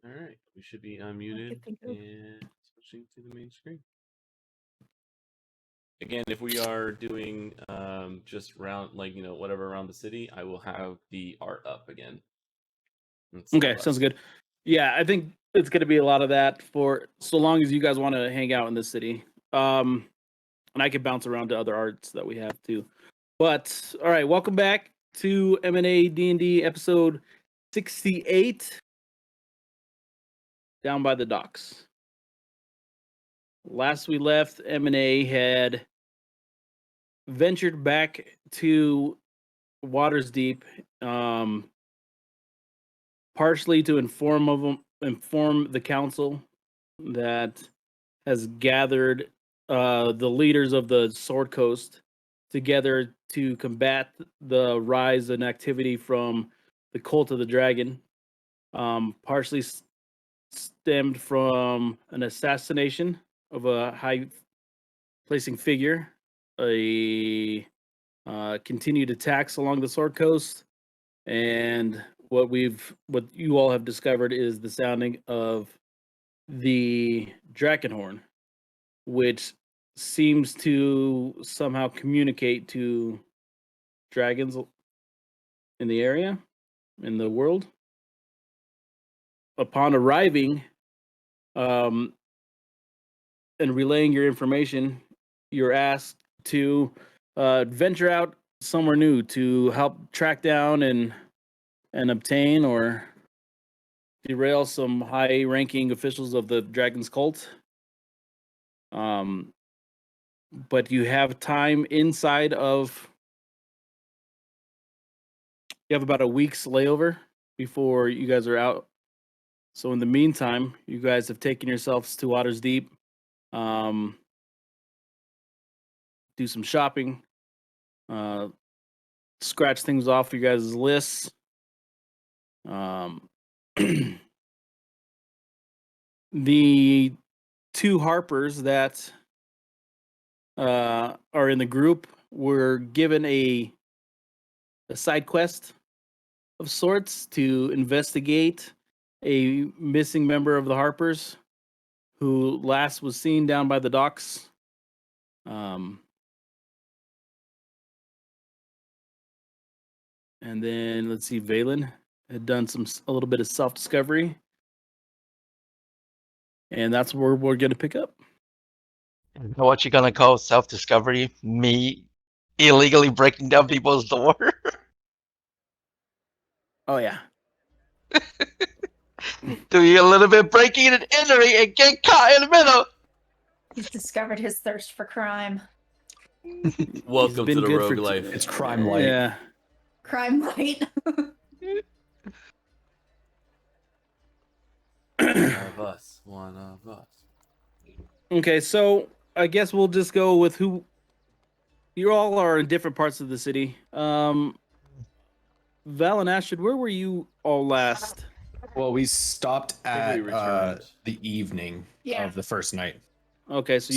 All right, we should be I unmuted could think of. and switching to the main screen. Again, if we are doing just round, like, whatever around the city, I will have the art up again. Okay, sounds good. Yeah, I think it's going to be a lot of that for so long as you guys want to hang out in the city. And I can bounce around to other arts that we have too. But all right, welcome back to M&A&D&D episode 68, Down by the Docks. Last we left, M&A had ventured back to Waters Deep, partially to inform the council that has gathered the leaders of the Sword Coast together to combat the rise in activity from the Cult of the Dragon, partially stemmed from an assassination of a high-placing figure, a continued attacks along the Sword Coast, and what you all have discovered is the sounding of the Drakenhorn, which seems to somehow communicate to dragons in the area, in the world. Upon arriving, and relaying your information, you're asked to venture out somewhere new to help track down and obtain or derail some high-ranking officials of the Dragon's Cult. But you have time inside of. You have about a week's layover before you guys are out. So in the meantime, you guys have taken yourselves to Waters Deep. Do some shopping. Scratch things off your guys' lists. The two Harpers that are in the group were given a side quest of sorts to investigate a missing member of the Harpers who last was seen down by the docks. And then let's see, Valen had done a little bit of self-discovery. And that's where we're going to pick up. You know what you're gonna call self-discovery? Me illegally breaking down people's door? Oh, yeah. Doing a little bit breaking and entering and get caught in the middle. He's discovered his thirst for crime. Welcome to the rogue life. It's crime light. Yeah. Crime light. One of us. Okay, so I guess we'll just go with who. You all are in different parts of the city. Val and Astrid, where were you all last? Well, we stopped at we returned. the evening Yeah. of the first night. Okay, so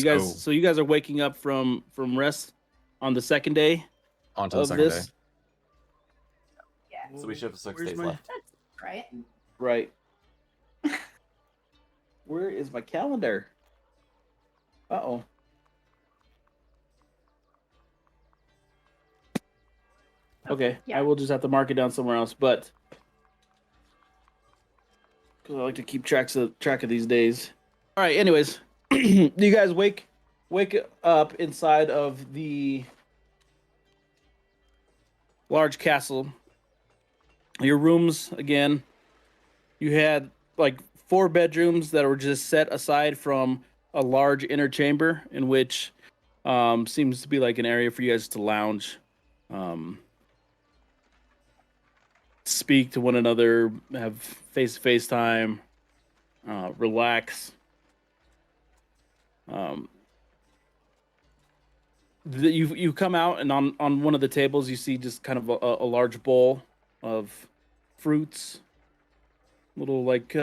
you guys are waking up from rest on the second day Onto the of second this. day. Yeah. So we should have 6 Where's days my- left. Right. Right. Where is my calendar? Uh-oh. Okay, Yeah. I will just have to mark it down somewhere else, but because I like to keep track of these days. All right. Anyways, you guys wake up inside of the large castle. Your rooms again. You had like 4 bedrooms that were just set aside from a large inner chamber, in which seems to be like an area for you guys to lounge. Speak to one another, have face-to-face time, relax. You come out, and on one of the tables you see just kind of a large bowl of fruits, little like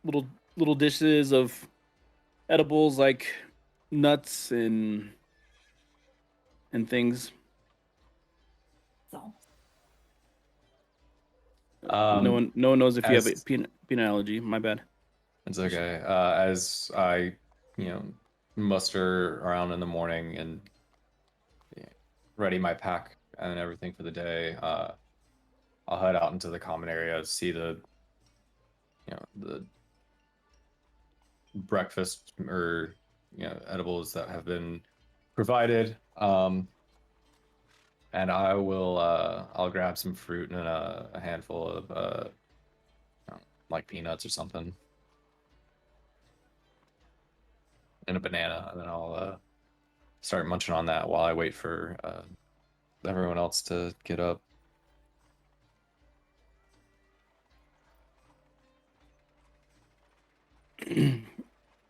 little dishes of edibles like nuts and things. So No one knows if you have a as- peanut allergy. My bad. It's okay. As I, muster around in the morning and ready my pack and everything for the day, I'll head out into the common area, see the breakfast or edibles that have been provided. And I'll grab some fruit and a handful of like peanuts or something, and a banana, and then I'll start munching on that while I wait for everyone else to get up.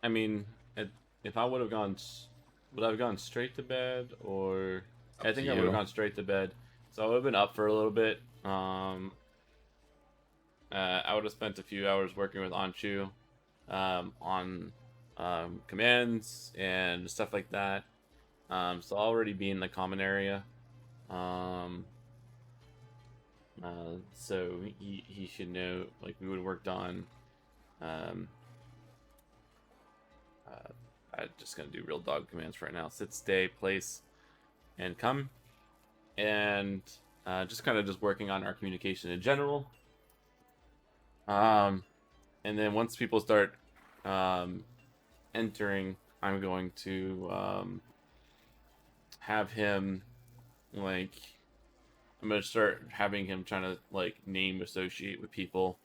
I mean, if I would have gone, would I have gone straight to bed, or Up I to think I would have you. gone straight to bed. So I would have been up for a little bit. I would have spent a few hours working with Anshu on commands and stuff like that. So I'll already be in the common area. So he should know. Like, we would have worked on. I'm just gonna do real dog commands for right now. Sit, stay, place, and come, and just kind of just working on our communication in general. And then once people start entering, I'm going to have him, like, I'm gonna start having him trying to, like, name associate with people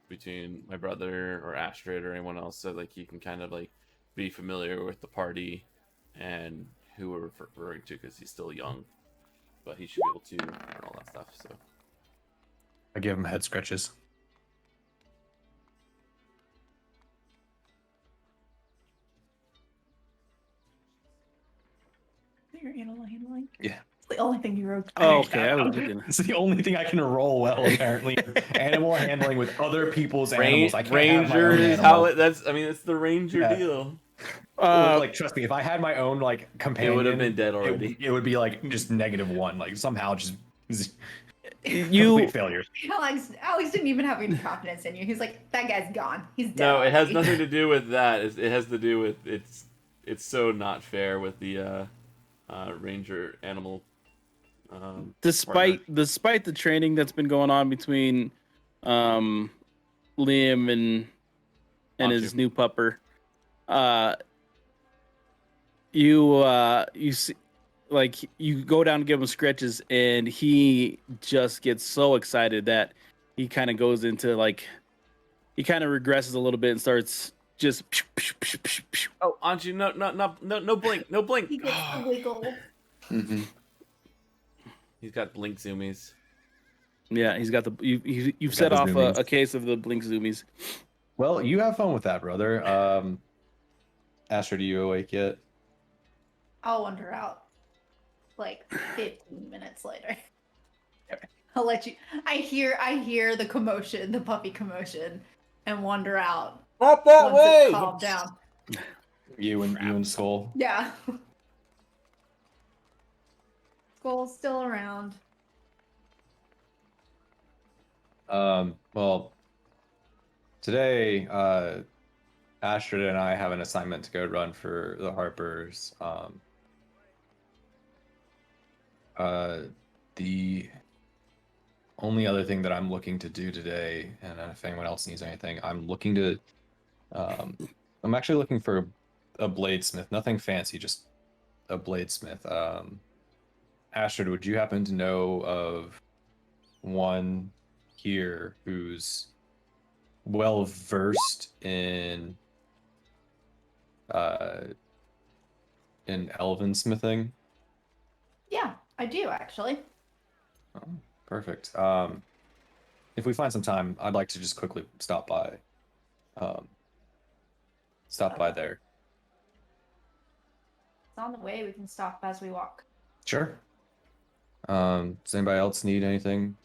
between my brother or Astrid or anyone else, so like he can kind of like be familiar with the party and who we're referring to, because he's still young, but he should be able to and all that stuff. So I give him head scratches. Your animal handling. Yeah. It's the only thing you wrote. Oh, okay. I was looking. It's the only thing I can roll well, apparently. Animal handling with other people's animals. I can't have my Ranger own is animal. how that's. I mean, it's the Ranger Yeah. deal. Like, trust me, if I had my own like companion, It would have been dead already. It would be like just -1. Like somehow just You complete failure. Alex didn't even have any confidence in you. He's like, that guy's gone. He's dead. No, it has already." nothing to do with that. It has to do with it's so not fair with the Ranger animal. despite the training that's been going on between Liam and his Anshu. new pupper, you see, like, you go down and give him scratches, and he just gets so excited that he kind of goes into, like, he kind of regresses a little bit and starts just Oh, Anshu, no blink, no blink. He gets the wiggle. Mm-hmm. He's got blink zoomies. yeah, he's got the you've got set the off zoomies. a case of the blink zoomies. Well, you have fun with that, brother. Astrid, are you awake yet? I'll wander out like 15 minutes later. I'll let you. I hear the commotion, the puppy commotion, and wander out. Not that once it's calmed down. You and Skull. Yeah. Skull's still around. Well, today, Astrid and I have an assignment to go run for the Harpers. The only other thing that I'm looking to do today, and if anyone else needs anything, I'm actually looking for a bladesmith. Nothing fancy, just a bladesmith. Astrid, would you happen to know of one here who's well versed in elven smithing? Yeah, I do actually. Oh, perfect. If we find some time, I'd like to just quickly stop by. Stop by there. It's on the way. We can stop as we walk. Sure. Does anybody else need anything?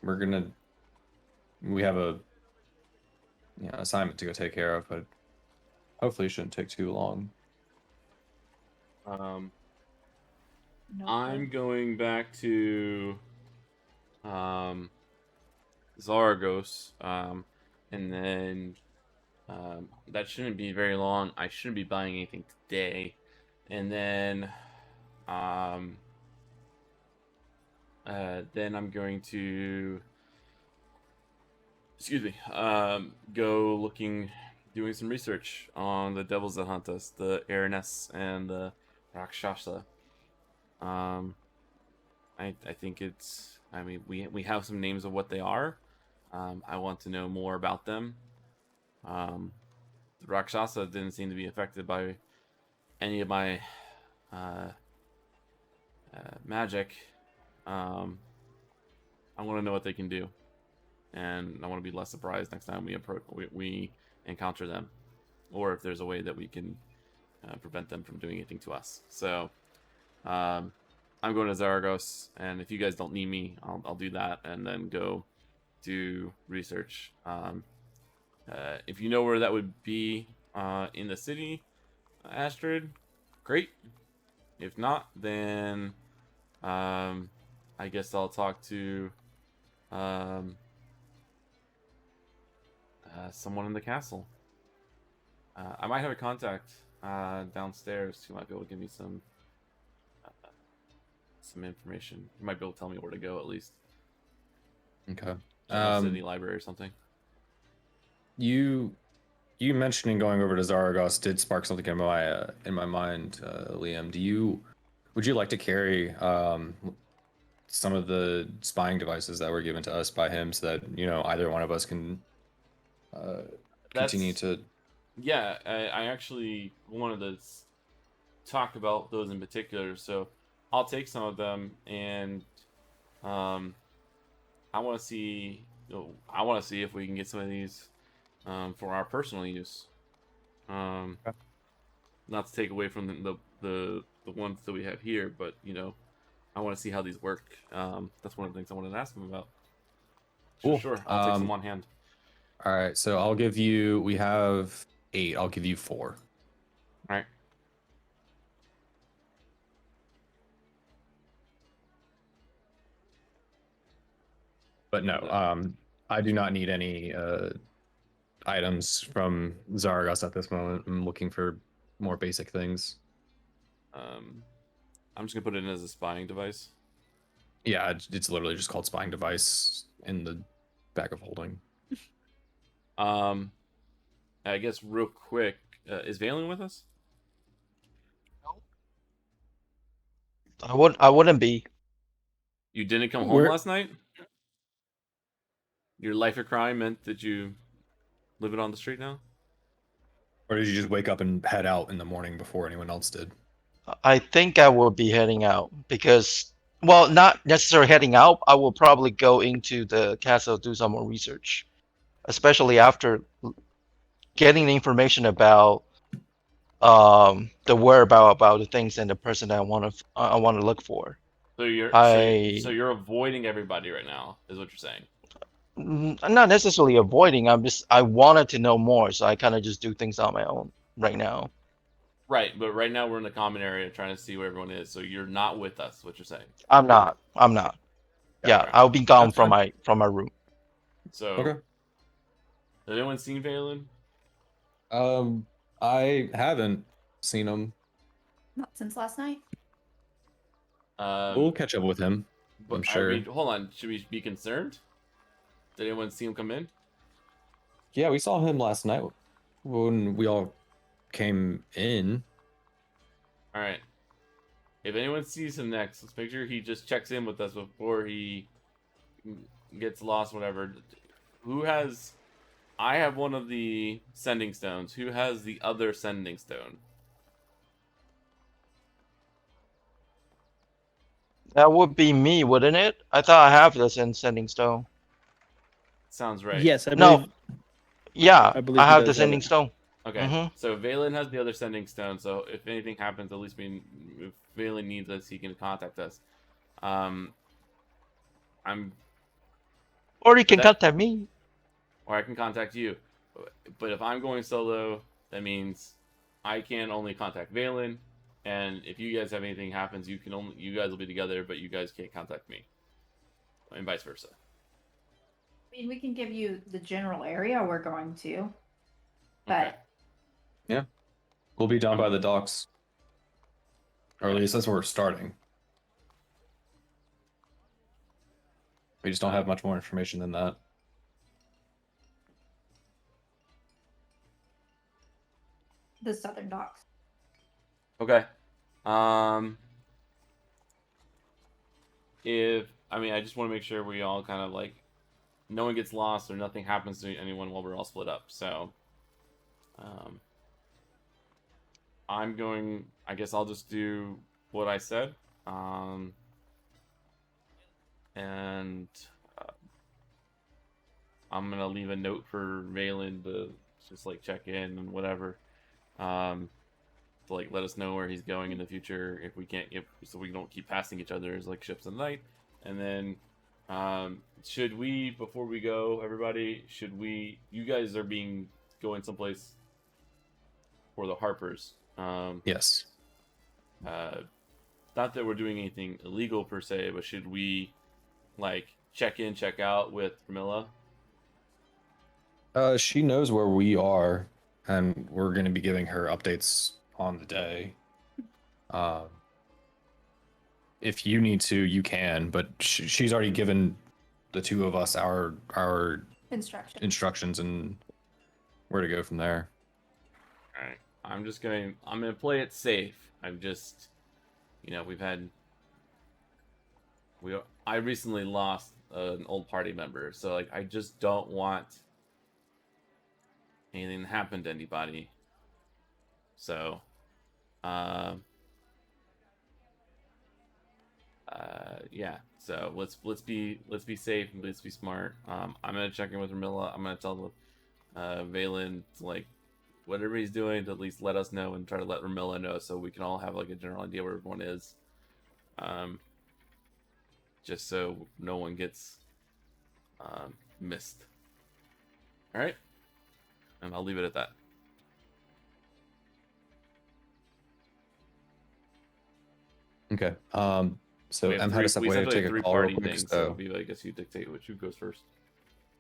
We have a assignment to go take care of, but hopefully it shouldn't take too long. No, I'm going back to Zargos, and then that shouldn't be very long. I shouldn't be buying anything today, and then I'm going to, excuse me, go doing some research on the devils that hunt us, the Araness and the Rakshasa. I think it's. I mean, we have some names of what they are. I want to know more about them. The Rakshasa didn't seem to be affected by any of my magic. I want to know what they can do, and I want to be less surprised next time we encounter them, or if there's a way that we can prevent them from doing anything to us. So. I'm going to Zaragos, and if you guys don't need me, I'll do that, and then go do research. If you know where that would be in the city, Astrid, great. If not, then I guess I'll talk to someone in the castle. I might have a contact downstairs who might be able to give me some information. You might be able to tell me where to go at least. Okay. City library or something. You mentioning going over to Zaragos did spark something in my mind, Liam. Would you like to carry some of the spying devices that were given to us by him, so that either one of us can continue to? Yeah, I actually wanted to talk about those in particular, so I'll take some of them, and I want to see. I want to see if we can get some of these for our personal use. Not to take away from the ones that we have here, but I want to see how these work. That's one of the things I wanted to ask him about. Cool. Sure. I'll take some on hand. All right, so I'll give you. We have 8. I'll give you 4. All right. But no, I do not need any items from Zaragos at this moment. I'm looking for more basic things. I'm just gonna put it in as a spying device. Yeah, it's literally just called spying device in the bag of holding. I guess real quick, is Valen with us? I wouldn't be. You didn't come home last night? Your life of crime meant that you live it on the street now? Or did you just wake up and head out in the morning before anyone else did? I think I will be heading out because, well, not necessarily heading out. I will probably go into the castle, do some more research, especially after getting the information about the whereabout about the things and the person that I want to look for. So you're avoiding everybody right now, is what you're saying? I'm not necessarily avoiding. I wanted to know more, so I kind of just do things on my own right now. Right, but right now we're in the common area trying to see where everyone is. So you're not with us, what you're saying? I'm not. Yeah, I'll be gone from my room. So okay. Has anyone seen Valen? I haven't seen him. Not since last night. We'll catch up with him. But I'm sure. I mean, hold on. Should we be concerned? Did anyone see him come in? Yeah, we saw him last night when we all came in. All right. If anyone sees him next, let's make sure he just checks in with us before he gets lost, whatever. Who has... I have one of the sending stones. Who has the other sending stone? That would be me, wouldn't it? I thought I have this in sending stone. Sounds right. Yes, I believe. No. Yeah, I believe I he have does the have sending it. stone. Okay, so Valen has the other sending stone, so if anything happens, at least if Valen needs us, he can contact us. Or you can contact me. Or I can contact you. But if I'm going solo, that means I can only contact Valen, and if you guys have anything happens, you guys will be together, but you guys can't contact me. And vice versa. I mean, we can give you the general area we're going to, Okay. but Yeah. We'll be down by the docks. Or at least that's where we're starting. We just don't have much more information than that. the southern docks. Okay. If I mean, I just want to make sure we all kind of like, no one gets lost or nothing happens to anyone while we're all split up. So, I'm going. I guess I'll just do what I said. And I'm gonna leave a note for Valen to just like check in and whatever. To like let us know where he's going in the future if we can't get, so we don't keep passing each other as like ships in the night. And then should we, before we go, everybody, should we, you guys are going someplace for the Harpers. Yes. Not that we're doing anything illegal per se, but should we like check in, check out with Camilla? She knows where we are, and we're going to be giving her updates on the day. If you need to, you can, but she's already given the two of us our instructions and where to go from there. All right. I'm gonna play it safe. I'm just, I recently lost an old party member, so like I just don't want anything to happen to anybody. So, yeah. So let's be safe and let's be smart. I'm gonna check in with Ramilla. I'm gonna tell Valen to, like, whatever he's doing, to at least let us know and try to let Ramilla know so we can all have like a general idea where everyone is. Just so no one gets missed. All right, and I'll leave it at that. Okay. So We have M had to step away to take a call real quick. So I guess you dictate who goes first.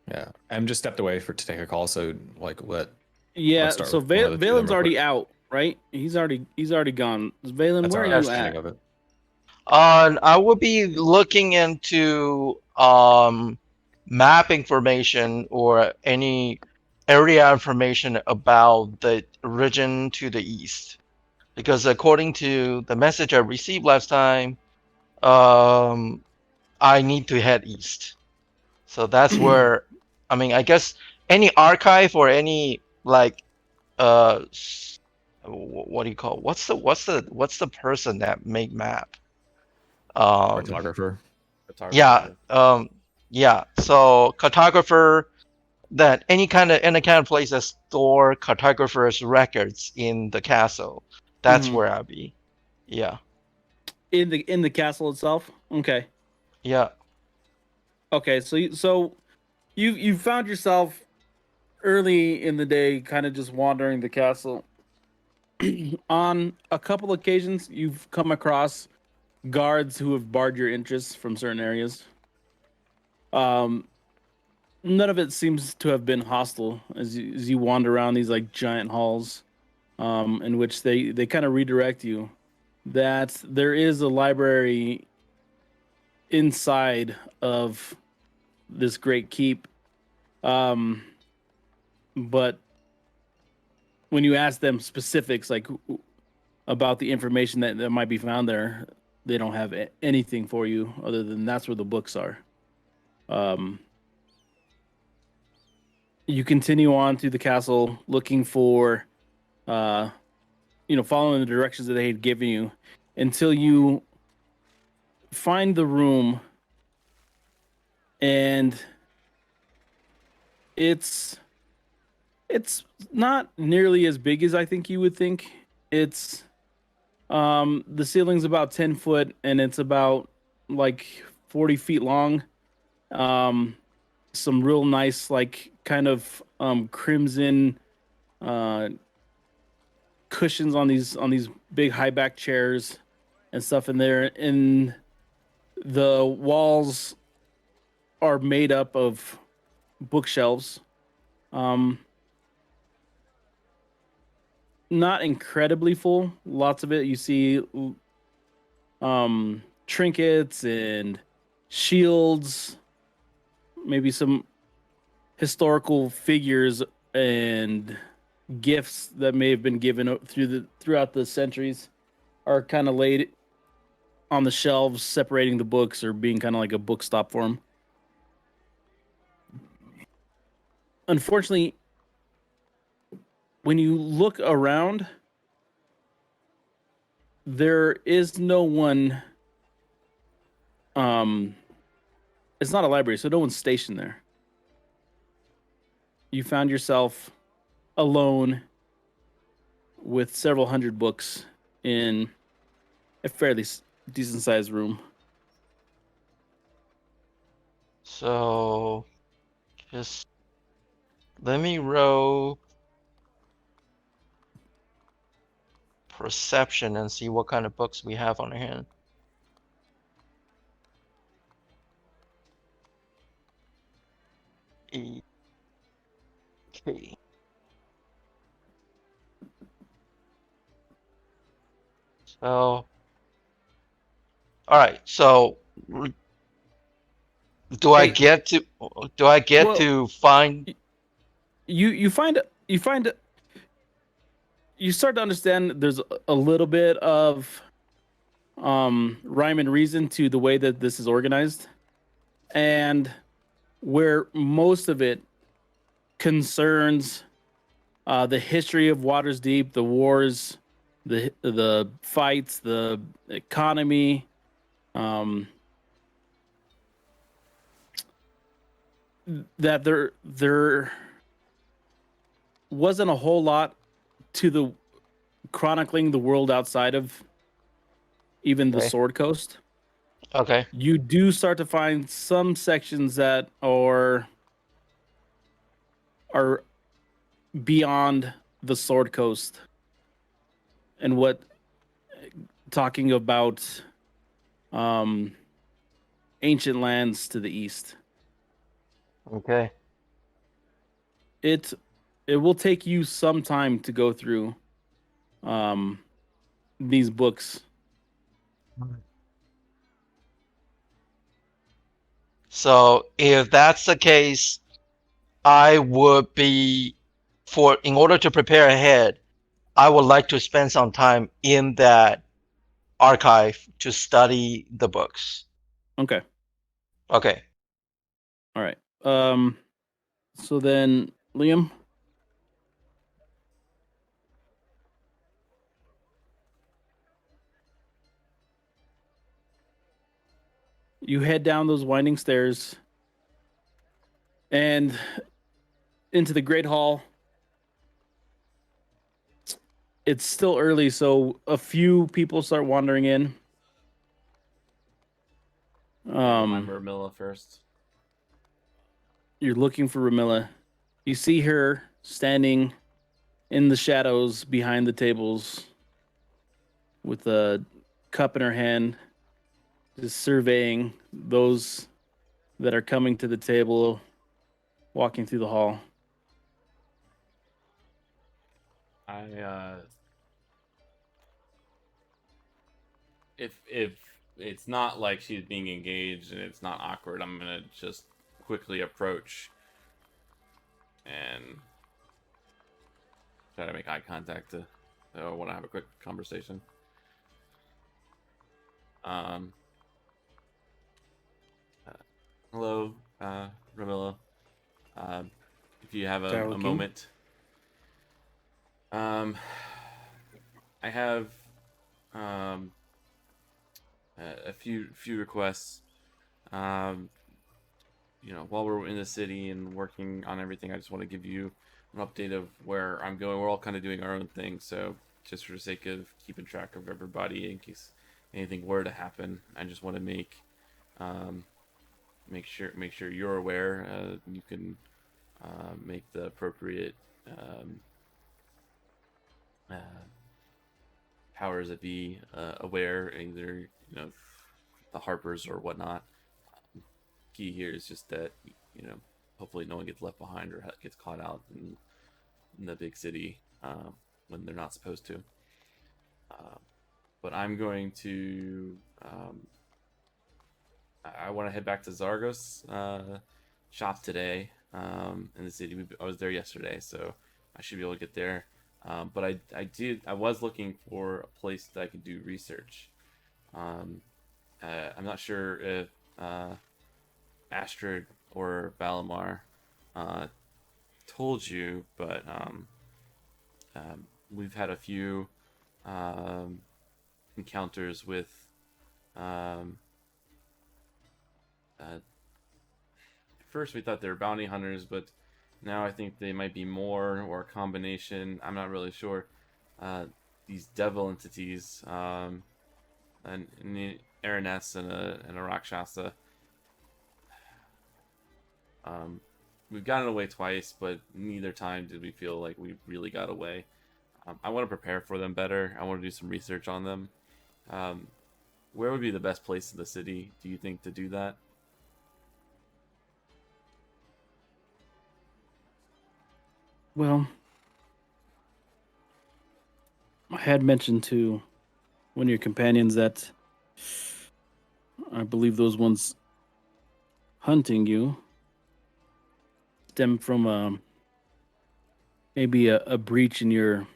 yeah, M just stepped away to take a call. So like, Yeah. Let's start So with one of the two of them Valen's real already quick. out, right? He's already gone. Valen, that's where our are you understanding at? of it. I will be looking into map information or any area information about the region to the east, because according to the message I received last time, I need to head east. So that's where, I mean, I guess any archive or any like what do you call, what's the person that make map? Cartographer. Yeah, yeah. So cartographer, that any kind of place that store cartographers' records in the castle. That's Mhm. where I'll be. Yeah. In the castle itself. Okay. Yeah. Okay. So you found yourself early in the day, kind of just wandering the castle. On a couple occasions, you've come across guards who have barred your interests from certain areas. None of it seems to have been hostile as you wander around these like giant halls, in which they kind of redirect you that there is a library inside of this great keep. But when you ask them specifics like about the information that might be found there, they don't have anything for you other than that's where the books are. You continue on through the castle looking for, following the directions that they had given you until you find the room, and it's not nearly as big as I think you would think. It's the ceiling's about 10 foot and it's about like 40 feet long. Some real nice, like kind of crimson cushions on these big high back chairs and stuff in there. And the walls are made up of bookshelves. Um, Not incredibly full. Lots of it. You see trinkets and shields, maybe some historical figures and gifts that may have been given throughout the centuries are kind of laid on the shelves, separating the books or being kind of like a book stop for them. Unfortunately, when you look around, there is no one. It's not a library, so no one's stationed there. You found yourself alone with several hundred books in a fairly decent sized room. So just let me roll perception and see what kind of books we have on hand. Okay. So, all right. So, do I Hey, get to well, find? you find you start to understand there's a little bit of rhyme and reason to the way that this is organized, and where most of it concerns the history of Waters Deep, the wars, the fights, the economy. Um, that there wasn't a whole lot to the chronicling the world outside of even the Okay. Sword Coast. Okay. You do start to find some sections that are beyond the Sword Coast and what talking about um, ancient lands to the east. Okay. It it will take you some time to go through um, these books. So, if that's the case, I would be in order to prepare ahead, I would like to spend some time in that archive to study the books. Okay. Okay. All right. So then, Liam, you head down those winding stairs and into the Great Hall. It's still early, so a few people start wandering in. Go find Vermilla first. You're looking for Ramilla. You see her standing in the shadows behind the tables with a cup in her hand, just surveying those that are coming to the table, walking through the hall. If it's not like she's being engaged and it's not awkward, I'm gonna just quickly approach and try to make eye contact. I want to have a quick conversation. Um. Hello, Ramilla. If you have a moment, I have a few requests. While we're in the city and working on everything, I just want to give you an update of where I'm going. We're all kind of doing our own thing, so just for the sake of keeping track of everybody, in case anything were to happen, I just want to make sure you're aware. You can make the appropriate uh, powers that be aware, either the Harpers or whatnot. Key here is just that hopefully no one gets left behind or gets caught out in the big city when they're not supposed to. But I'm going to. I want to head back to Zargos shop today in the city. I was there yesterday, so I should be able to get there. But I was looking for a place that I could do research. I'm not sure if Astrid or Valimar told you, but we've had a few encounters with first we thought they were bounty hunters, but now I think they might be more or a combination. I'm not really sure. These devil entities, an Araness and a Rakshasa. We've gotten away twice, but neither time did we feel like we really got away. I want to prepare for them better. I want to do some research on them. Where would be the best place in the city, do you think, to do that? Well, I had mentioned to one of your companions that I believe those ones hunting you stem from maybe a breach in your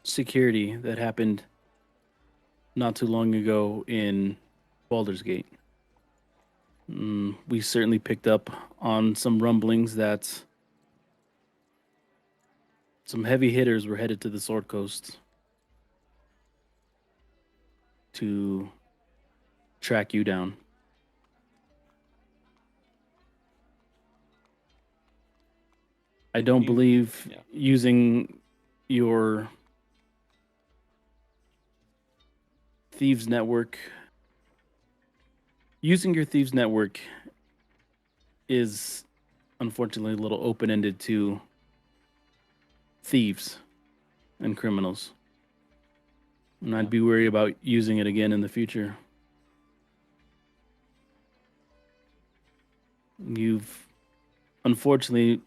security that happened not too long ago in Baldur's Gate. We certainly picked up on some rumblings that some heavy hitters were headed to the Sword Coast to track you down. I don't believe using your thieves network is unfortunately a little open-ended to thieves and criminals. And I'd be worried about using it again in the future. You've unfortunately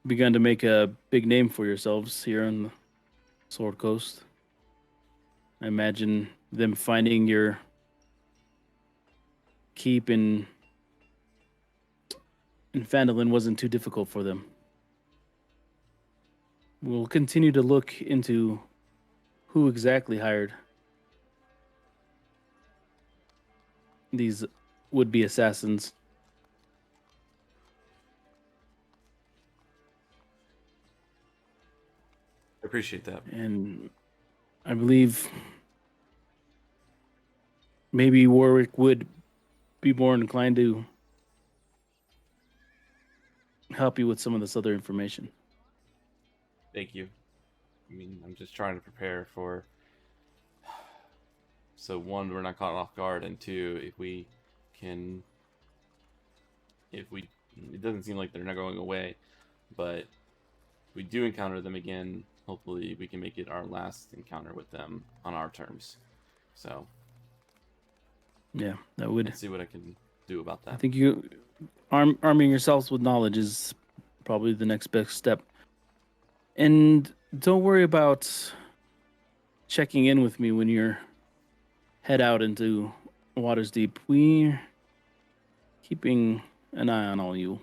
begun to make a big name for yourselves here on the Sword Coast. I imagine them finding your keep in Phandalin wasn't too difficult for them. We'll continue to look into who exactly hired these would-be assassins. I appreciate that. And I believe maybe Warwick would be more inclined to help you with some of this other information. Thank you. I mean, I'm just trying to prepare for. So one, we're not caught off guard, and two, it doesn't seem like they're not going away, but if we do encounter them again, hopefully we can make it our last encounter with them on our terms. So yeah, that would. Let's see what I can do about that. I think you arming yourselves with knowledge is probably the next best step. And don't worry about checking in with me when you're head out into Waters Deep. We're keeping an eye on all you.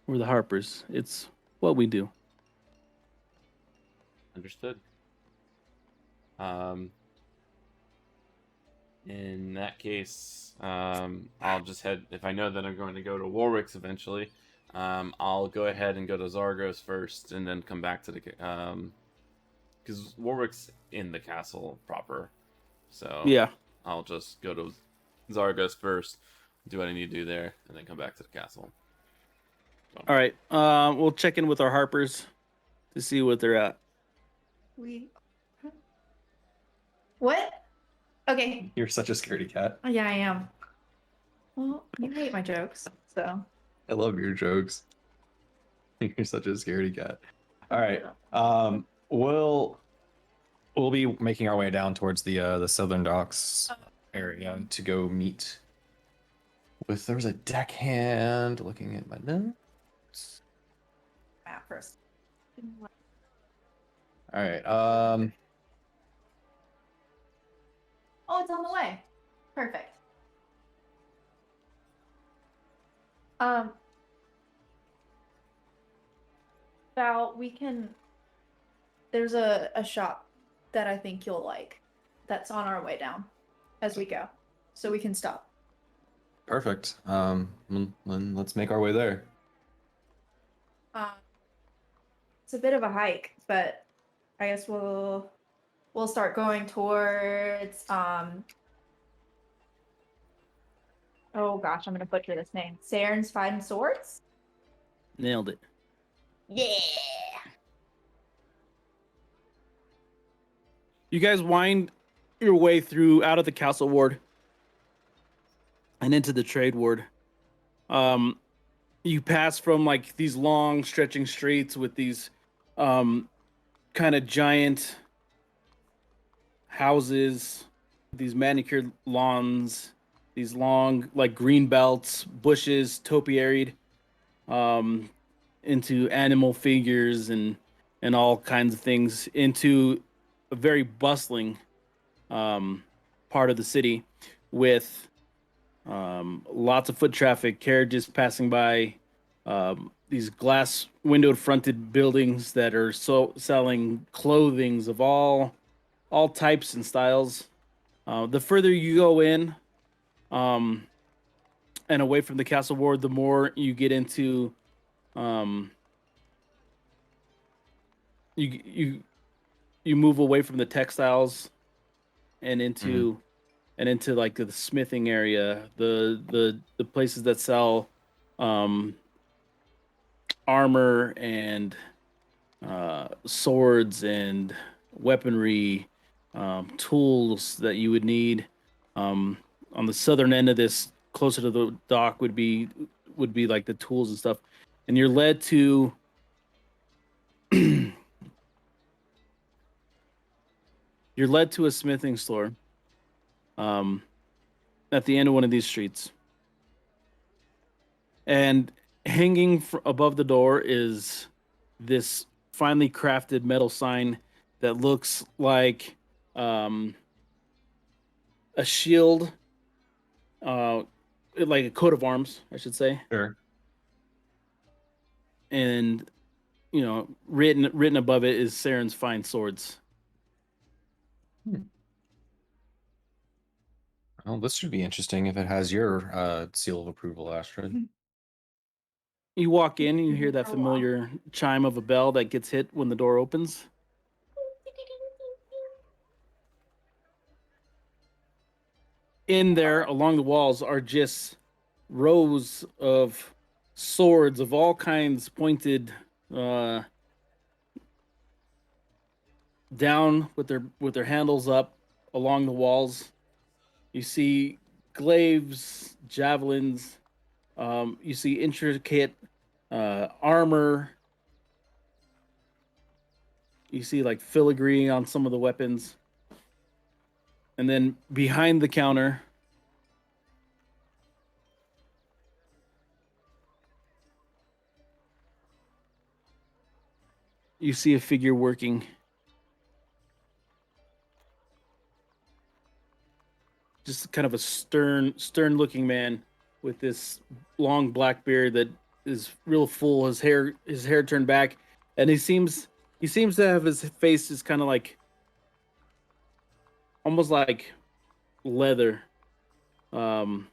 We're the Harpers. It's what we do. Understood. In that case, I'll just head. If I know that I'm going to go to Warwick's eventually, I'll go ahead and go to Zargos first, and then come back to the because Warwick's in the castle proper. So Yeah. I'll just go to Zargos first, do what I need to do there, and then come back to the castle. So. All right. We'll check in with our Harpers to see what they're at. What? Okay. You're such a scaredy cat. Yeah, I am. Well, you hate my jokes, so. I love your jokes. You're such a scaredy cat. All right. We'll be making our way down towards the Southern Docks area to go meet with there was a deckhand looking at my notes. Map first. All right. Oh, it's on the way. Perfect. Um, Val, we can. There's a shop that I think you'll like. That's on our way down, as we go, so we can stop. Perfect. Then let's make our way there. It's a bit of a hike, but I guess we'll start going towards oh gosh, I'm gonna butcher this name. Saren's Fine Swords? Nailed it. Yeah. You guys wind your way through out of the castle ward and into the trade ward. You pass from like these long stretching streets with these kind of giant houses, these manicured lawns, these long like green belts, bushes, topiaried, into animal figures and all kinds of things, into a very bustling part of the city with lots of foot traffic, carriages passing by, these glass windowed fronted buildings that are selling clothings of all types and styles. The further you go in, and away from the castle ward, the more you get into, you you move away from the textiles and into like the smithing area, the places that sell armor and swords and weaponry, tools that you would need. On the southern end of this, closer to the dock, would be like the tools and stuff. And you're led to you're led to a smithing store at the end of one of these streets. And hanging above the door is this finely crafted metal sign that looks like a shield, like a coat of arms, I should say. Sure. And written above it is Saren's Fine Swords. Well, this should be interesting if it has your seal of approval, Astrid. You walk in and you hear that familiar chime of a bell that gets hit when the door opens. In there, along the walls, are just rows of swords of all kinds, pointed down with their handles up along the walls. You see glaives, javelins. You see intricate armor. You see like filigree on some of the weapons. And then behind the counter, you see a figure working. Just kind of a stern looking man with this long black beard that is real full. His hair turned back, and he seems to have his face is kind of like almost like leather, kind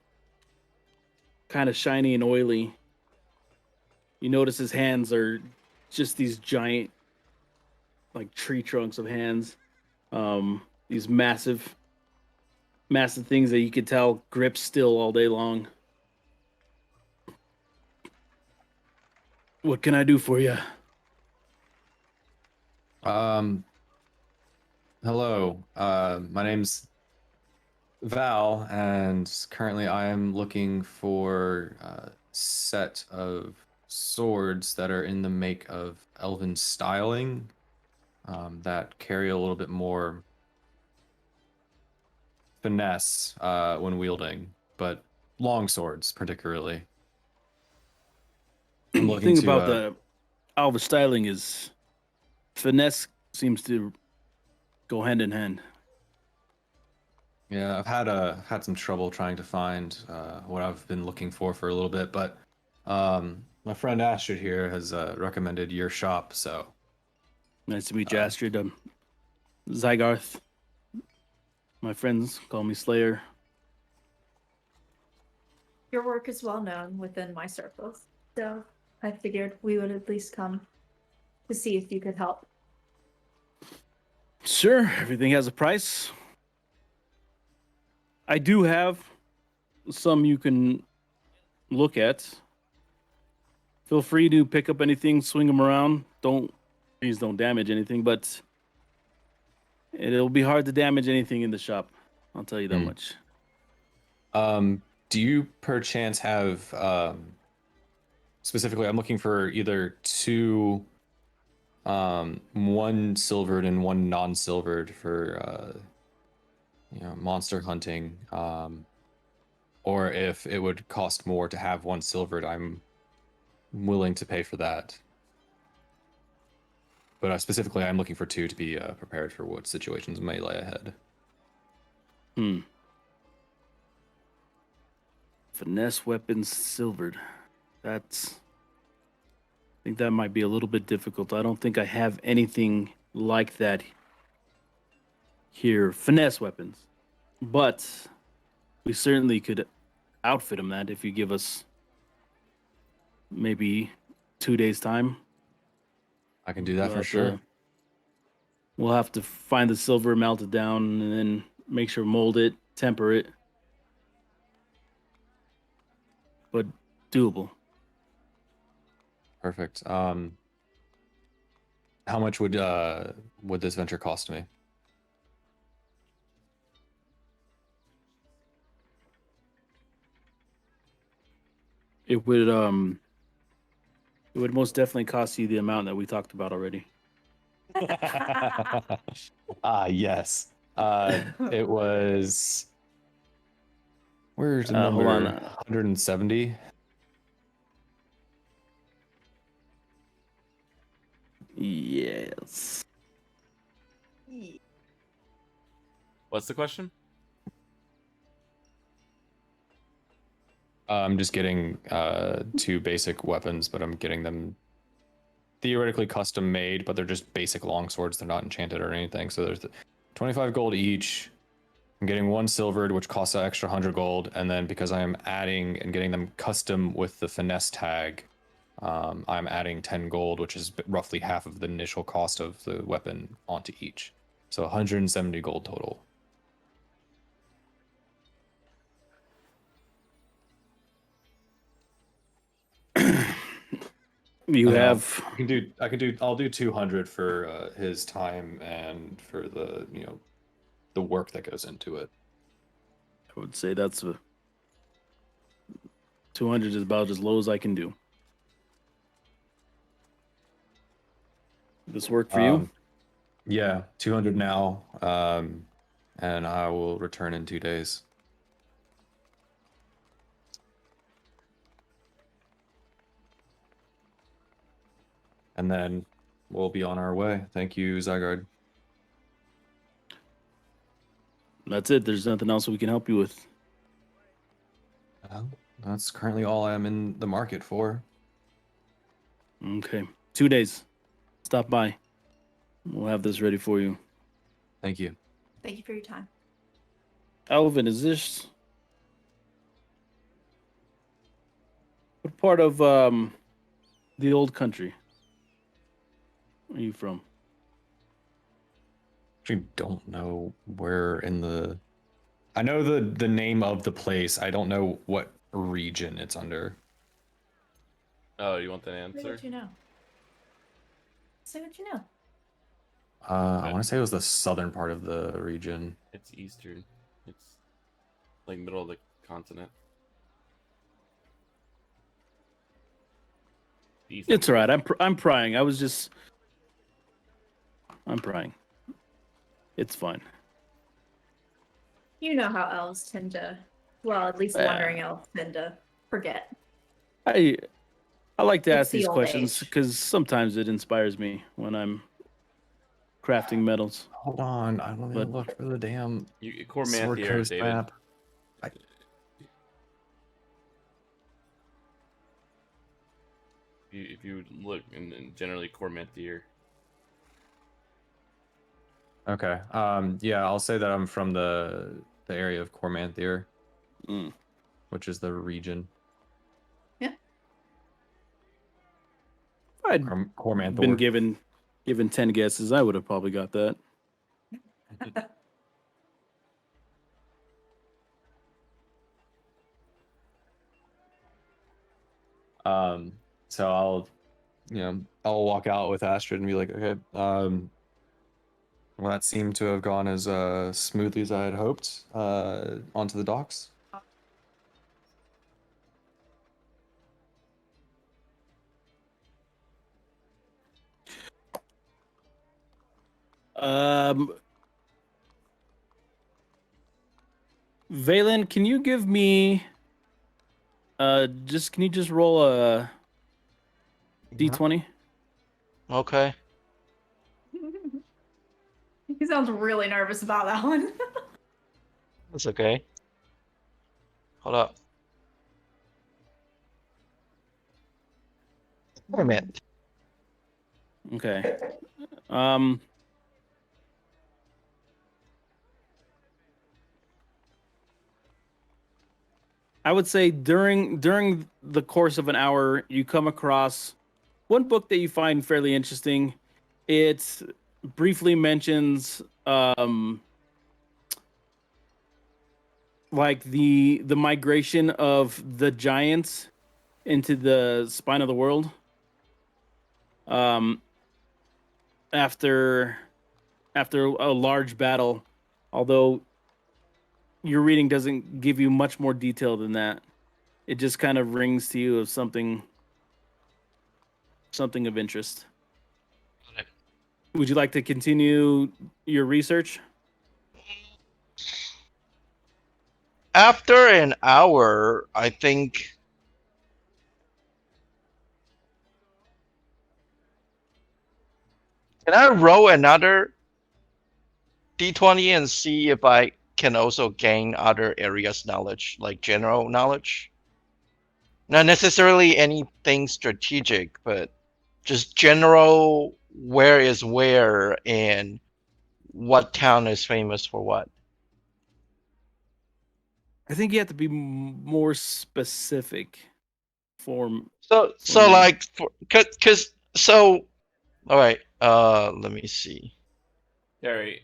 of shiny and oily. You notice his hands are just these giant, like tree trunks of hands. These massive things that you could tell grip still all day long. What can I do for you? Hello. My name's Val, and currently I am looking for a set of swords that are in the make of elven styling, that carry a little bit more finesse when wielding, but long swords, particularly. The I'm looking thing to. about the Alva styling is finesse seems to go hand in hand. Yeah, I've had some trouble trying to find what I've been looking for a little bit, but my friend Astrid here has recommended your shop, so Nice to meet you, Astrid. Zygarth. My friends call me Slayer. Your work is well known within my circles, so I figured we would at least come to see if you could help. Sure, everything has a price. I do have some you can look at. Feel free to pick up anything, swing them around. Please don't damage anything, but it'll be hard to damage anything in the shop. I'll tell you that much. Do you perchance have specifically? I'm looking for either two, one silvered and one non-silvered for monster hunting. Or if it would cost more to have one silvered, I'm willing to pay for that. But specifically, I'm looking for two to be prepared for what situations may lay ahead. Finesse weapons silvered. I think that might be a little bit difficult. I don't think I have anything like that here. Finesse weapons. But we certainly could outfit them that if you give us maybe 2 days time. I can do that for sure. We'll have to find the silver, melt it down, and then make sure mold it, temper it. But doable. Perfect. How much would this venture cost me? It would most definitely cost you the amount that we talked about already. Yes. It was. Where's the number? Hold on. 170. Yes. What's the question? I'm just getting two basic weapons, but I'm getting them theoretically custom made, but they're just basic longswords. They're not enchanted or anything. So there's 25 gold each. I'm getting one silvered, which costs an extra 100 gold, and then because I am adding and getting them custom with the finesse tag, I'm adding 10 gold, which is roughly half of the initial cost of the weapon onto each. So 170 gold total. I'll do 200 for his time and for the the work that goes into it. I would say that's 200 is about as low as I can do. This work for you? Yeah, 200 now, and I will return in 2 days. And then we'll be on our way. Thank you, Zygarde. That's it. There's nothing else we can help you with. Well, that's currently all I'm in the market for. Okay. 2 days. Stop by. We'll have this ready for you. Thank you. Thank you for your time. Alvin, is this... What part of the old country are you from? Actually, don't know where in the... I know the name of the place. I don't know what region it's under. Oh, you want the Say answer? what you know. Say what you know. I want to say it was the southern part of the region. It's eastern. It's like middle of the continent. East. It's all right. I'm prying. I'm prying. It's fine. You know how elves tend to Well, at least Yeah. wondering else than to forget. I like to It's ask the these old questions age. because sometimes it inspires me when I'm crafting metals. Hold on, I want to But- look for the damn Core math Sword here, Coast David. map. If you would look, and generally core math here. Okay. Yeah, I'll say that I'm from the area of Cormanthier, Mm. which is the region. If I'd Cormanthor. been given 10 guesses, I would have probably got that. So I'll walk out with Astrid and be like, okay, well, that seemed to have gone as smoothly as I had hoped. Onto the docks. Valen, can you give me can you just roll a d20? Okay. He sounds really nervous about that one. That's okay. Hold up. Wait a minute. Okay. I would say during the course of an hour, you come across one book that you find fairly interesting. It briefly mentions like the migration of the giants into the spine of the world. After a large battle, although your reading doesn't give you much more detail than that. It just kind of rings to you of something of interest. Okay. Would you like to continue your research? After an hour, I think. Can I roll another d20 and see if I can also gain other areas knowledge, like general knowledge? Not necessarily anything strategic, but just general where is where and what town is famous for what. I think you have to be more specific for So me. like cause so all right, let me see. Gary,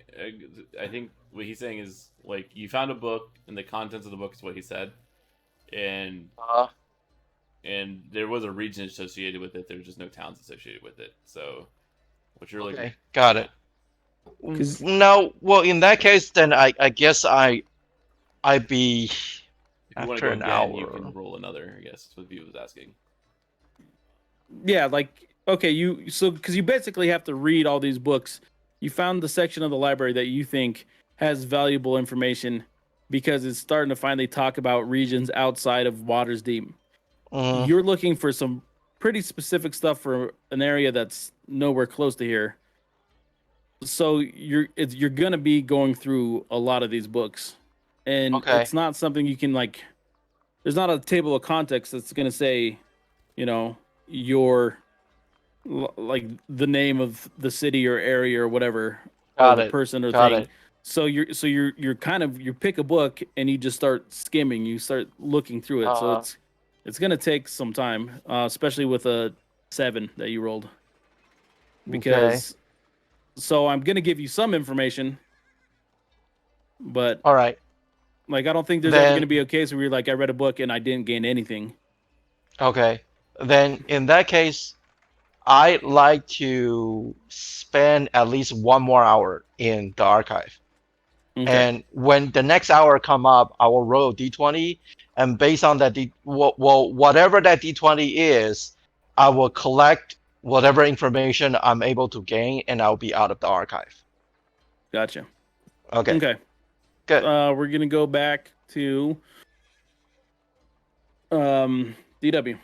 I think what he's saying is like you found a book, and the contents of the book is what he said, and there was a region associated with it. There was just no towns associated with it. So, what you're looking? Okay, got it. 'Cause- No, well, in that case, then I guess I'd be If you want to after go an again, you hour. can roll another. I guess is what View was asking. yeah, like okay, because you basically have to read all these books. You found the section of the library that you think has valuable information because it's starting to finally talk about regions outside of Waters Deep. Mm, You're looking for some pretty specific stuff for an area that's nowhere close to here. So you're gonna be going through a lot of these books, and okay, it's not something you can like. There's not a table of context that's gonna say, your like the name of the city or area or whatever, or got the it, person or got thing. it. So you're kind of you pick a book and you just start skimming. You start looking through it. So it's gonna take some time, especially with a 7 that you rolled. Because so I'm gonna give you some information, but All right, like I don't think there's ever then gonna be a case where you're like I read a book and I didn't gain anything. okay, then in that case, I'd like to spend at least one more hour in the archive. Okay. And when the next hour come up, I will roll a d20, and based on that whatever that d20 is, I will collect whatever information I'm able to gain, and I'll be out of the archive. Gotcha. Okay. Okay. Good. We're gonna go back to DW.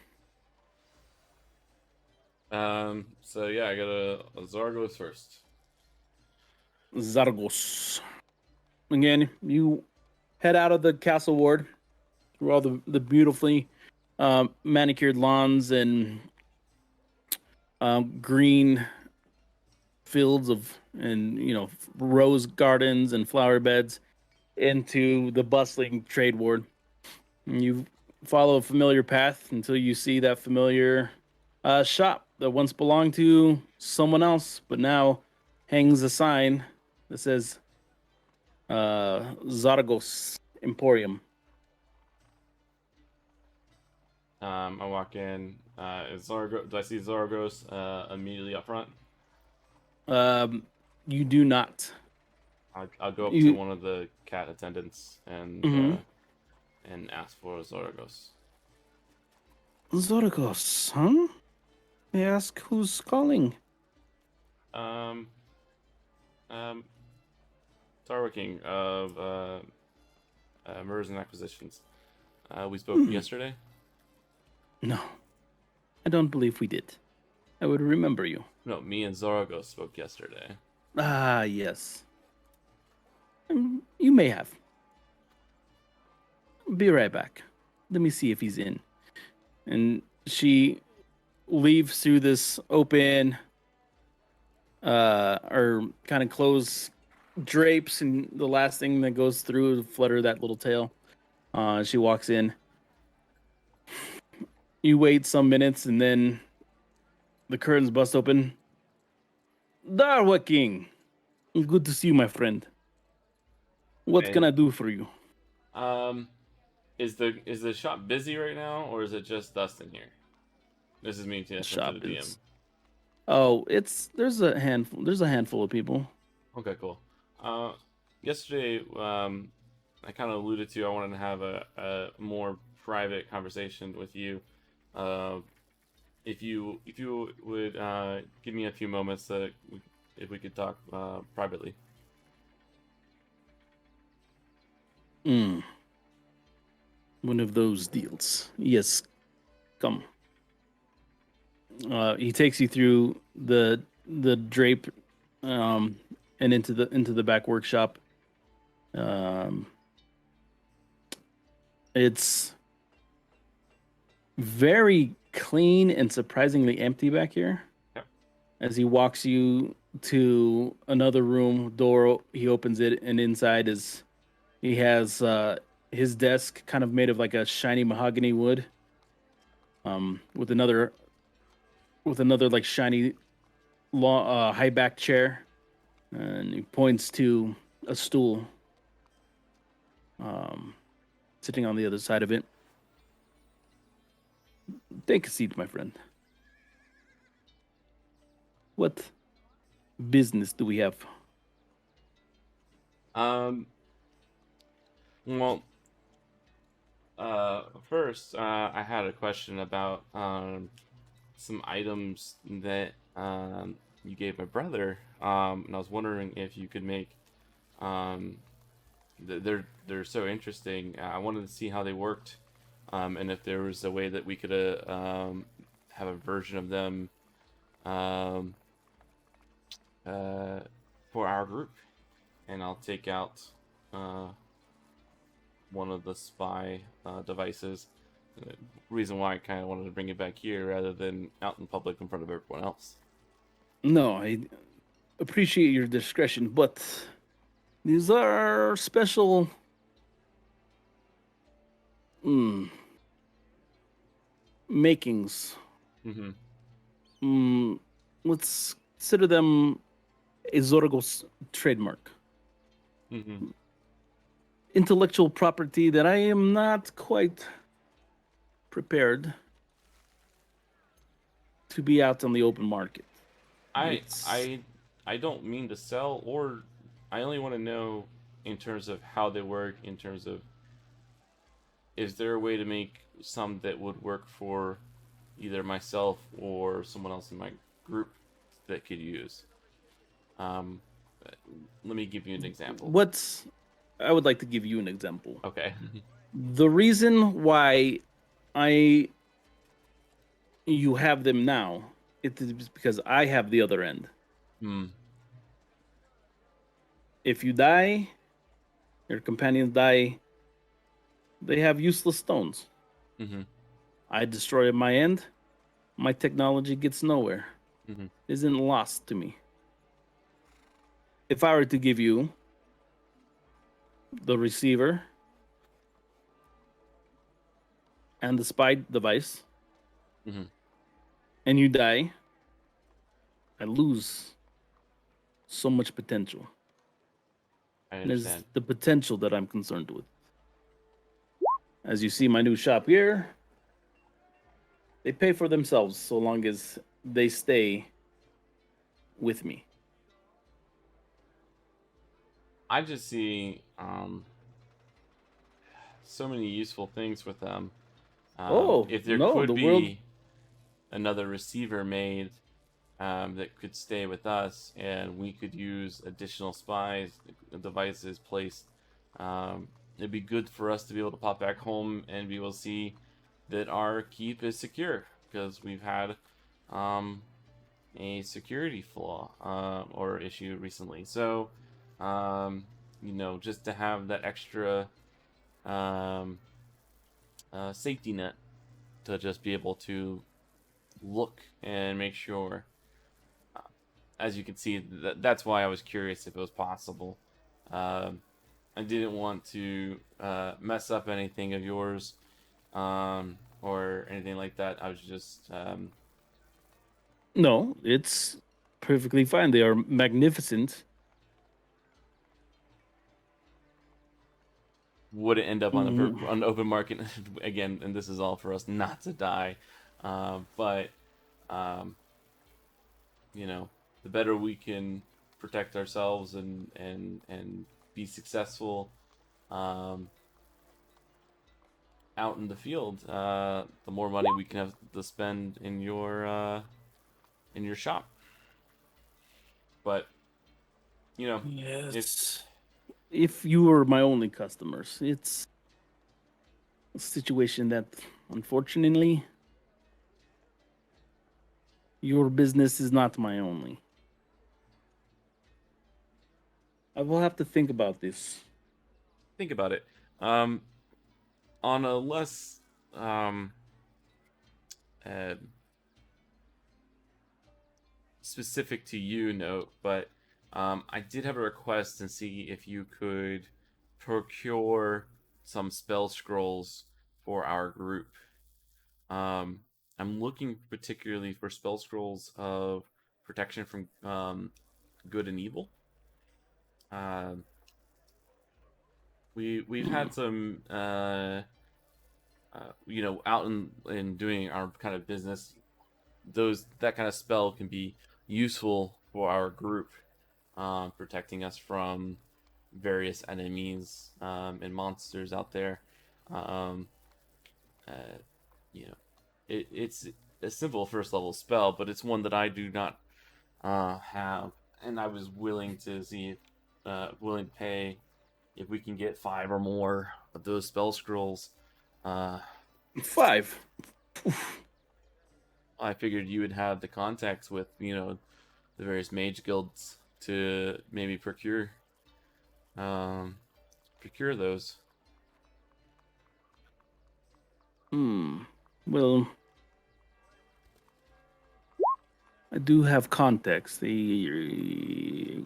So yeah, I got a Zargos first. Zargos. Again, you head out of the castle ward through all the beautifully manicured lawns and green fields and rose gardens and flower beds into the bustling trade ward. And you follow a familiar path until you see that familiar shop that once belonged to someone else, but now hangs a sign that says Zargos Emporium. I walk in. Is Zargos? Do I see Zargos immediately up front? You do not. I'll go up to one of the cat attendants and Mhm. and ask for Zargos. Zargos, huh? May I ask who's calling? Um, Tarwa King of Mergers and Acquisitions. We spoke yesterday. No, I don't believe we did. I would remember you. No, me and Zargos spoke yesterday. Ah, yes. You may have. Be right back. Let me see if he's in. And she leaves through this open, or kind of closed drapes, and the last thing that goes through flutter that little tail. She walks in. You wait some minutes, and then the curtains bust open. Darwa King, good to see you, my friend. What can I do for you? Um, is the shop busy right now, or is it just Dustin here? This is me to the DM. Oh, there's a handful of people. Okay, cool. Yesterday, I kind of alluded to I wanted to have a more private conversation with you. If you would give me a few moments if we could talk privately. One of those deals. Yes, come. He takes you through the drape, and into the back workshop. It's very clean and surprisingly empty back here. Yep. As he walks you to another room, door, he opens it, and inside he has his desk kind of made of like a shiny mahogany wood, with another like shiny long, high back chair, and he points to a stool sitting on the other side of it. Take a seat, my friend. What business do we have? Well, first, I had a question about some items that you gave my brother, and I was wondering if you could make they're so interesting. I wanted to see how they worked, and if there was a way that we could have a version of them for our group. And I'll take out one of the spy devices. Reason why I kind of wanted to bring it back here rather than out in public in front of everyone else. No, I appreciate your discretion, but these are special makings. Let's consider them a Zorgos trademark. Intellectual property that I am not quite prepared to be out on the open market. I don't mean to sell, or I only want to know in terms of how they work, in terms of is there a way to make some that would work for either myself or someone else in my group that could use. Let me give you an example. I would like to give you an example. Okay. The reason why you have them now. It is because I have the other end. Hmm. If you die, your companions die, they have useless stones. Mm-hmm. I destroy my end, my technology gets nowhere. Mm-hmm. Isn't lost to me. If I were to give you the receiver and the spy device, Mm-hmm. and you die, I lose so much potential. I And it's understand. the potential that I'm concerned with. As you see, my new shop here, they pay for themselves so long as they stay with me. I just see so many useful things with them. Oh, If there no, could the world. be another receiver made that could stay with us, and we could use additional spies devices placed. It'd be good for us to be able to pop back home and be able to see that our keep is secure because we've had um, a security flaw or issue recently. So, um, just to have that extra um, safety net to just be able to look and make sure. As you can see, that's why I was curious if it was possible. Um, I didn't want to mess up anything of yours or anything like that. I was just No, it's perfectly fine. They are magnificent. would it end up on Mm, on the open market again? And this is all for us not to die. But um, the better we can protect ourselves and be successful um, out in the field, the more money we can have to spend in your shop. But if yes. If you were my only customers, it's a situation that, unfortunately, your business is not my only. I will have to think about this. think about it, um, on a less um, uh, specific to you note, but I did have a request and see if you could procure some spell scrolls for our group. Um, I'm looking particularly for spell scrolls of protection from good and evil. Um, we've Hmm. had some out in doing our kind of business. That kind of spell can be useful for our group, protecting us from various enemies and monsters out there. Um, uh, you know, it's a simple first level spell, but it's one that I do not have, and I was willing to see, willing to pay if we can get 5 or more of those spell scrolls. Uh, 5. I figured you would have the contacts with the various mage guilds to maybe um, procure those. Hmm. Well, I do have context. They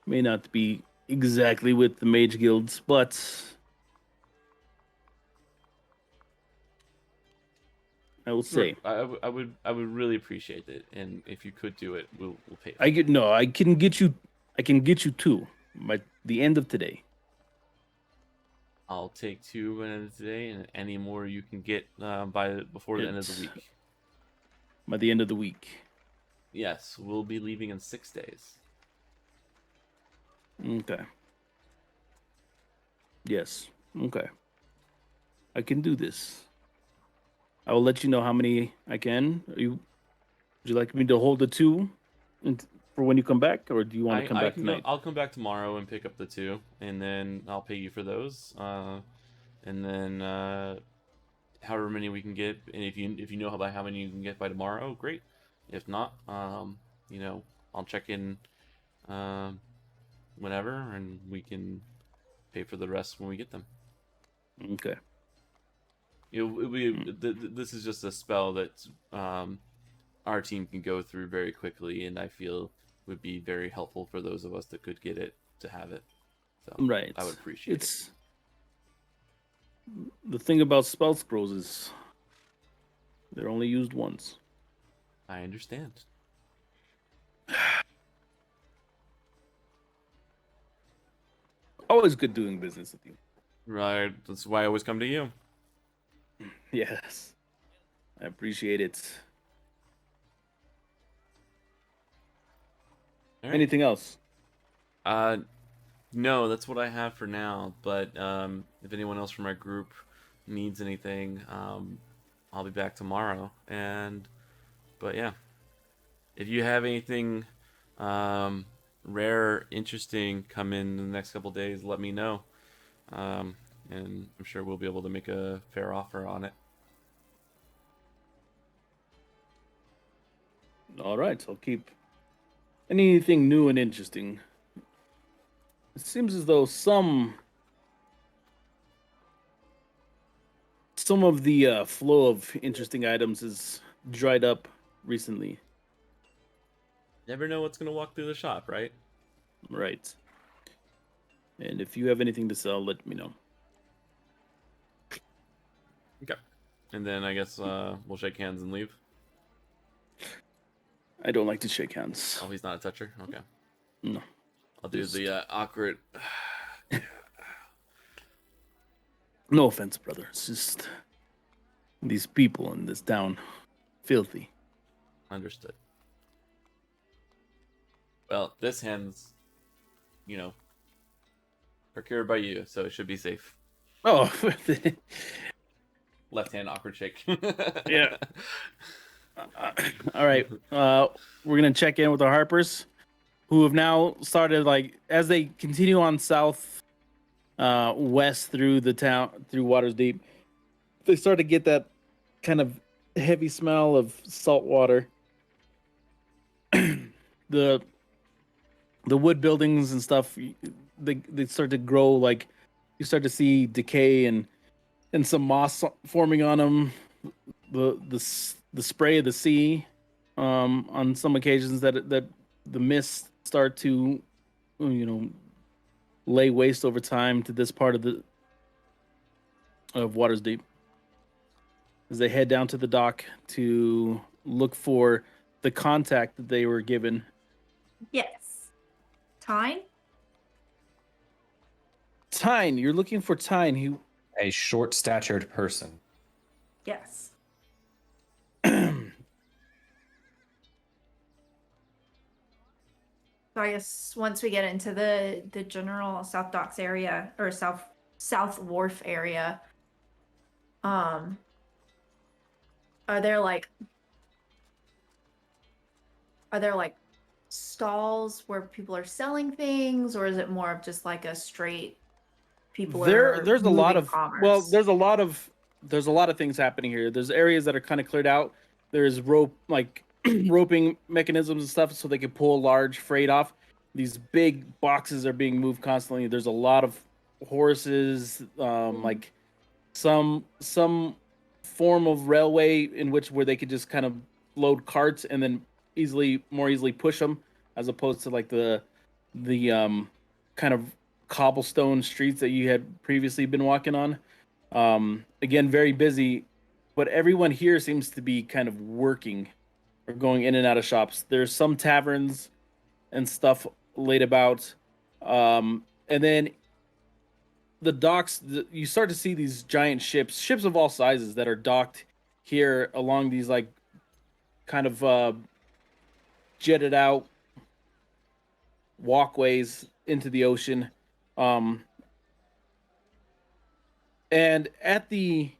may not be exactly with the mage guilds, but I will Sure, say I would really appreciate it, and if you could do it, we'll pay I for it. get no. I can get you 2 by the end of today. I'll take 2 by the end of today, and any more you can get before the end of the It's week. by the end of the week. Yes, we'll be leaving in 6 days. Okay. Yes. Okay. I can do this. I will let you know how many I can. Would you like me to hold the 2 for when you come back, or do you want to come I back can go. tonight? I'll come back tomorrow and pick up the 2, and then I'll pay you for those. And then however many we can get, and if you know by how many you can get by tomorrow, great. If not, you know, I'll check in um, whenever, and we can pay for the rest when we get them. Okay. This is just a spell that our team can go through very quickly, and I feel would be very helpful for those of us that could get it to have it. So Right. I would appreciate it. The thing about spell scrolls is they're only used once. I understand. Always good doing business with you. Right. That's why I always come to you. Yes. I appreciate it. All right. Anything else? No, that's what I have for now. But if anyone else from our group needs anything, I'll be back tomorrow. But yeah, if you have anything rare, interesting come in the next couple days, let me know. And I'm sure we'll be able to make a fair offer on it. All right, I'll keep anything new and interesting. It seems as though some of the flow of interesting items is dried up recently. Never know what's gonna walk through the shop, right? Right. And if you have anything to sell, let me know. Okay. And then I guess we'll shake hands and leave. I don't like to shake hands. Oh, he's not a toucher? Okay. No. I'll do the awkward... No offense, brother. It's just these people in this town, filthy. Understood. Well, this hand's, you know, procured by you, so it should be safe. Oh, Left hand awkward shake. Yeah. All right. We're gonna check in with our Harpers, who have now started, like, as they continue on south, west through the town, through Waters Deep. They start to get that kind of heavy smell of salt water. the wood buildings and stuff, they start to grow, like, you start to see decay and some moss forming on them. The spray of the sea, on some occasions that the mists start to, you know, lay waste over time to this part of Waters Deep, as they head down to the dock to look for the contact that they were given. Yes. Tyne? Tyne, you're looking for Tyne. He A short-statured person. Yes. So I guess once we get into the general South Docks area, or South Wharf area, are there like stalls where people are selling things, or is it more of just like a straight people there's a lot moving of commerce? there's a lot of things happening here. There's areas that are kind of cleared out. There's roping mechanisms and stuff so they can pull large freight off. These big boxes are being moved constantly. There's a lot of horses, like some form of railway in which where they could just kind of load carts and then more easily push them, as opposed to like the kind of cobblestone streets that you had previously been walking on. Again, very busy, but everyone here seems to be kind of working or going in and out of shops. There's some taverns and stuff laid about, and then the docks. You start to see these giant ships of all sizes that are docked here along these, like, kind of jetted out walkways into the ocean. And at the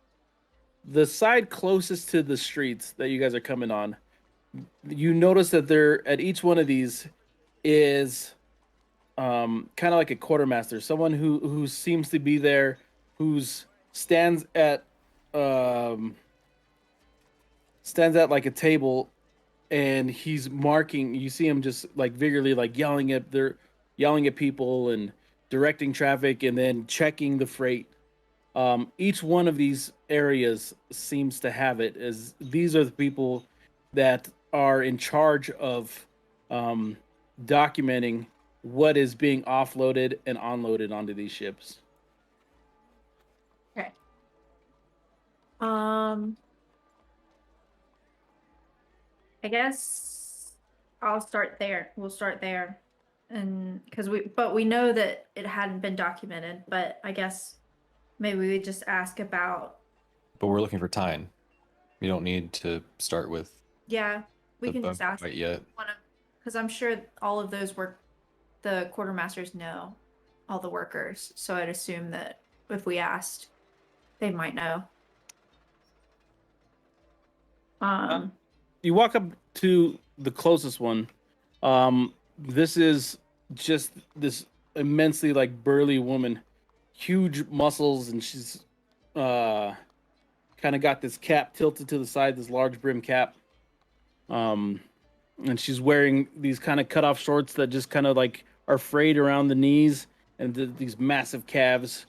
side closest to the streets that you guys are coming on, you notice that there, at each one of these, is kind of like a quartermaster, someone who seems to be there, who's stands at stands at like a table, and he's marking. You see him just like vigorously like yelling at people and directing traffic and then checking the freight. Each one of these areas seems to have it, as these are the people that are in charge of um, documenting what is being offloaded and unloaded onto these ships. Okay. I guess I'll start there. We'll start there. And because we know that it hadn't been documented, but I guess maybe we just ask about, But we're looking for Tyne. You don't need to start with yeah, we the can bug just ask fight yet. one of, because I'm sure all of those the quartermasters know all the workers. So I'd assume that if we asked, they might know. You walk up to the closest one. This is just this immensely like burly woman, huge muscles, and she's kind of got this cap tilted to the side, this large brim cap. And she's wearing these kind of cut off shorts that just kind of like are frayed around the knees and these massive calves.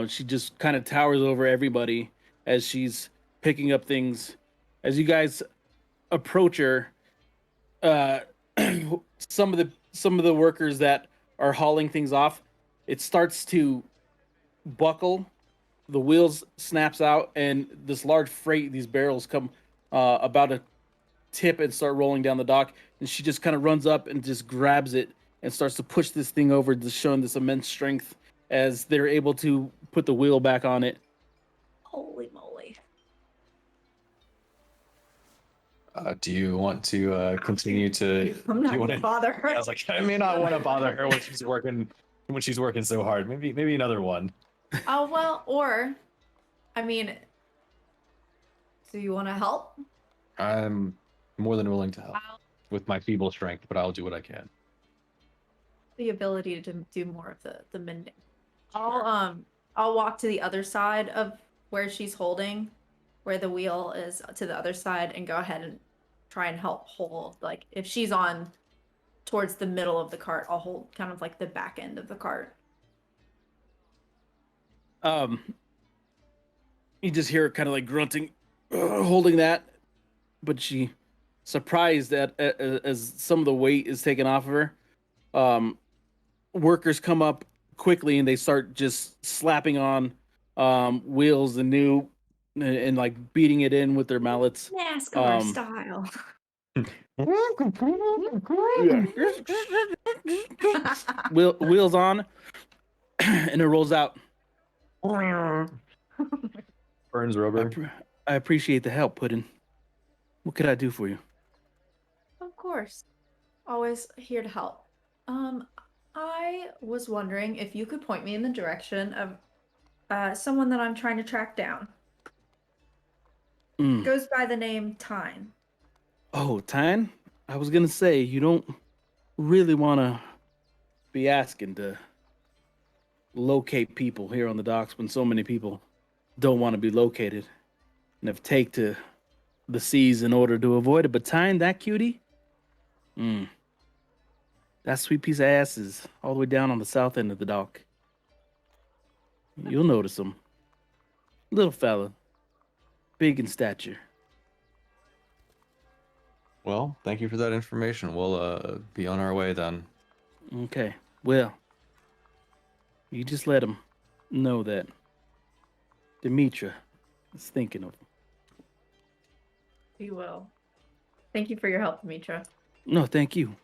She just kind of towers over everybody as she's picking up things. As you guys approach her, uh, some of the workers that are hauling things off, it starts to buckle. The wheels snaps out, and this large freight, these barrels come about to tip and start rolling down the dock. And she just kind of runs up and just grabs it and starts to push this thing over, just showing this immense strength as they're able to put the wheel back on it. Holy moly. Do you want to continue to? I'm not do you gonna wanna- bother her. I was like, I may not want to bother her when she's working so hard. Maybe another one. Oh, well, or, I mean, do you want to help? I'm more than willing to help I'll with my feeble strength, but I'll do what I can. the ability to do more of the mending. I'll walk to the other side of where she's holding, where the wheel is to the other side, and go ahead and try and help hold. Like if she's on towards the middle of the cart, I'll hold kind of like the back end of the cart. You just hear her kind of like grunting, holding that, but she surprised that as some of the weight is taken off of her. Workers come up quickly and they start just slapping on wheels anew and like beating it in with their mallets. NASCAR style. Wheels on, and it rolls out. Burns rubber. I appreciate the help, Puddin'. What could I do for you? Of course. Always here to help. I was wondering if you could point me in the direction of someone that I'm trying to track down. Mm. Goes by the name Tyne. Oh, Tyne? I was gonna say, you don't really want to be asking to locate people here on the docks when so many people don't want to be located and have take to the seas in order to avoid it. But Tyne, that cutie? That sweet piece of ass is all the way down on the south end of the dock. You'll notice him. Little fella. Big in stature. Well, thank you for that information. We'll be on our way then. Okay. Well, you just let him know that Demetra is thinking of him. We will. Thank you for your help, Demetra. No, thank you.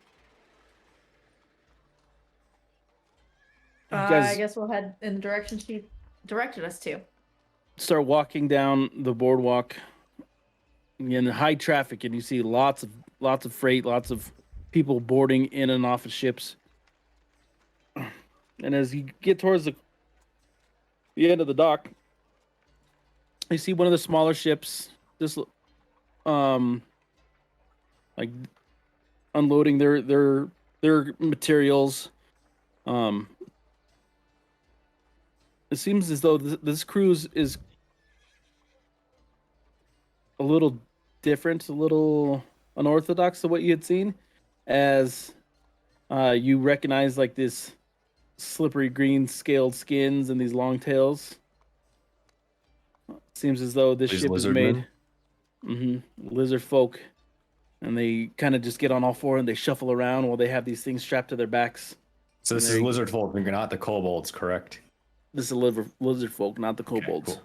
You I guys guess we'll head in the direction she directed us to. start walking down the boardwalk in high traffic, and you see lots of freight, lots of people boarding in and off of ships. And as you get towards the end of the dock, you see one of the smaller ships just like unloading their materials. It seems as though this cruise is a little different, a little unorthodox to what you had seen, as you recognize like this slippery green scaled skins and these long tails. Seems as though this These ship is lizard made men? lizard folk, and they kind of just get on all four and they shuffle around while they have these things strapped to their backs. So this And is they- lizard folk, not the kobolds, correct? This is a lizard folk, not the kobolds. Cool.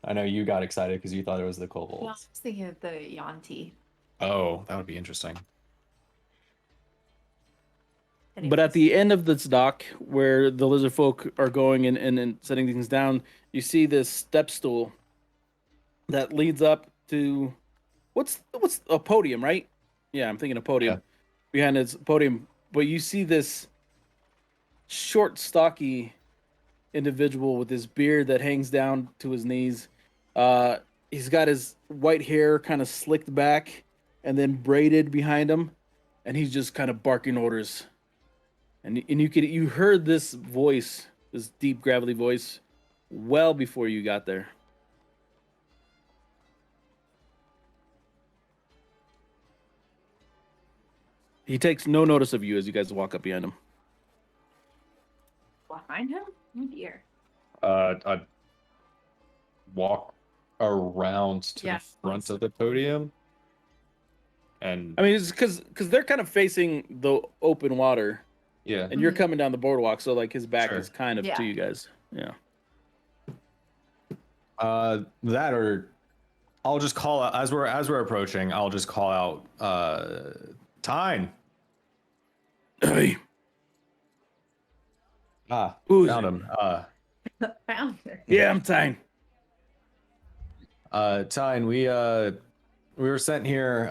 I know you got excited because you thought it was the Well, I kobolds. was thinking of the Yanti. Oh, that would be interesting. But at the end of this dock, where the lizard folk are going and setting things down, you see this step stool that leads up to what's a podium, right? Yeah, I'm thinking a podium. Yeah. Behind its podium, but you see this short, stocky individual with his beard that hangs down to his knees. He's got his white hair kind of slicked back and then braided behind him, and he's just kind of barking orders. And you heard this voice, this deep gravelly voice, well before you got there. He takes no notice of you as you guys walk up behind him. Behind him? Oh dear. I'd walk around to Yeah, the front please. of the podium. And I mean, it's because they're kind of facing the open water, yeah. and you're Mhm. coming down the boardwalk, so like his back Sure. is kind of Yeah. to you guys. Yeah. That or I'll just call out as we're approaching, I'll just call out Tyne. Hey, Found it? him. Found her. Yeah, I'm Tyne. Tyne, we were sent here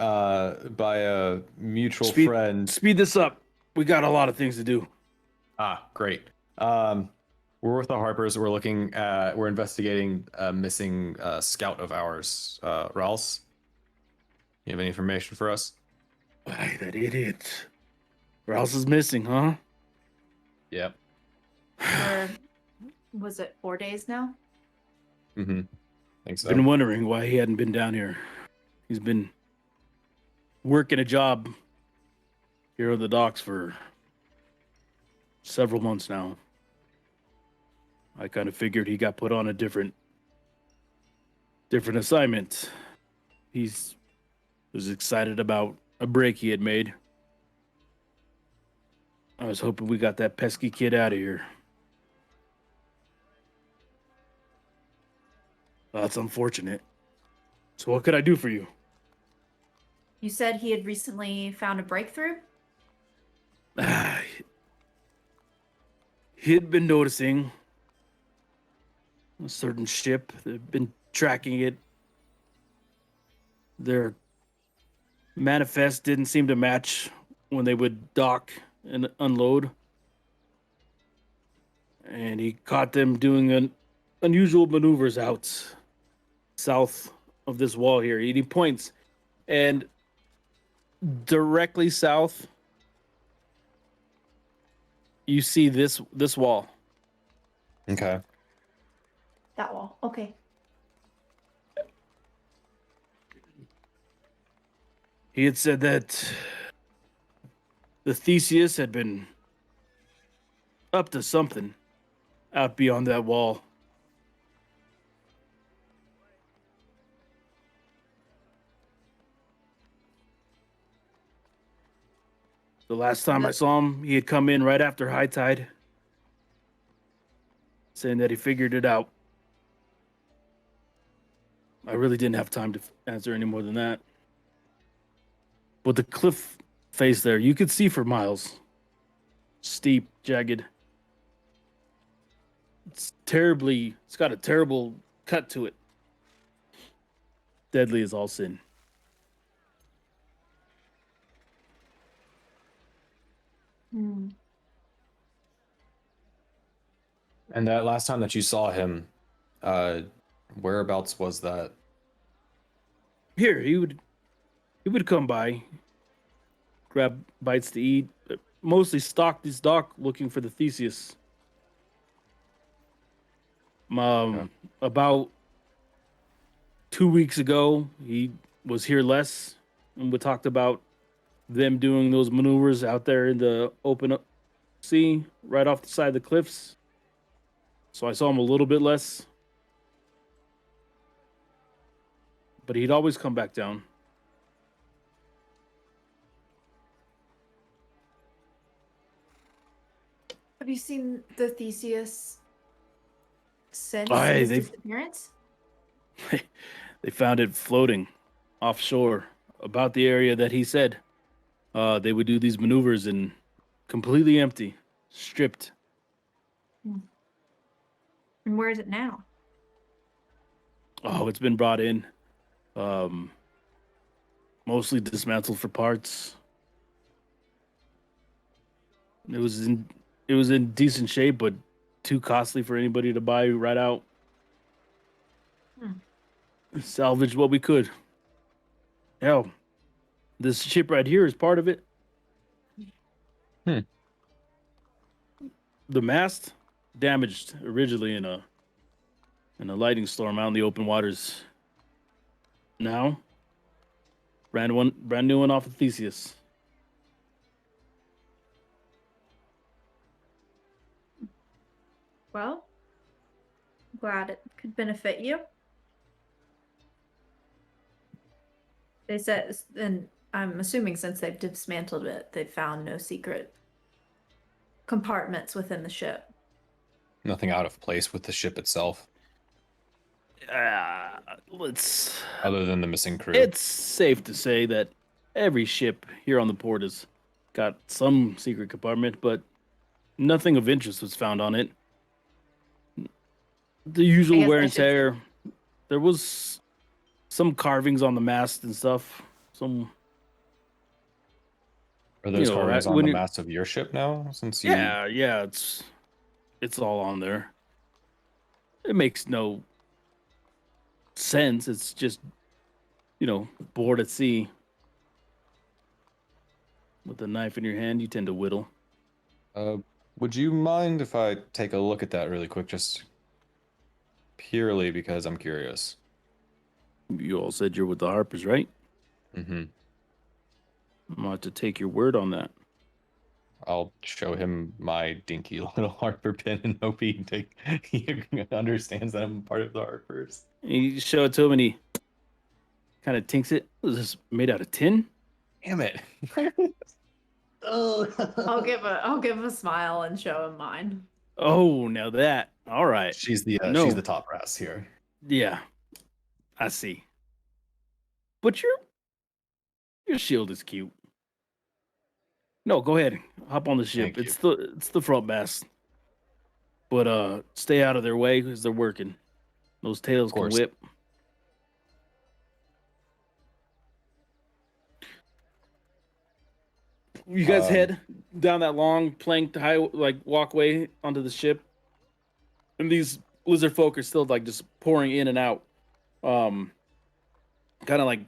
by a mutual Speed- friend. Speed this up. We got a lot of things to do. Great. We're with the Harpers. We're investigating a missing scout of ours, Ralls. You have any information for us? Why, that idiot. Rouse is missing, huh? Yep. For, was it 4 days now? Mm-hmm. Think so. Been wondering why he hadn't been down here. He's been working a job here on the docks for several months now. I kind of figured he got put on a different assignment. Was excited about a break he had made. I was hoping we got that pesky kid out of here. That's unfortunate. So what could I do for you? You said he had recently found a breakthrough? He had been noticing a certain ship. They've been tracking it. Their manifest didn't seem to match when they would dock and unload. And he caught them doing unusual maneuvers out south of this wall here. He points, and directly south, you see this wall. Okay. That wall. Okay. He had said that the Theseus had been up to something out beyond that wall. The last time I saw him, he had come in right after high tide, saying that he figured it out. I really didn't have time to answer any more than that. But the cliff face there, you could see for miles. Steep, jagged. It's got a terrible cut to it. Deadly as all sin. Hmm. And that last time that you saw him, whereabouts was that? Here, he would come by, grab bites to eat, but mostly stalked his dock looking for the Theseus. About 2 weeks ago, he was here less, and we talked about them doing those maneuvers out there in the open sea, right off the side of the cliffs. So I saw him a little bit less, but he'd always come back down. Have you seen the Theseus since Aye, his they've- disappearance? They found it floating offshore about the area that he said they would do these maneuvers and completely empty, stripped. And where is it now? Oh, it's been brought in, mostly dismantled for parts. It was in decent shape, but too costly for anybody to buy right out. Salvaged what we could. Hell, this ship right here is part of it. Hmm. The mast damaged originally in a lightning storm out in the open waters. Now, brand new one off of Theseus. Well, glad it could benefit you. They said, and I'm assuming since they've dismantled it, they've found no secret compartments within the ship. Nothing out of place with the ship itself, Let's. other than the missing crew. It's safe to say that every ship here on the port has got some secret compartment, but nothing of interest was found on it. The usual guess wear I and should say- tear. There was some carvings on the mast and stuff. Are those you know, carvings when on the you're- mast of your ship now? Since you, Yeah, it's all on there. It makes no sense. It's just, bored at sea. With a knife in your hand, you tend to whittle. would you mind if I take a look at that really quick, just purely because I'm curious? You all said you're with the Harpers, right? Mm-hmm. I'm going to have to take your word on that. I'll show him my dinky little Harper pin and hope he understands that I'm part of the Harpers. You show it to him and he kind of tinks it. What is this, made out of tin? Damn it! I'll give a smile and show him mine. Oh, now that. All right. She's the No. she's the top brass here. Yeah, I see. But your shield is cute. No, go ahead. Hop on the ship. Thank It's the front mast. But stay out of their way because they're working. Those tails can course. whip. You guys head down that long planked walkway onto the ship, and these lizard folk are still just pouring in and out, kind of like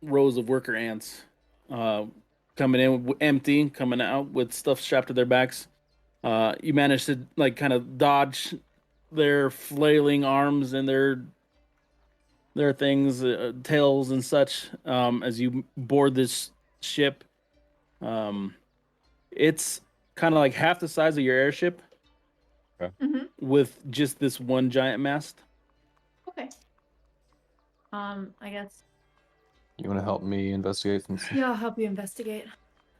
rows of worker ants, coming in empty, coming out with stuff strapped to their backs. You manage to kind of dodge their flailing arms and their things, tails and such, as you board this ship. It's kind of like half the size of your airship, with just this one giant mast. Okay. I guess. You want to help me investigate? Yeah, I'll help you investigate.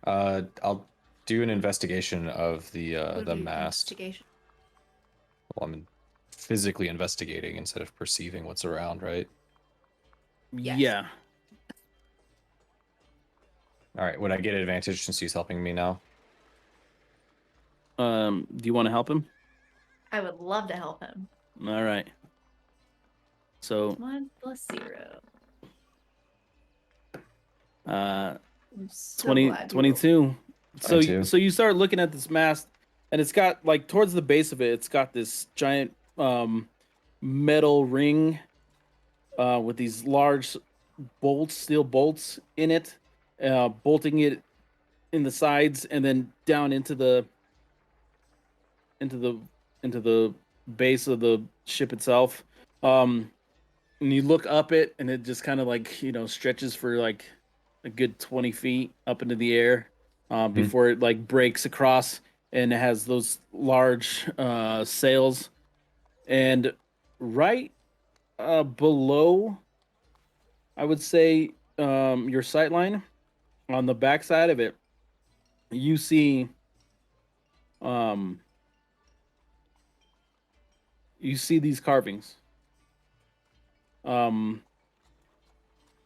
I'll do an investigation of the Would be mast. investigation. Well, I'm physically investigating instead of perceiving what's around, right? Yes. Yeah. All right. Would I get advantage since he's helping me now? Do you want to help him? I would love to help him. All right. So, 1 + 0. uh, I'm so 20, glad you 22. So, 22. so you start looking at this mast, and it's got towards the base of it, it's got this giant metal ring with these large steel bolts in it, bolting it in the sides and then down into the base of the ship itself. and you look up it, and it just kind of like stretches for like a good 20 feet up into the air before it like breaks across, and it has those large sails, and right below, I would say, your sight line on the backside of it, you see um these carvings. Um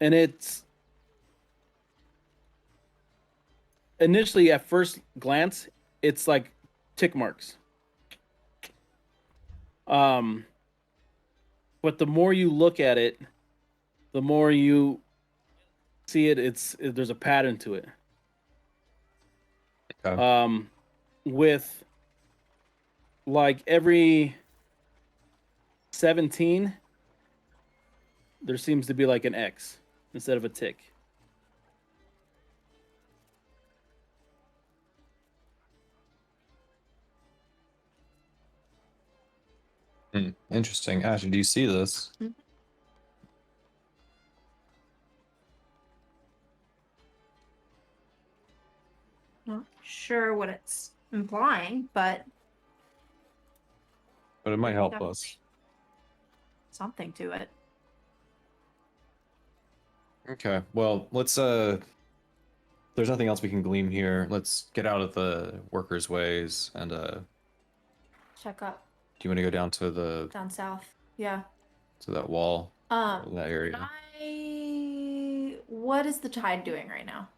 and it's initially, at first glance, it's like tick marks. Um but the more you look at it, the more you see it, there's a pattern to it. Okay. With like every 17, there seems to be like an X instead of a tick. Interesting. Ashley, do you see this? Not sure what it's implying, but But it might help definitely us. something to it. Okay. Well, let's there's nothing else we can glean here. Let's get out of the workers' ways and Check up do you want to go down to the down south. Yeah. to that wall in that area? What is the tide doing right now?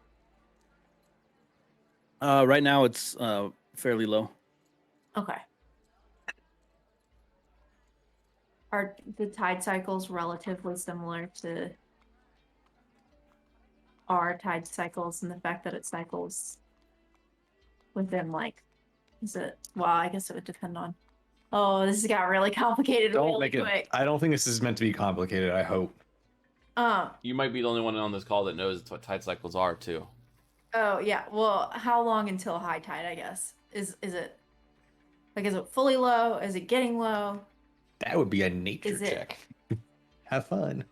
Right now it's fairly low. Okay. Are the tide cycles relatively similar to our tide cycles, and the fact that it cycles within like, is it? Well, I guess it would depend on. Oh, this got really complicated Don't really make it. quick. I don't think this is meant to be complicated. I hope. You might be the only one on this call that knows what tide cycles are too. Oh yeah. Well, how long until high tide? I guess is it like, is it fully low? Is it getting low? That would be a nature Is it- check. Have fun.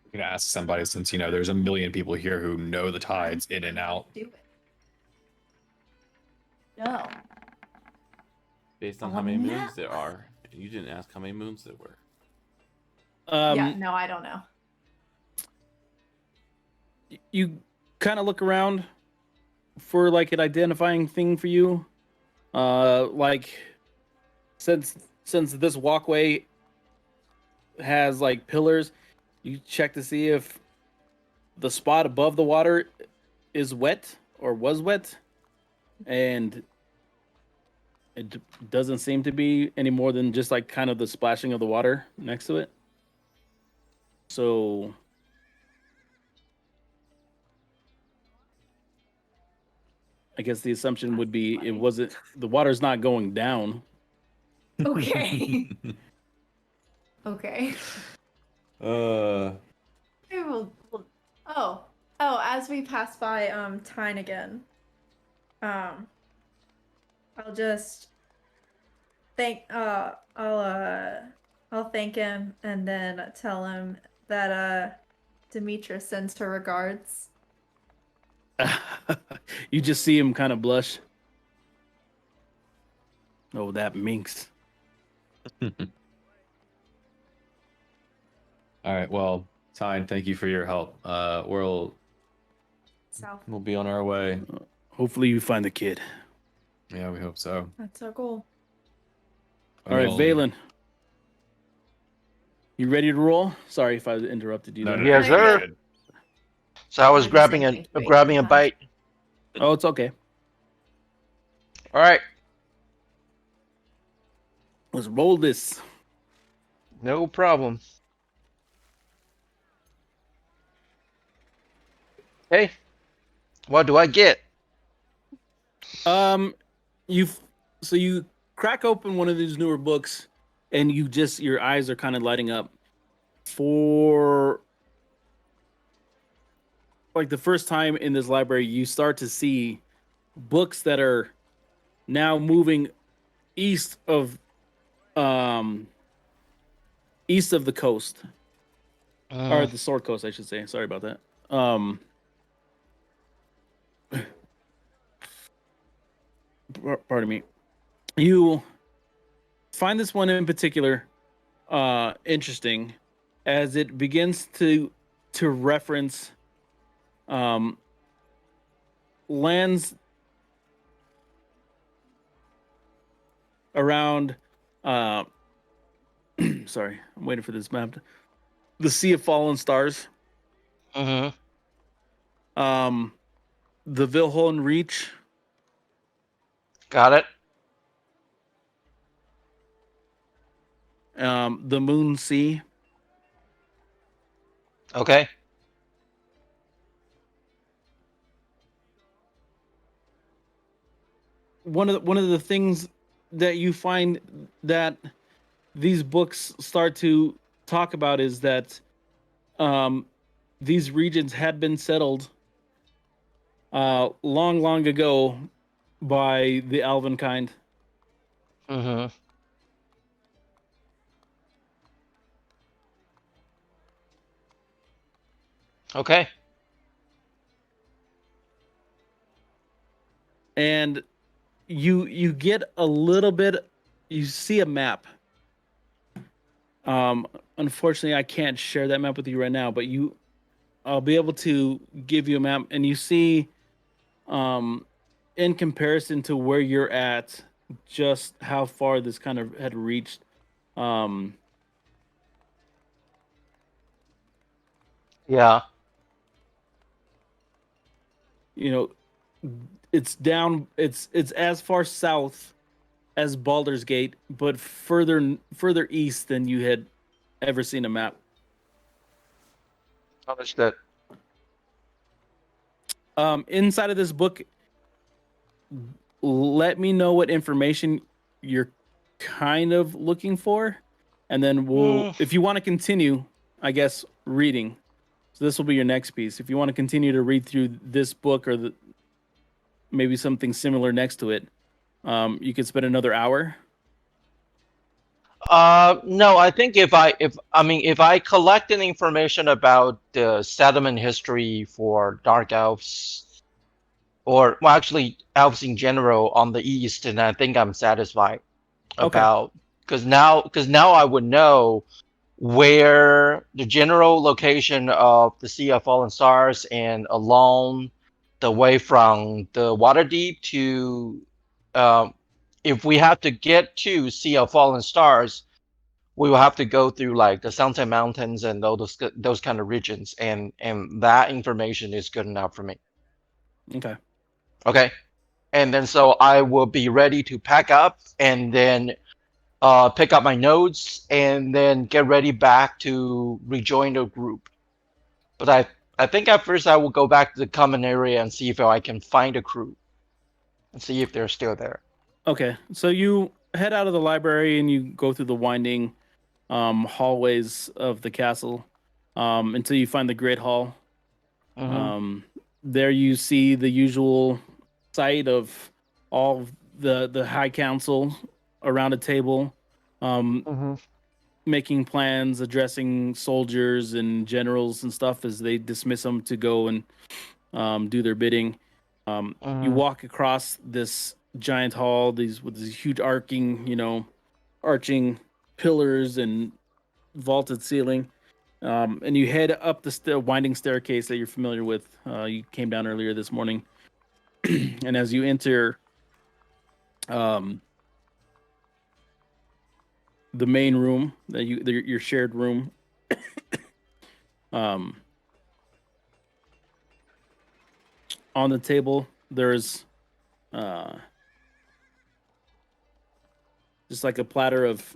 We can ask somebody, since there's a million people here who know the tides in and out. Do it. No. Based on Oh, how many no. moons there are. You didn't ask how many moons there were. Yeah. No, I don't know. You kind of look around for like an identifying thing for you. Like since this walkway has like pillars, you check to see if the spot above the water is wet or was wet, and it doesn't seem to be any more than just like kind of the splashing of the water next to it. So I guess the assumption would be it wasn't, the water's not going down. Okay. Okay. Uh, Oh, as we pass by Tyne again, I'll just I'll thank him and then tell him that Demetra sends her regards. You just see him kind of blush. Oh, that minx. all right. Well, Tyne, thank you for your help. We'll So be on our way. Hopefully you find the kid. Yeah, we hope so. that's our goal. All right, Well, Valen. You ready to roll? Sorry if I interrupted you No, there. no, Yes, you're sir. good. So I was I just grabbing said a thank you grabbing a 8 times. bite. Oh, it's okay. All right, Let's roll this. no problem. Hey, what do I get? You crack open one of these newer books, and your eyes are kind of lighting up. For like the first time in this library, you start to see books that are now moving east of east of the coast, or Mm, the Sword Coast, I should say. Sorry about that. Um, pardon me. You find this one in particular interesting, as it begins to reference um, lands around. Uh, sorry, I'm waiting for this map. The Sea of Fallen Stars. mm-hmm. Um, the Vilholn Reach. Got it. The Moon Sea. Okay. One of the things that you find that these books start to talk about is that um, these regions had been settled long ago by the Alvin kind. Mm-hmm. Okay. And you get a little bit, you see a map. Unfortunately, I can't share that map with you right now, but I'll be able to give you a map, and you see, um, in comparison to where you're at, just how far this kind of had reached. Um, Yeah. you know, it's down. It's as far south as Baldur's Gate, but further east than you had ever seen a map. Understood. Inside of this book, let me know what information you're kind of looking for, and then Mm, if you want to continue, I guess, reading. So this will be your next piece. If you want to continue to read through this book or maybe something similar next to it, you could spend another hour. no, I think if I collected information about the settlement history for Dark Elves, or well, actually elves in general on the East, and I think I'm satisfied Okay. about because now I would know where the general location of the Sea of Fallen Stars and along the way from the Waterdeep to um, if we have to get to Sea of Fallen Stars, we will have to go through like the Sunset Mountains and those kind of regions, and that information is good enough for me. Okay. Okay, and then so I will be ready to pack up and then pick up my notes and then get ready back to rejoin the group. But I think at first I will go back to the common area and see if I can find a crew and see if they're still there. Okay. So you head out of the library and you go through the winding hallways of the castle until you find the Great Hall. Mm-hmm. Um, there you see the usual sight of all of the High Council around a table, um, Mm-hmm. making plans, addressing soldiers and generals and stuff as they dismiss them to go and do their bidding. You Mm-hmm. walk across this giant hall, with these huge arching pillars and vaulted ceiling. And you head up the winding staircase that you're familiar with. You came down earlier this morning, and as you enter um, the main room, your shared room, um, on the table there's uh, just like a platter of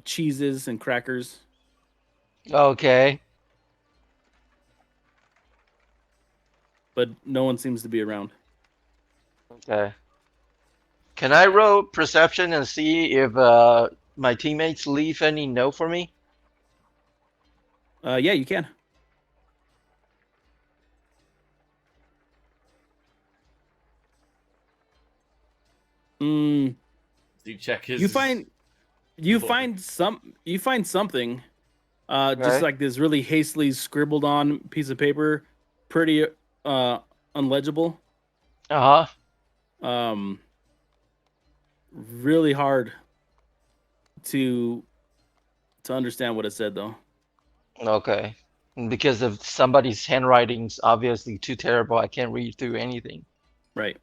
cheeses and crackers, Okay. but no one seems to be around. Okay. Can I roll perception and see if my teammates leave any note for me? Yeah, you can. Mm, Do you check his? you find You Lord. find something, just Okay. like this really hastily scribbled on piece of paper, pretty unlegible. Uh Um, really hard to understand what it said though. huh. Okay. Because of somebody's handwriting's obviously too terrible, I can't read through anything. Right.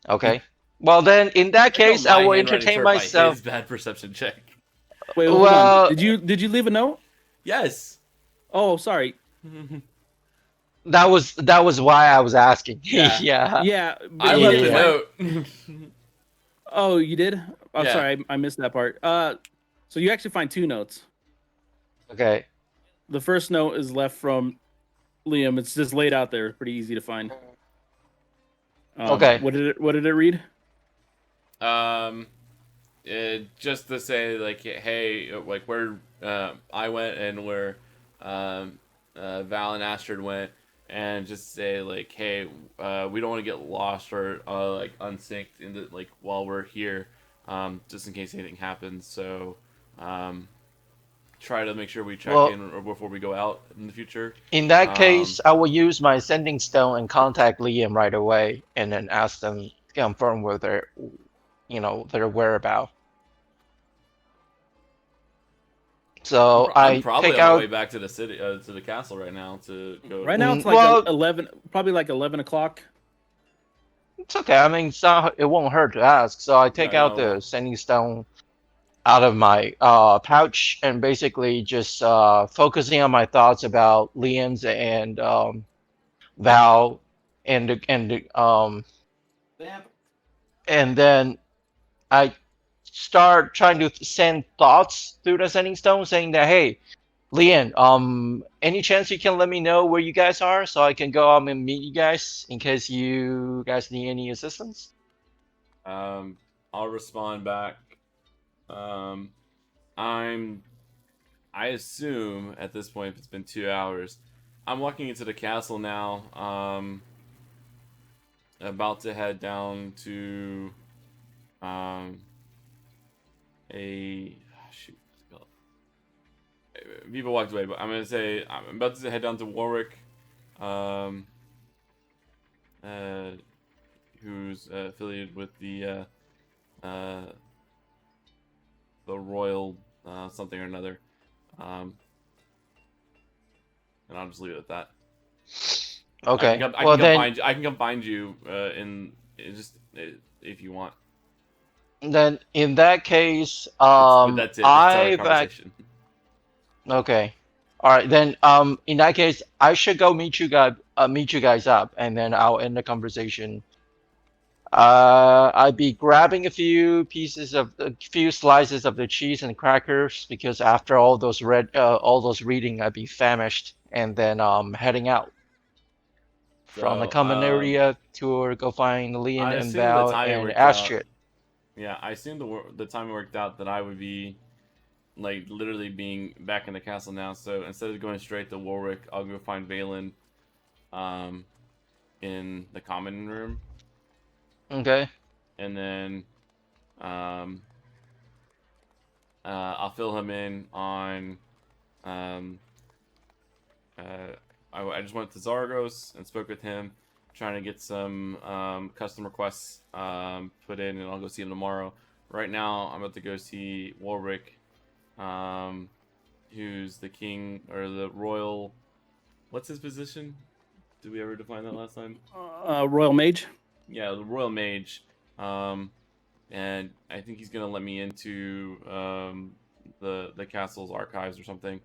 Okay. Well, then, in that I know case, I my will handwriting's entertain hurt by myself. his bad perception check. Wait, hold on. Well, Did you leave a note? Yes. Oh, sorry. that was why I was asking. Yeah. Yeah. Yeah, but I you left didn't a Yeah. find. note. Oh, you did. Oh, Yeah. sorry, I missed that part. So you actually find two notes. Okay. The first note is left from Liam. It's just laid out there, pretty easy to find. Okay. What did it read? Um, just to say like, hey, like where I went and where Val and Astrid went, and just say like, hey, we don't want to get lost or like unsynced in the like while we're here, just in case anything happens. So, try to make sure we check Well, in before we go out in the future. in that Um, case, I will use my sending stone and contact Liam right away, and then ask them to confirm whether, their whereabouts. So I'm I probably pick on my way out. back to the city, to the castle right now to go. Right now it's like Well, 11, probably like 11 o'clock. it's okay. I mean, it won't hurt to ask. So I No, take out no, it the won't. sending stone out of my pouch and basically just focusing on my thoughts about Liam's and Val and and then I start trying to send thoughts through the sending stone saying that, hey, Liam, any chance you can let me know where you guys are so I can go and meet you guys in case you guys need any assistance? I'll respond back. Um, I assume at this point, if it's been 2 hours, I'm walking into the castle now. About to head down to um a shoot. People walked away, but I'm gonna say I'm about to head down to Warwick. Um, uh, who's affiliated with uh, the royal something or another. Um, and I'll just leave it at that. Okay. I Well can come then, find you. I can come find you just if you want. in that case, But that's it. It's our I've conversation. okay. All right, then in that case, I should go meet you guys up, and then I'll end the conversation. I'd be grabbing a few slices of the cheese and crackers because after all those reading, I'd be famished, and then heading out from the So common area to go find I Liam and assume the Val timing and worked out. Astrid. Yeah, I assume the timing worked out that I would be like literally being back in the castle now. So instead of going straight to Warwick, I'll go find Valen, um, in the common room, Okay. and then um, I'll fill him in on um, I just went to Zargos and spoke with him, trying to get some custom requests put in, and I'll go see him tomorrow. Right now, I'm about to go see Warwick, who's the king or the royal. What's his position? Did we ever define that last time? Royal Mage. Yeah, the royal mage. And I think he's gonna let me into the castle's archives or something,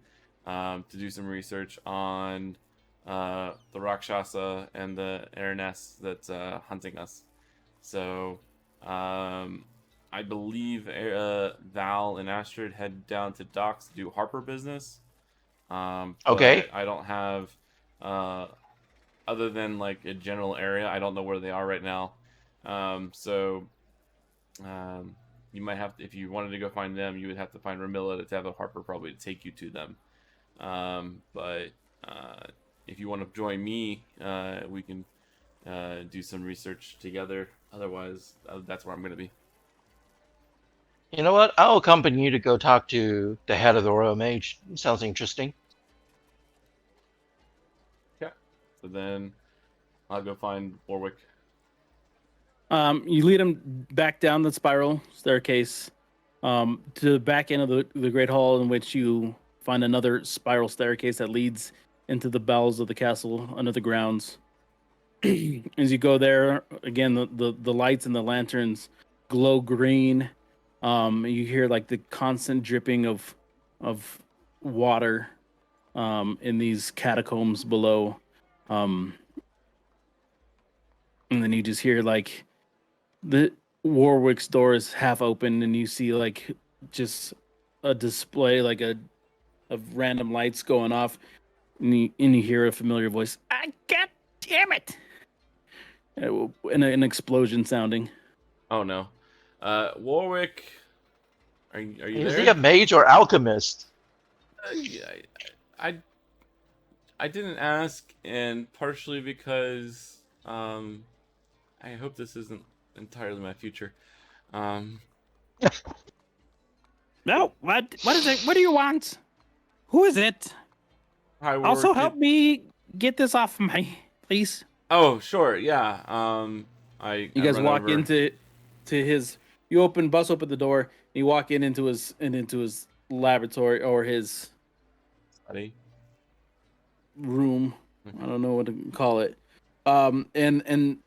to do some research on the Rakshasa and the Airness that's hunting us. So I believe Val and Astrid head down to docks to do Harper business. Okay. But I don't have other than like a general area. I don't know where they are right now. So you might have to, if you wanted to go find them, you would have to find Ramilla to have a Harper probably to take you to them. But if you want to join me, we can do some research together. Otherwise, that's where I'm going to be. You know what? I'll accompany you to go talk to the head of the Royal Mage. Sounds interesting. Yeah. So then I'll go find Warwick. You lead him back down the spiral staircase to the back end of the great hall, in which you find another spiral staircase that leads into the bowels of the castle under the grounds. As you go there, again, the lights and the lanterns glow green. You hear like the constant dripping of water in these catacombs below. And then you just hear like the Warwick's door is half open, and you see like just a display like of random lights going off, and you hear a familiar voice. God damn it! And an explosion sounding. Oh no. Warwick, are you Is there? he a mage or alchemist? Yeah, I didn't ask, and partially because I hope this isn't entirely my future. No, what is it? What do you want? Who is it? Hi, Also, Warwick. help me get this off me, please. Oh, sure, yeah. You I guys run walk over. into his. You bust open the door. And you walk into his laboratory or his Buddy. room. Okay. I don't know what to call it. And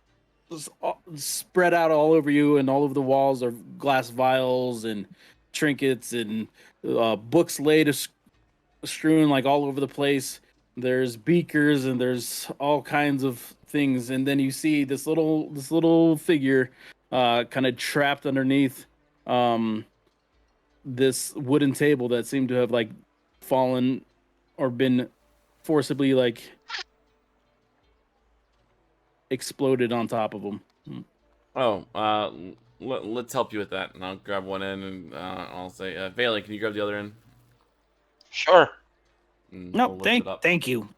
spread out all over you, and all over the walls are glass vials and trinkets and books laid strewn like all over the place. There's beakers and there's all kinds of things, and then you see this little figure kind of trapped underneath this wooden table that seemed to have like fallen or been forcibly like exploded on top of him. Oh, let's help you with that, and I'll grab one end, and I'll say, Valen, can you grab the other end? Sure. And No, we'll lift it up. thank you.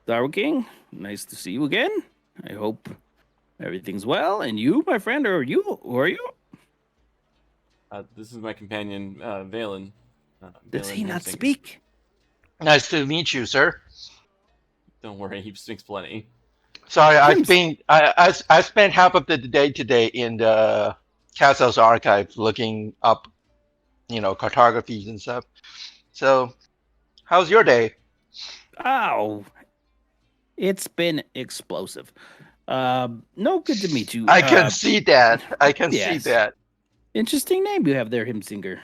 Darwin King, nice to see you again. I hope everything's well. And you, my friend, who are you? This is my companion, Valen. Does Valen he not Hemsinger. speak? Nice to meet you, sir. Don't worry, he speaks plenty. Sorry, Hims- I spent half of the day today in the castle's archive looking up, cartographies and stuff. So, how's your day? Oh, it's been explosive. No, good to meet you. I can see that. I can see yes. that. Interesting name you have there, Himsinger.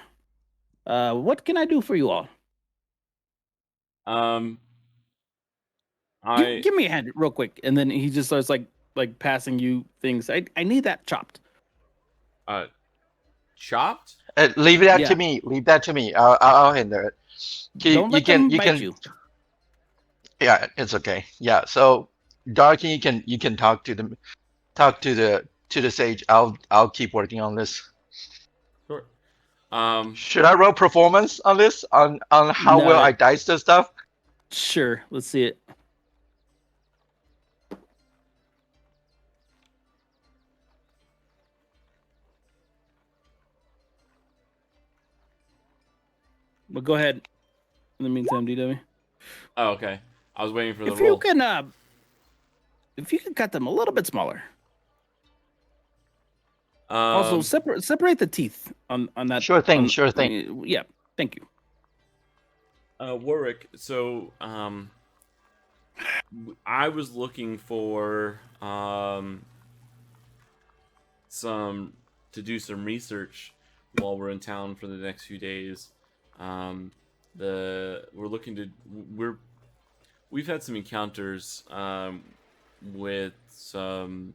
What can I do for you all? Give me a hand real quick, and then he just starts like passing you things. I need that chopped. Chopped? Leave that Yeah. to me. Leave that to me. I'll handle it. Don't let them bite you. Yeah, it's okay. Yeah. So, Darky, you can talk to the sage. I'll keep working on this. Sure. Should I roll performance on this? On how well No. I dice this stuff? Sure, let's see it. Well, go ahead. In the meantime, DW. Oh, okay. I was waiting for the If roll. you can cut them a little bit smaller. Also, separate the teeth on that. Sure thing. Sure thing. Yeah, thank you. Warwick, so I was looking for to do some research while we're in town for the next few days. We've had some encounters with some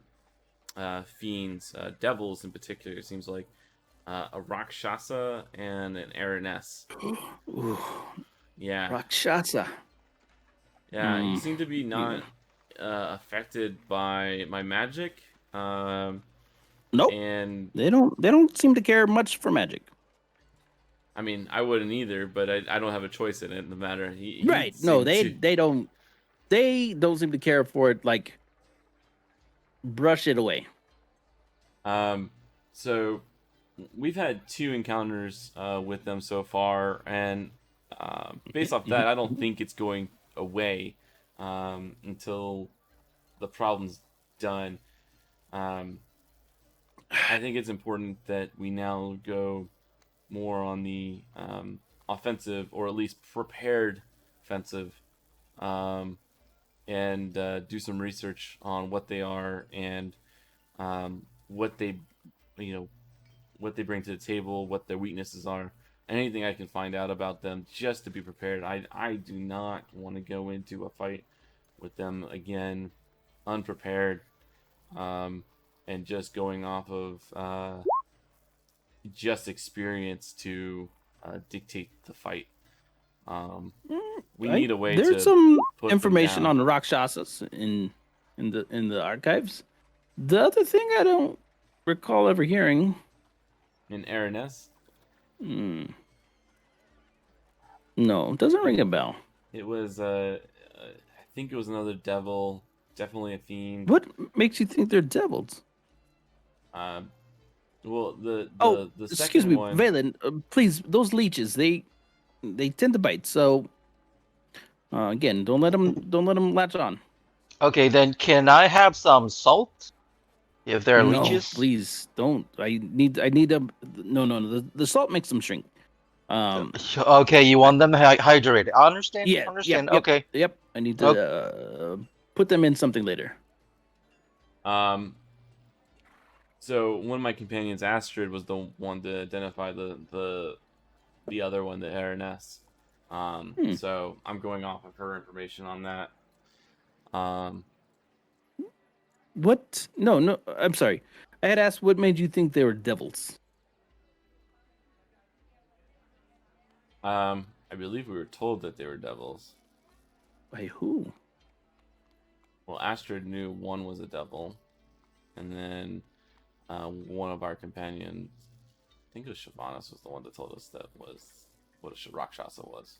fiends, devils in particular. It seems like a Rakshasa and an Araness. Ooh, Yeah. Rakshasa. Yeah, you seem to be not affected by my magic. Nope. And They don't seem to care much for magic. I mean, I wouldn't either, but I don't have a choice in it. No matter. Right? No, they don't seem to care for it. Like, brush it away. So we've had 2 encounters with them so far, and based off Mhm, that, I don't mhm. think it's going away until the problem's done. Um, I think it's important that we now go more on the offensive, or at least prepared offensive, um, and do some research on what they are and what they, you know, what they bring to the table, what their weaknesses are, anything I can find out about them, just to be prepared. I do not want to go into a fight with them again unprepared, um, and just going off of just experience to dictate the fight. Um, we need a way There's to some put them information down. on the Rakshasas in the archives. The other thing I don't recall ever hearing. In Araness, Hmm, no, doesn't ring a bell. it was I think it was another devil, definitely a fiend. What makes you think they're devils? Um, well, the Oh, the the excuse second me, one, Valen. Please, those leeches, they tend to bite. So again, don't let them latch on. Okay, then can I have some salt if there are No, leeches? please don't. I need a no. The salt makes them shrink. Um, Okay, you I, want them hydrated. I understand. yeah, Understand. Okay. yep. I need Okay. to put them in something later. um, so one of my companions, Astrid, was the one to identify the other one, the Araness. Hmm. So I'm going off of her information on that. Um, What? No. I'm sorry. I had asked what made you think they were devils. I believe we were told that they were devils. By who? Well, Astrid knew one was a devil, and then one of our companions, I think it was Shyvanis, was the one that told us that was what a Rakshasa was.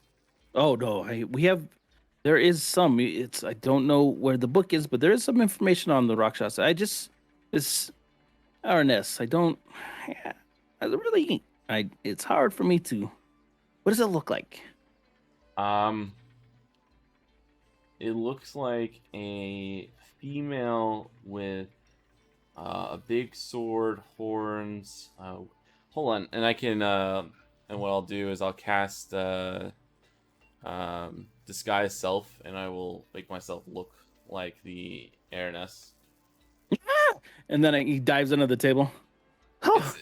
Oh no, we have. There is some. It's I don't know where the book is, but there is some information on the Rakshasa. I just this RNS. I don't. Yeah, I really. I. It's hard for me to. What does it look like? Um, it looks like a female with a big sword, horns. Hold on, and I can. And what I'll do is I'll cast disguise self, and I will make myself look like the Araness. And then he dives under the table. Oh,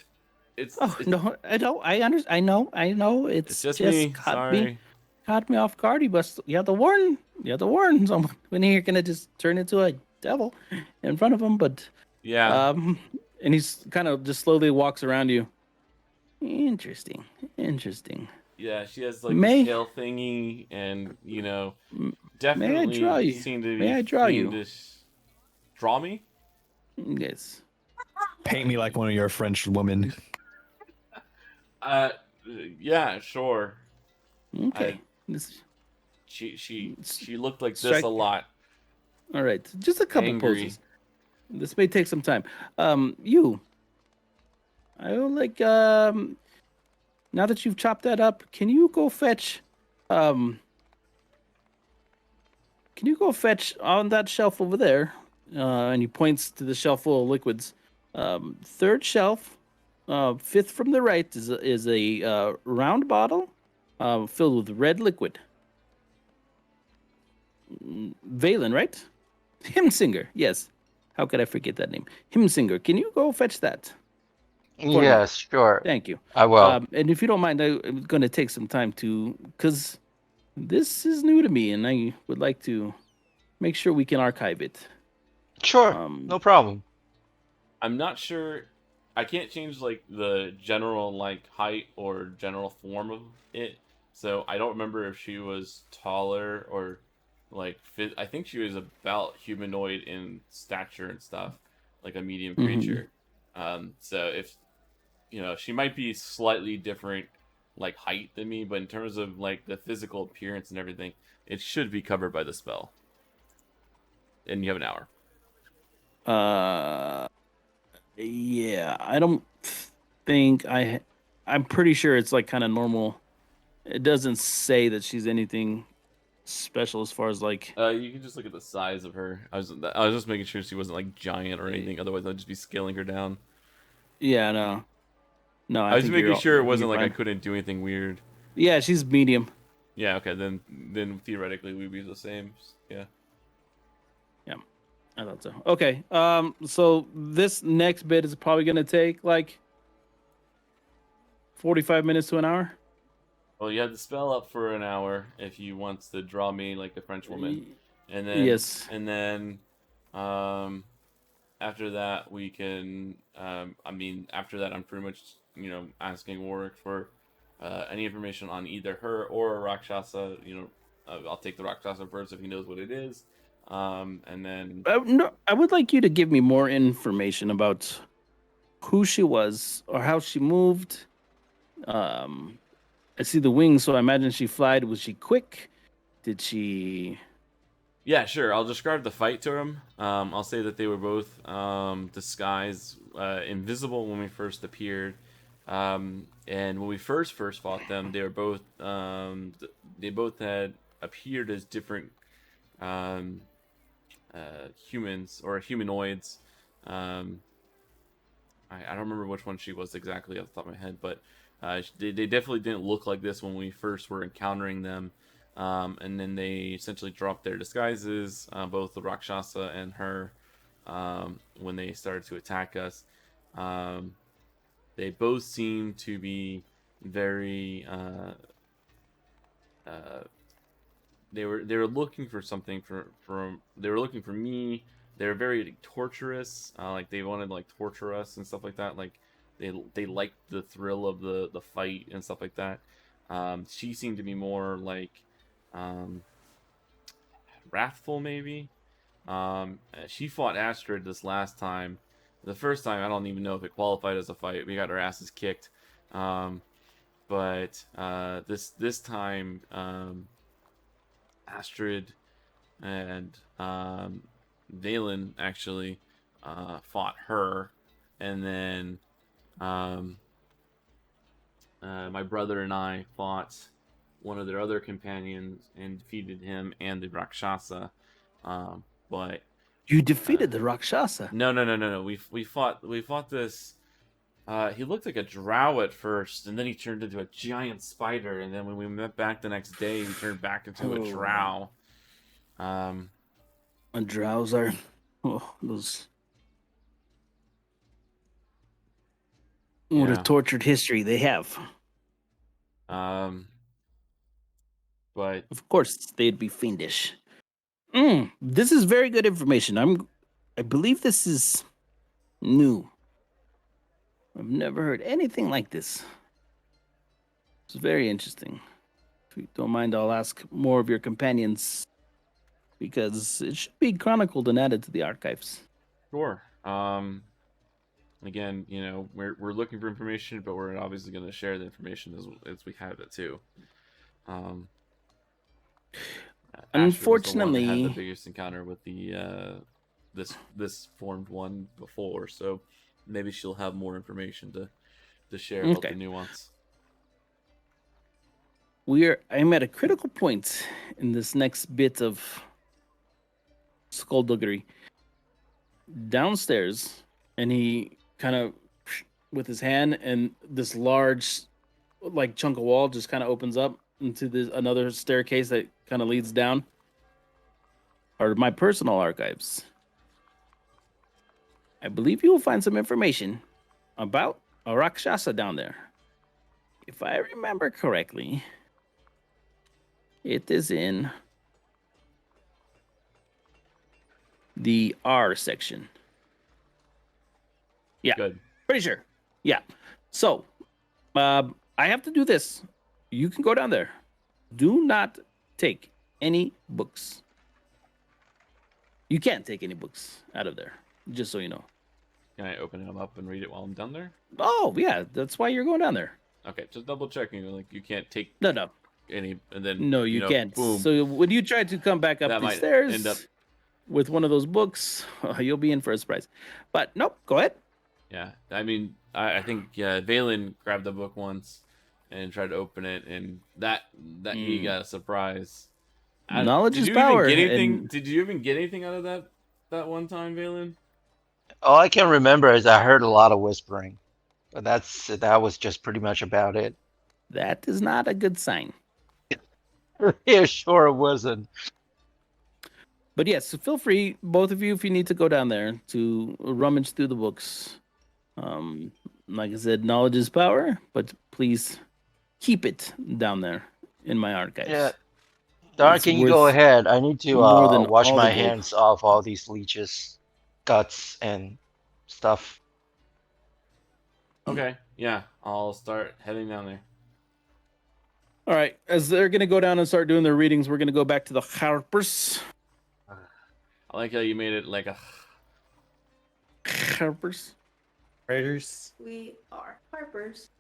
It's it's oh it's no! I don't. I understand. I know. it's It's just just me. Sorry. caught me off guard. You have to warn. You have to warn someone when you're gonna just turn into a devil in front of him. But Yeah, and he's kind of just slowly walks around you. Interesting. Interesting. yeah. She has like this May tail thingy, and may I draw definitely you? seem to May be I draw you? fiendish. Draw me? Yes. Paint me like one of your French women. Uh, yeah, sure. I Okay. This she looked like this a strike. lot. All right. Just a couple Angry. poses. This may take some time. You. I would like now that you've chopped that up, um can you go fetch on that shelf over there? And he points to the shelf full of liquids. Third shelf, fifth from the right is a round bottle filled with red liquid. Valen, right? Himsinger, yes. How could I forget that name? Himsinger, can you go fetch that for me? Yes, sure. Thank you. I will. And if you don't mind, I'm going to take some time because this is new to me, and I would like to make sure we can archive it. Sure. No problem. I'm not sure. I can't change like the general like height or general form of it, so I don't remember if she was taller or like fit. I think she was about humanoid in stature and stuff, like a medium Mm-hmm. creature. So if she might be slightly different like height than me, but in terms of like the physical appearance and everything, it should be covered by the spell. And you have an hour. Yeah, I don't. think I'm pretty sure it's like kind of normal. It doesn't say that she's anything special as far as like. You can just look at the size of her. I was just making sure she wasn't like giant or anything. Otherwise, I'd just be scaling her down. Yeah, no. I I was think making sure it I think wasn't you're like I fine. couldn't do anything weird. Yeah, she's medium. Yeah. Okay. Then theoretically we'd be the same. Yeah. I thought so. Okay. So this next bit is probably gonna take like 45 minutes to an hour. Well, you have the spell up for an hour if you want to draw me like a French woman, Yes. and then, after that we can. I mean, after that, I'm pretty much asking Warwick for any information on either her or a Rakshasa. I'll take the Rakshasa first if he knows what it is, and then No, I would like you to give me more information about who she was or how she moved. I see the wings, so I imagine she flied. Was she quick? Did she? Yeah, sure. I'll describe the fight to him. I'll say that they were both disguised, invisible when we first appeared, and when we first fought them, they were both they both had appeared as different um, humans or humanoids. Um, I don't remember which one she was exactly off the top of my head, but they definitely didn't look like this when we first were encountering them. And then they essentially dropped their disguises, both the Rakshasa and her, when they started to attack us. They both seem to be very. They were looking for something from. They were looking for me. They were very torturous. Like they wanted to like torture us and stuff like that. Like they liked the thrill of the fight and stuff like that. She seemed to be more like wrathful, maybe. She fought Astrid this last time. The first time, I don't even know if it qualified as a fight. We got our asses kicked. But this time, Astrid and Valen actually fought her, and then my brother and I fought one of their other companions and defeated him and the Rakshasa. But You defeated the Rakshasa. no. We fought this. He looked like a drow at first, and then he turned into a giant spider. And then when we met back the next day, he turned back into a drow. And drows are those. What a Yeah. tortured history they have. But Of course, they'd be fiendish. This is very good information. I believe this is new. I've never heard anything like this. It's very interesting. If you don't mind, I'll ask more of your companions because it should be chronicled and added to the archives. sure. Again, we're looking for information, but we're obviously going to share the information as we have it too. Ashford was the one that had Unfortunately, the biggest encounter with the this formed one before, so maybe she'll have more information to share about Okay. the nuance. I'm at a critical point in this next bit of skullduggery. Downstairs, and he kind of with his hand, and this large like chunk of wall just kind of opens up into this another staircase that kind of leads down are my personal archives. I believe you will find some information about a Rakshasa down there. If I remember correctly, it is in the R section. Yeah, Good. pretty sure. Yeah. So, I have to do this. You can go down there. Do not take any books. You can't take any books out of there, just so you know. Can I open them up and read it while I'm down there? Oh, yeah, that's why you're going down there. Okay, just double checking. Like you can't take No. any, and then No, you can't. Boom. So when you try to come back up That the might stairs end up- with one of those books, you'll be in for a surprise. But nope, go ahead. Yeah, I mean, I think Valen grabbed the book once and tried to open it, and that he got a surprise. Knowledge Did is you even power, get anything? and Did you even get anything out of that one time, Valen? All I can remember is I heard a lot of whispering, but that was just pretty much about it. that is not a good sign. Yeah, sure it wasn't. But yes, so feel free, both of you, if you need to go down there to rummage through the books. Like I said, knowledge is power, but please keep it down there in my Yeah, archives. Dark, It's can you go worth ahead? I need to more than wash all the my gold. hands off all these leeches, guts, and stuff. Okay, yeah, I'll start heading down there. All right, as they're going to go down and start doing their readings, we're going to go back to the Harpers. I like how you made it like a. Harpers. Raiders. We are Harper's.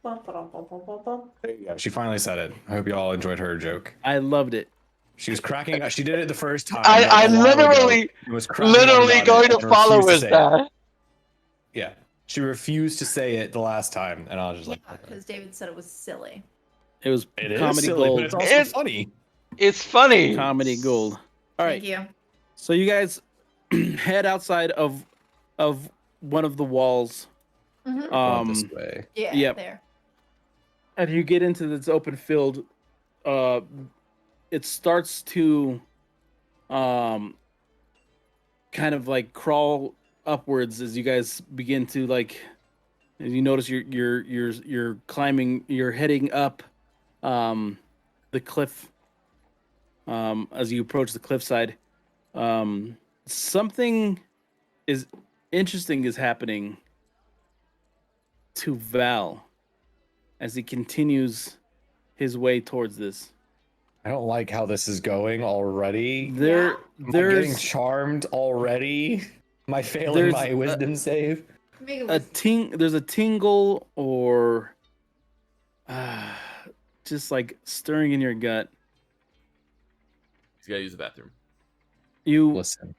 Bum, ba-dum, bum, bum, bum, bum. There you go. She finally said it. I hope you all enjoyed her joke. I loved it. She was cracking up. She did it the first time. I a while ago, literally, and was cracking up about going it to and follow refused to with say it. that. Yeah, she refused to say it the last time, and I was just Yeah, like, okay. because David said it was silly. It was It is comedy silly, gold. but it's also It's- funny. It's funny. Comedy gold. All right. Thank you. So you guys head outside of one of the walls. Mhm. Going this way. Yeah, yep. there. And you get into this open field. It starts to kind of like crawl upwards as you guys begin to like, as you notice you're climbing, you're heading up the cliff as you approach the cliffside. Something is interesting is happening to Val as he continues his way towards this. I don't like how this is going already. There, Am I getting there's charmed already? Am I failing There's my wisdom save? Make it a was- there's a tingle or just like stirring in your gut. He's got to use the bathroom. You Listen,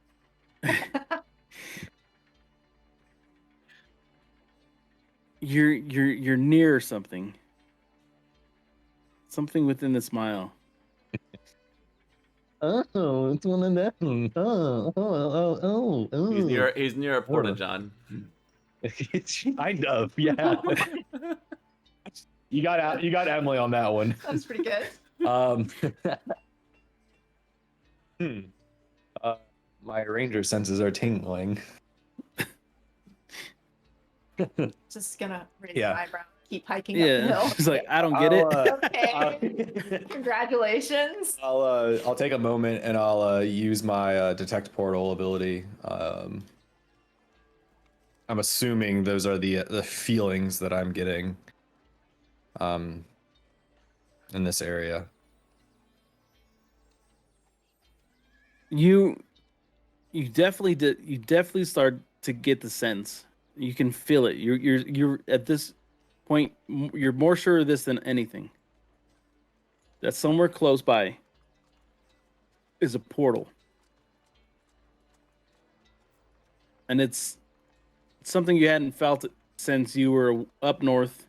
you're near something. Something within the smile. oh, it's one of them. He's near a porta john. Kind of, yeah. You got Emily on that one. That's pretty good. My ranger senses are tingling. Just gonna raise Yeah. an eyebrow. Keep hiking up the Yeah, hill. she's like, I don't get it. Okay. Congratulations. I'll take a moment and I'll use my detect portal ability. I'm assuming those are the feelings that I'm getting in this area. You definitely did. You definitely start to get the sense. You can feel it. You're at this point. You're more sure of this than anything. That somewhere close by is a portal, and it's something you hadn't felt since you were up north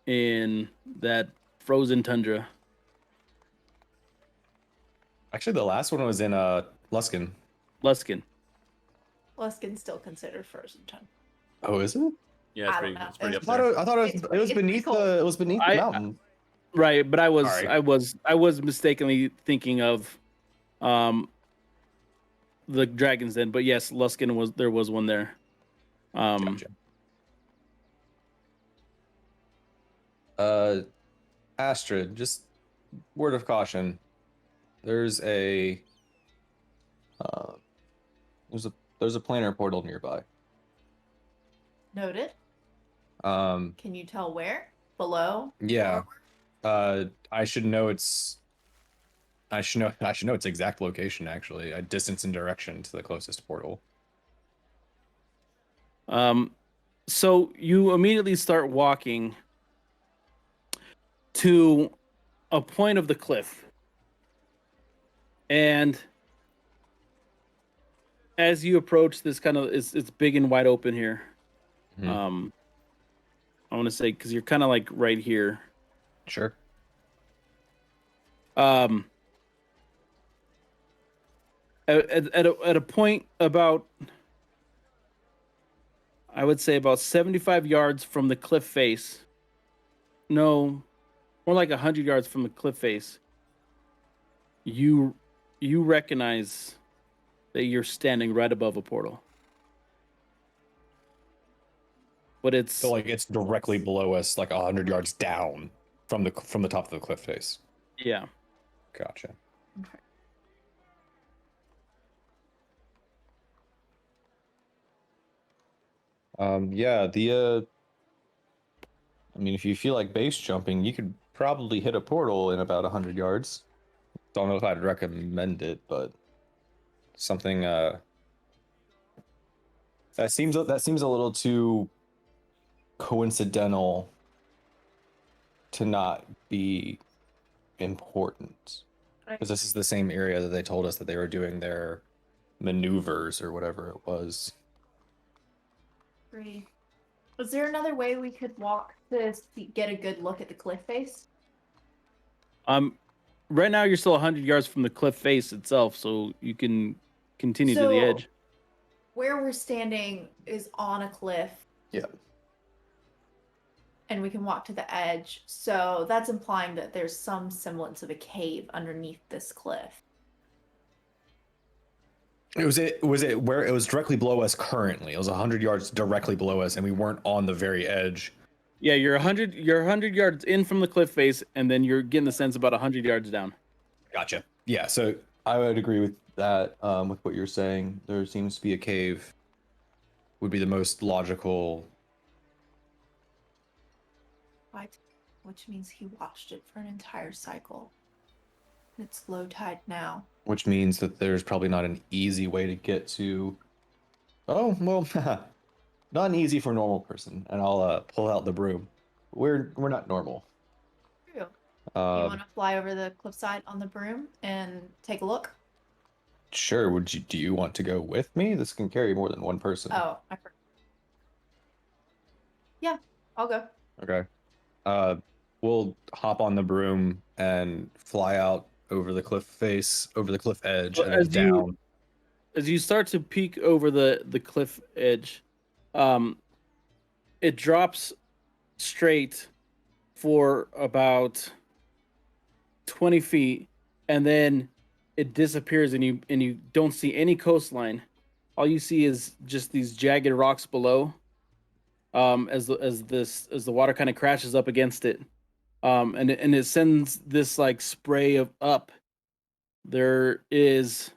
in that frozen tundra. Actually, the last one was in Luskin. Luskin. Luskin's still considered frozen tundra. Oh, is it? Yeah, it's I pretty, don't know. it's pretty I up thought there. it, I thought it was, It's it was pretty beneath cold. the mountain. Right, but I was Sorry. I was mistakenly thinking of the Dragon's Den, but yes, Luskin was one there. Gotcha. Astrid, just word of caution. There's a there's a planar portal nearby. Noted. Um, Can you tell where? Below? yeah. I should know its exact location actually. Distance and direction to the closest portal. So you immediately start walking to a point of the cliff, and as you approach this kind of, it's big and wide open here. Mhm. I want to say because you're kind of like right here. Sure. At a point about, I would say about 75 yards from the cliff face. No, more like 100 yards from the cliff face. You recognize that you're standing right above a portal. But it's So like it's directly below us, like 100 yards down from the top of the cliff face. yeah. Gotcha. Okay. Yeah, I mean, if you feel like base jumping, you could probably hit a portal in about 100 yards. Don't know if I'd recommend it, but something that seems a little too coincidental to not be important. Because this is the same area that they told us that they were doing their maneuvers or whatever it was. Agree. Was there another way we could walk to get a good look at the cliff face? Right now you're still 100 yards from the cliff face itself, so you can continue to the So- edge. Where we're standing is on a cliff. Yeah. And we can walk to the edge. So that's implying that there's some semblance of a cave underneath this cliff. Was it where it was directly below us currently? It was 100 yards directly below us, and we weren't on the very edge. Yeah, you're 100 yards in from the cliff face, and then you're getting the sense about 100 yards down. Gotcha. Yeah, so I would agree with that. With what you're saying, there seems to be a cave. Would be the most logical. Right. Which means he watched it for an entire cycle. It's low tide now. Which means that there's probably not an easy way to get to. Oh well, not an easy for a normal person. And I'll pull out the broom. We're not normal. True. You Um, want to fly over the cliffside on the broom and take a look? Sure. Do you want to go with me? This can carry more than one person. Oh, I forgot. Yeah, I'll go. Okay. We'll hop on the broom and fly out over the cliff face, over the cliff edge, So and then down. As you start to peek over the cliff edge, it drops straight for about 20 feet, and then it disappears, and you don't see any coastline. All you see is just these jagged rocks below. As the water kind of crashes up against it, and it sends this like spray of up. There is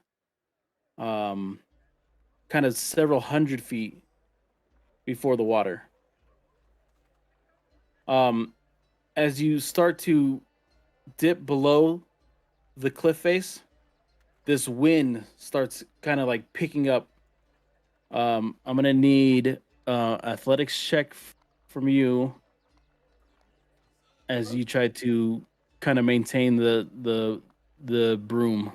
kind of several hundred feet before the water. As you start to dip below the cliff face, this wind starts kind of like picking up. I'm gonna need athletics check from you as you try to kind of maintain the broom.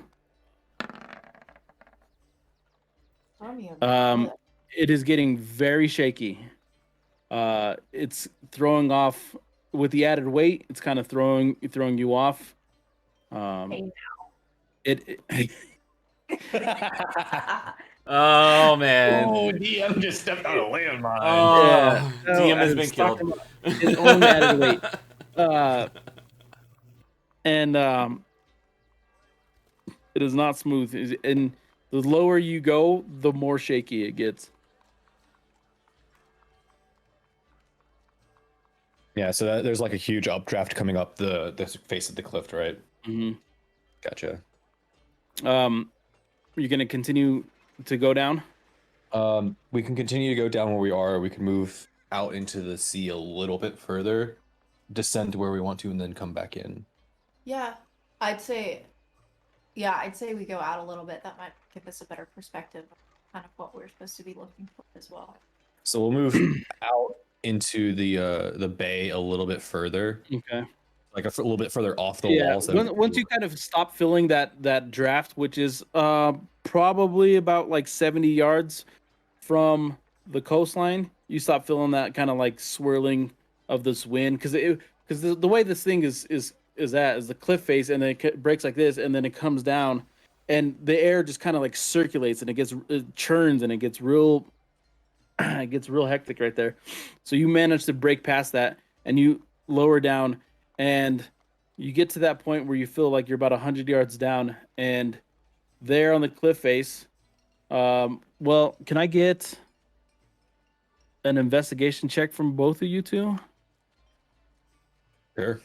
It is getting very shaky. It's throwing off with the added weight. It's kind of throwing you off. Hey, It Oh man. Oh, DM just stepped on a landmine. Oh, no, DM I has was been killed. talking about his own added weight. And it is not smooth. And the lower you go, the more shaky it gets. Yeah, so there's like a huge updraft coming up the face of the cliff, right? Mm-hmm. Gotcha. You're gonna continue to go down. We can continue to go down where we are. We can move out into the sea a little bit further, descend to where we want to, and then come back in. yeah, I'd say we go out a little bit. That might give us a better perspective of kind of what we're supposed to be looking for as well. So we'll move out into the bay a little bit further, Okay. like a little bit further off the Yeah. wall. So Once you kind of stop feeling that draft, which is probably about like 70 yards from the coastline, you stop feeling that kind of like swirling of this wind because the way this thing is the cliff face, and then it breaks like this, and then it comes down, and the air just kind of like circulates, and it churns, and it gets real it gets real hectic right there. So you manage to break past that, and you lower down, and you get to that point where you feel like you're about 100 yards down, and there on the cliff face. Well, can I get an investigation check from both of you two? Sure.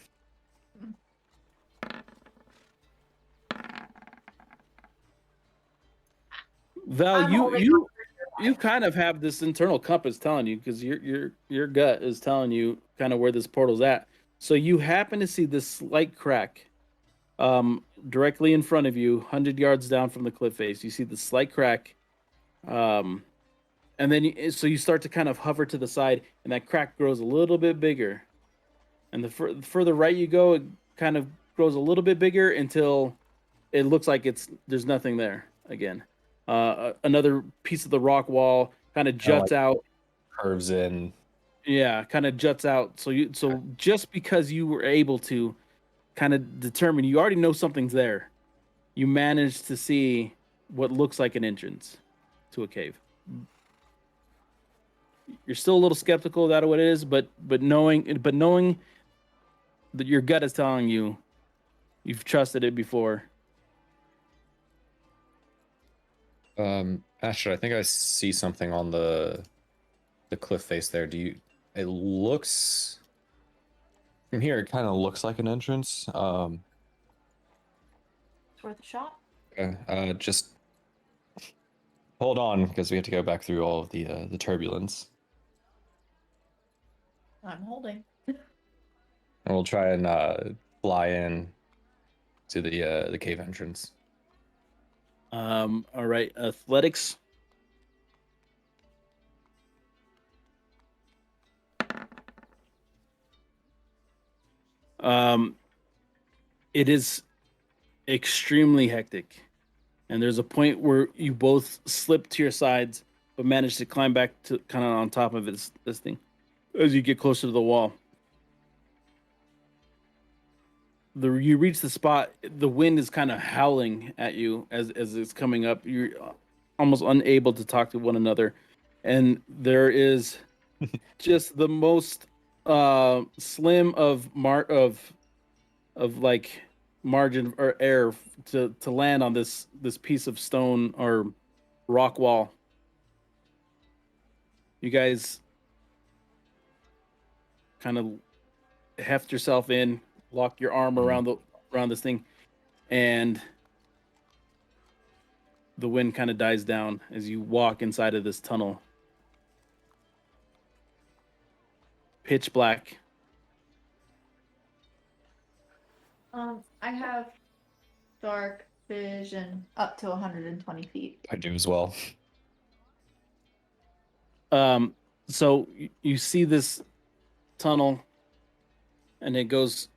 Val, I'm you holding you on for you kind of have this internal compass telling you, because your gut is telling you kind of where this portal's at. So you happen to see this slight crack directly in front of you, 100 yards down from the cliff face. You see the slight crack, um and then so you start to kind of hover to the side, and that crack grows a little bit bigger. And the further right you go, it kind of grows a little bit bigger until it looks like there's nothing there again. Another piece of the rock wall kind of Kinda juts like out. curves in. Yeah, kind of juts out. So just because you were able to kind of determine, you already know something's there, you managed to see what looks like an entrance to a cave. You're still a little skeptical about what it is, but knowing that your gut is telling you you've trusted it before. Asher, I think I see something on the cliff face there. It looks from here, it kind of looks like an entrance. It's worth a shot. Just hold on, because we have to go back through all of the turbulence. I'm holding. And we'll try and fly in to the cave entrance. All right, athletics. Um, it is extremely hectic, and there's a point where you both slip to your sides, but manage to climb back to kind of on top of this thing as you get closer to the wall. You reach the spot. The wind is kind of howling at you as it's coming up. You're almost unable to talk to one another, and there is just the most slim of like margin or air to land on this piece of stone or rock wall. You guys kind of heft yourself in, lock your arm around this thing, and the wind kind of dies down as you walk inside of this tunnel. Pitch black. I have dark vision up to 120 feet. I do as well. So you see this tunnel, and it goes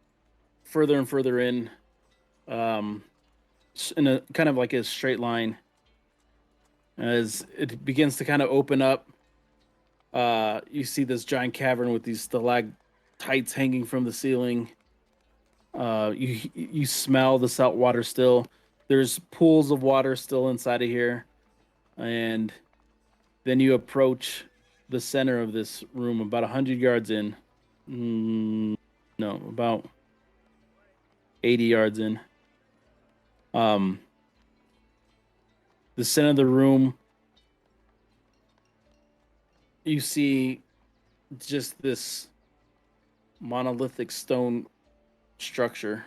further and further in a kind of like a straight line. As it begins to kind of open up, you see this giant cavern with these stalactites hanging from the ceiling. You smell the salt water still. There's pools of water still inside of here, and then you approach the center of this room about 100 yards in. No, about 80 yards in. The center of the room, you see just this monolithic stone structure,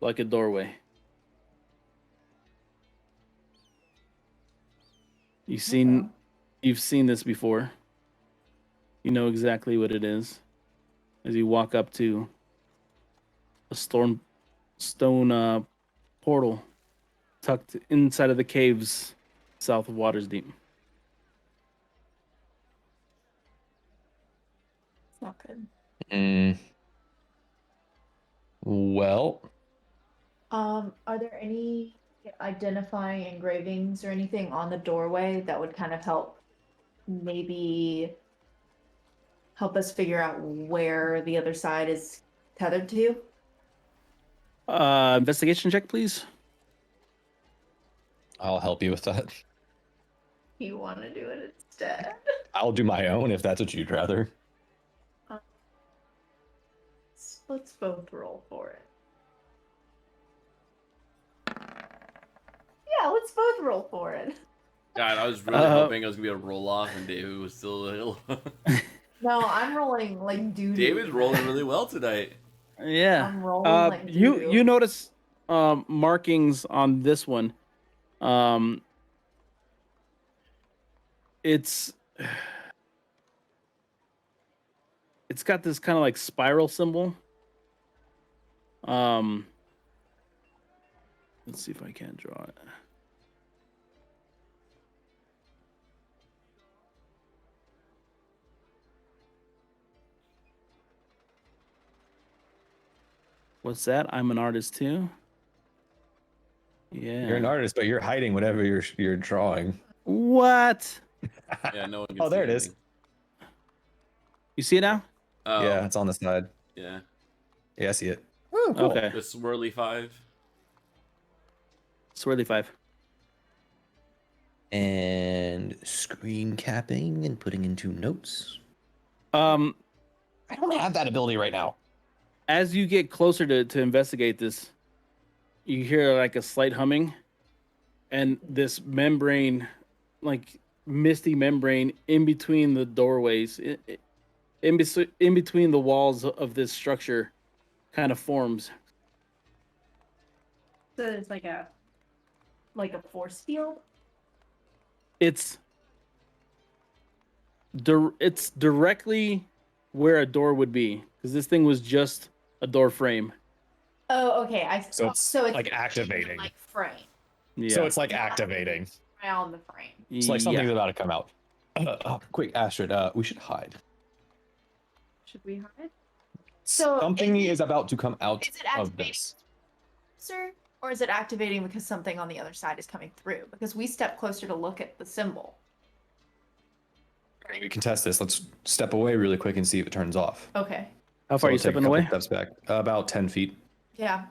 like a doorway. You've seen this before. You know exactly what it is. As you walk up to a stone portal tucked inside of the caves south of Waters Deep. It's not good. Well, Are there any identifying engravings or anything on the doorway that would kind of help help us figure out where the other side is tethered to? Investigation check, please. I'll help you with that. You want to do it instead? I'll do my own if that's what you'd rather. Let's both roll for it. Yeah, let's both roll for it. God, I was really hoping I was gonna be able to roll off, and David was still. No, I'm rolling like doo-doo. David's rolling really well tonight. Yeah. I'm rolling like you doo-doo. you notice markings on this one. It's got this kind of like spiral symbol. Let's see if I can draw it. What's that? I'm an artist too. Yeah. You're an artist, but you're hiding whatever you're drawing. What? Yeah, no one can Oh, see there it is. anything. You see it now? Oh, Yeah, it's on the side. yeah. Yeah, I see it. Oh, cool. Okay. The swirly 5. Swirly 5. And screen capping and putting into notes. I don't have that ability right now. As you get closer to investigate this, you hear like a slight humming, and this membrane, like misty membrane, in between the doorways, in between the walls of this structure, kind of forms. So it's like a force field. It's directly where a door would be, because this thing was just a door frame. Oh, okay. So it's like activating. like frame Yeah. So it's like activating. around the frame. It's like something's Yeah. about to come out. Quick, Astrid, we should hide. Should we hide? So Something is about to come out Is it of activating, this. sir, or is it activating because something on the other side is coming through? Because we stepped closer to look at the symbol. We can test this. Let's step away really quick and see if it turns off. Okay. How So far are you we'll take a stepping couple away? Steps back. About 10 feet. Yeah.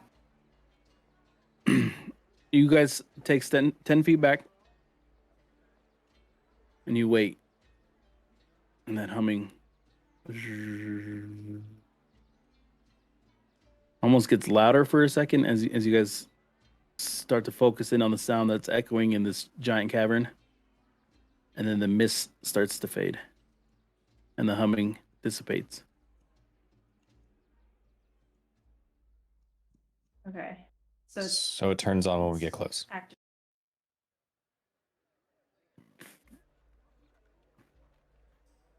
You guys take 10 feet back, and you wait. And that humming almost gets louder for a second as you guys start to focus in on the sound that's echoing in this giant cavern. And then the mist starts to fade, and the humming dissipates. Okay. So it's So it turns on when we get close. active.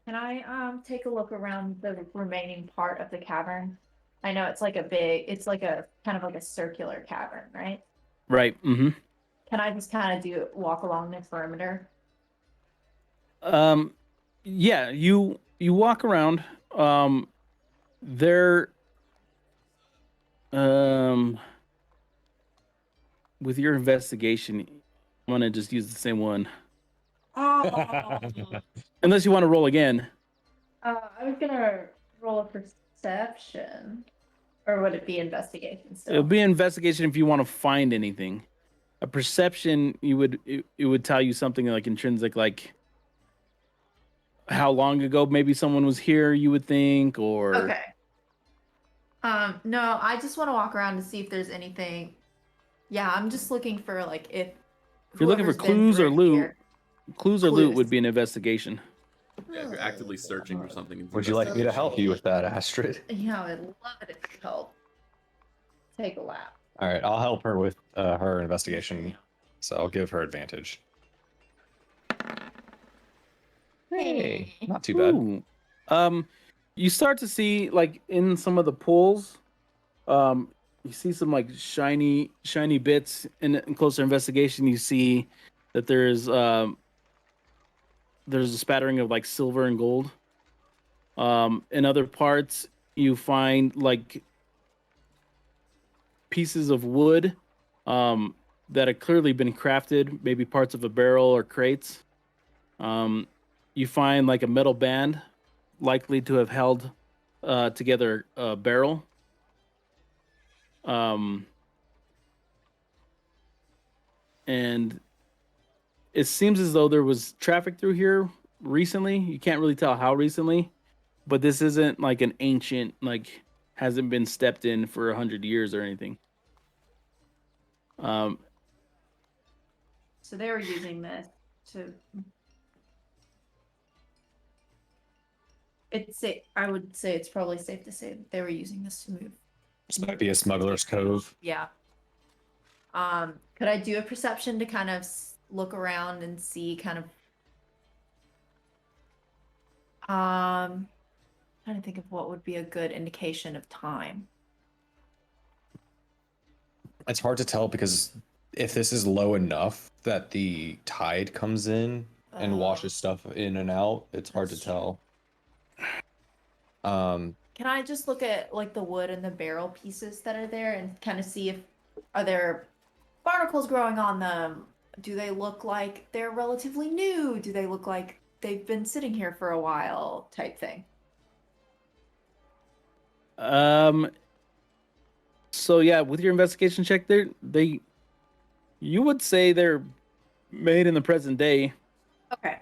Can I take a look around the remaining part of the cavern? I know it's like it's like a kind of like a circular cavern, right? Right. Mm-hmm. Can I just kind of walk along the perimeter? Yeah, you walk around. There with your investigation, I'm gonna just use the same one. Oh, Unless you want to roll again. I was gonna roll a perception, or would it be investigation still? It'll be an investigation if you want to find anything. A perception, it would tell you something like intrinsic, like how long ago maybe someone was here, you would think, or Okay. No, I just want to walk around to see if there's anything. Yeah, I'm just looking for like if you're looking for whoever's been clues or through loot. here- Clues or loot Clues. would be an investigation. Yeah, if you're actively searching for something. it's Would you like me to help you with investigation. that, Astrid? Yeah, I'd love it if you help. Take a lap. All right, I'll help her with her investigation. So I'll give her advantage. Hey, not too bad. Ooh. You start to see like in some of the pools, you see some like shiny bits. In closer investigation, you see that there's a spattering of like silver and gold. In other parts, you find like pieces of wood, that have clearly been crafted, maybe parts of a barrel or crates. You find like a metal band, likely to have held together a barrel. And it seems as though there was traffic through here recently. You can't really tell how recently, but this isn't like an ancient, like hasn't been stepped in for 100 years or anything. So they were using this to. I would say it's probably safe to say that they were using this to move. This might be a smuggler's cove. Yeah. Could I do a perception to kind of look around and see kind of trying to think of what would be a good indication of time. It's hard to tell because if this is low enough that the tide comes in and washes stuff in and out, it's hard to tell. Can I just look at like the wood and the barrel pieces that are there and kind of see if are there barnacles growing on them? Do they look like they're relatively new? Do they look like they've been sitting here for a while type thing? So yeah, with your investigation check, you would say they're made in the present day. Okay.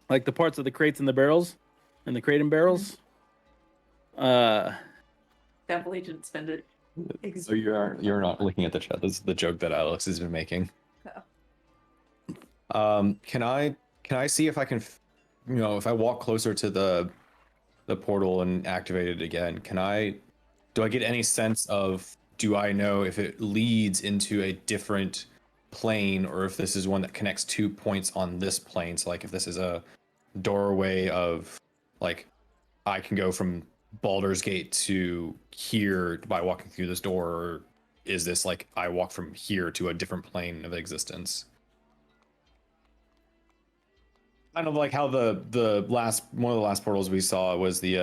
Like the parts of the crates and the barrels, and the crate and barrels. Definitely didn't spend it. So you're not looking at the chat. This is the joke that Alex has been making. Oh. Can I see if I can, if I walk closer to the portal and activate it again, do I get any sense of, do I know if it leads into a different plane or if this is one that connects 2 points on this plane? So like if this is a doorway of like, I can go from Baldur's Gate to here by walking through this door, or is this like I walk from here to a different plane of existence? Kind of like how one of the last portals we saw was the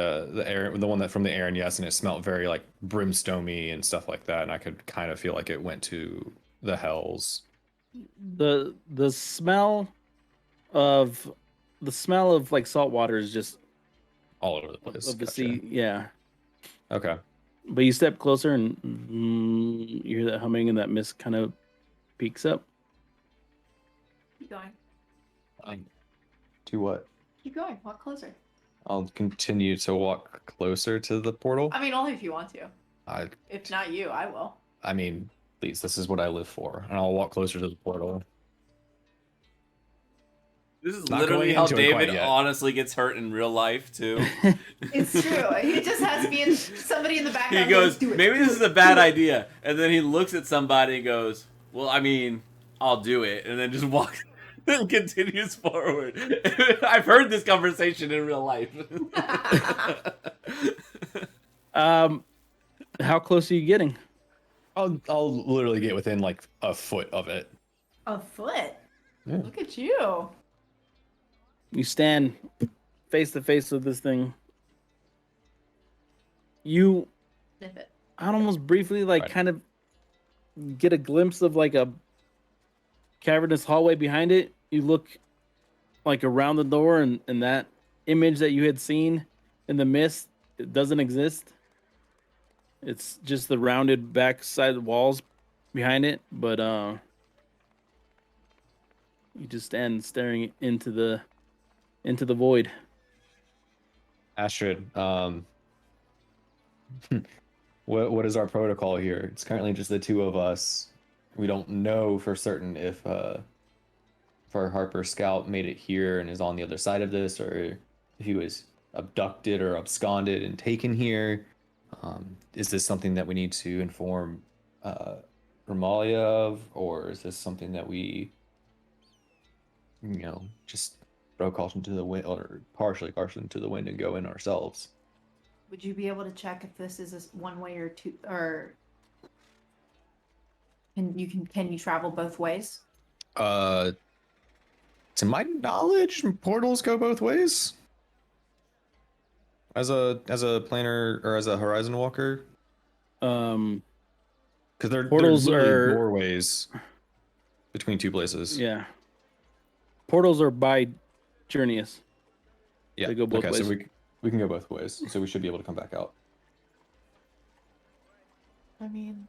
one that from the Aaron, yes, and it smelled very like brimstony and stuff like that, and I could kind of feel like it went to the hells. The smell of like salt water is just All over the place. of the Gotcha. sea, yeah. Okay. But you step closer and you hear that humming and that mist kind of peaks up. Keep going. To what? Keep going. Walk closer. I'll continue to walk closer to the portal. I mean, only if you want to. If not you, I will. I mean, please, this is what I live for, and I'll walk closer to the portal. This is Not literally going how into it quite David yet. honestly gets hurt in real life too. It's true. He just has to be in somebody in the background. He goes, "Do it, maybe do this is it, a bad do it." idea, and then he looks at somebody and goes, "Well, I mean, I'll do it," and then just walks and continues forward. I've heard this conversation in real life. How close are you getting? I'll literally get within like a foot of it. A foot. Yeah. Look at you. You stand face to face with this thing. You, Sniff it. I'd almost briefly like Right. kind of get a glimpse of like a cavernous hallway behind it. You look like around the door, and that image that you had seen in the mist, it doesn't exist. It's just the rounded back side walls behind it, but you just stand staring into the void. Astrid, what is our protocol here? It's currently just the two of us. We don't know for certain if our Harper Scout made it here and is on the other side of this, or if he was abducted or absconded and taken here. Is this something that we need to inform Romalia of, or is this something that we, just throw caution to the wind, or partially caution to the wind, and go in ourselves? Would you be able to check if this is a one way or two, or can you travel both ways? To my knowledge, portals go both ways. As a planner or as a horizon walker, Um, because they're Portals literally are- doorways. between two places. Yeah. Portals are by Journeys. Yeah. They go both okay, so ways. we can go both ways. So we should be able to come back out. I mean,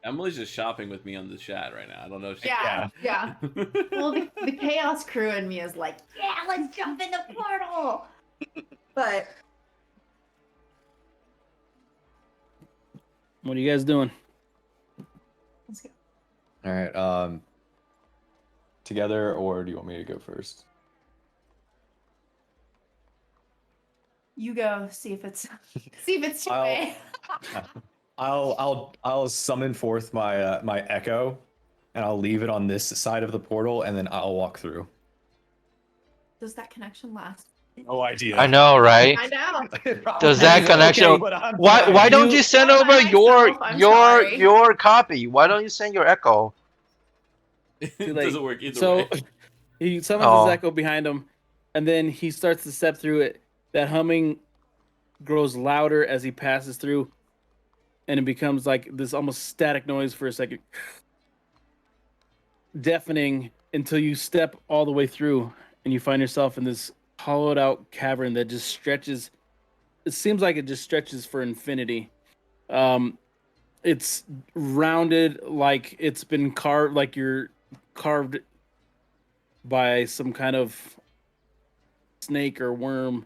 Emily's just shopping with me on the chat right now. I don't know if she. yeah. Well, the chaos crew in me is like, yeah, let's jump in the portal. But What are you guys doing? let's go. All right. Together, or do you want me to go first? You go see if it's your I'll- way. I'll summon forth my my echo, and I'll leave it on this side of the portal, and then I'll walk through. Does that connection last? No idea. I know, right? I know. Does that Okay. connection? Why don't you send All by over your myself, I'm sorry. your copy? Why don't you send your echo? It Too late. doesn't work either So way. he summons Oh. his echo behind him, and then he starts to step through it. That humming grows louder as he passes through, and it becomes like this almost static noise for a second, deafening until you step all the way through, and you find yourself in this hollowed out cavern that just stretches. It seems like it just stretches for infinity. It's rounded like it's been carved, like you're carved by some kind of snake or worm.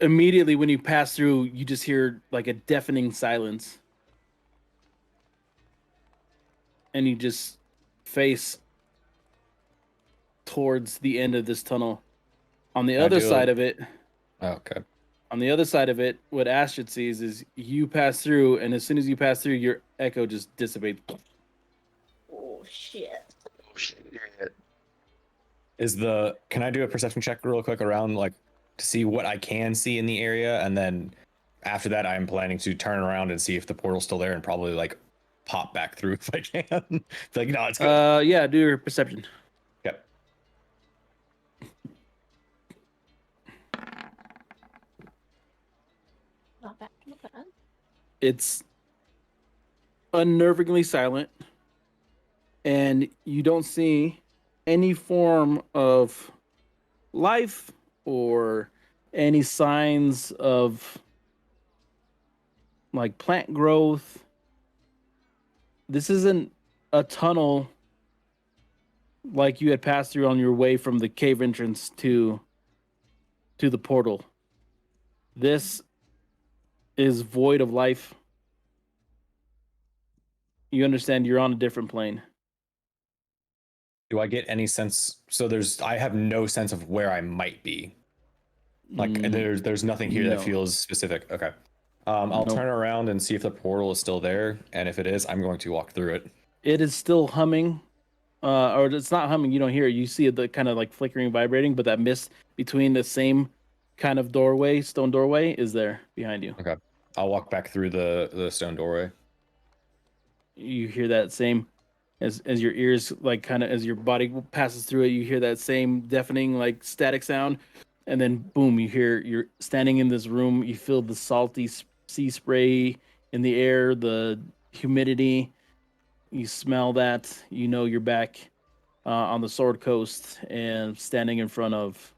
Immediately when you pass through, you just hear like a deafening silence, and you just face towards the end of this tunnel. On the Can I other do side a- of it, Oh, okay. on the other side of it, what Astrid sees is you pass through, and as soon as you pass through, your echo just dissipates. Oh shit. Can I do a perception check real quick around, like, to see what I can see in the area, and then after that I'm planning to turn around and see if the portal's still there and probably like pop back through if I can. Like, no, it's good. Yeah, do your perception. Okay. Not bad. Not bad. It's unnervingly silent, and you don't see any form of life or any signs of like plant growth. This isn't a tunnel like you had passed through on your way from the cave entrance to the portal. This is void of life. You understand you're on a different plane. Do I get any sense? So I have no sense of where I might be. Like, Mm, there's nothing here that no. feels specific. Okay. I'll Nope. turn around and see if the portal is still there, and if it is, I'm going to walk through it. It is still humming, or it's not humming. You don't hear it. You see the kind of like flickering, vibrating, but that mist between the same kind of doorway, stone doorway, is there behind you. Okay. I'll walk back through the stone doorway. You hear that same, as your ears like kind of as your body passes through it. You hear that same deafening like static sound, and then boom, you're standing in this room. You feel the salty sea spray in the air, the humidity. You smell that. You know you're back on the Sword Coast and standing in front of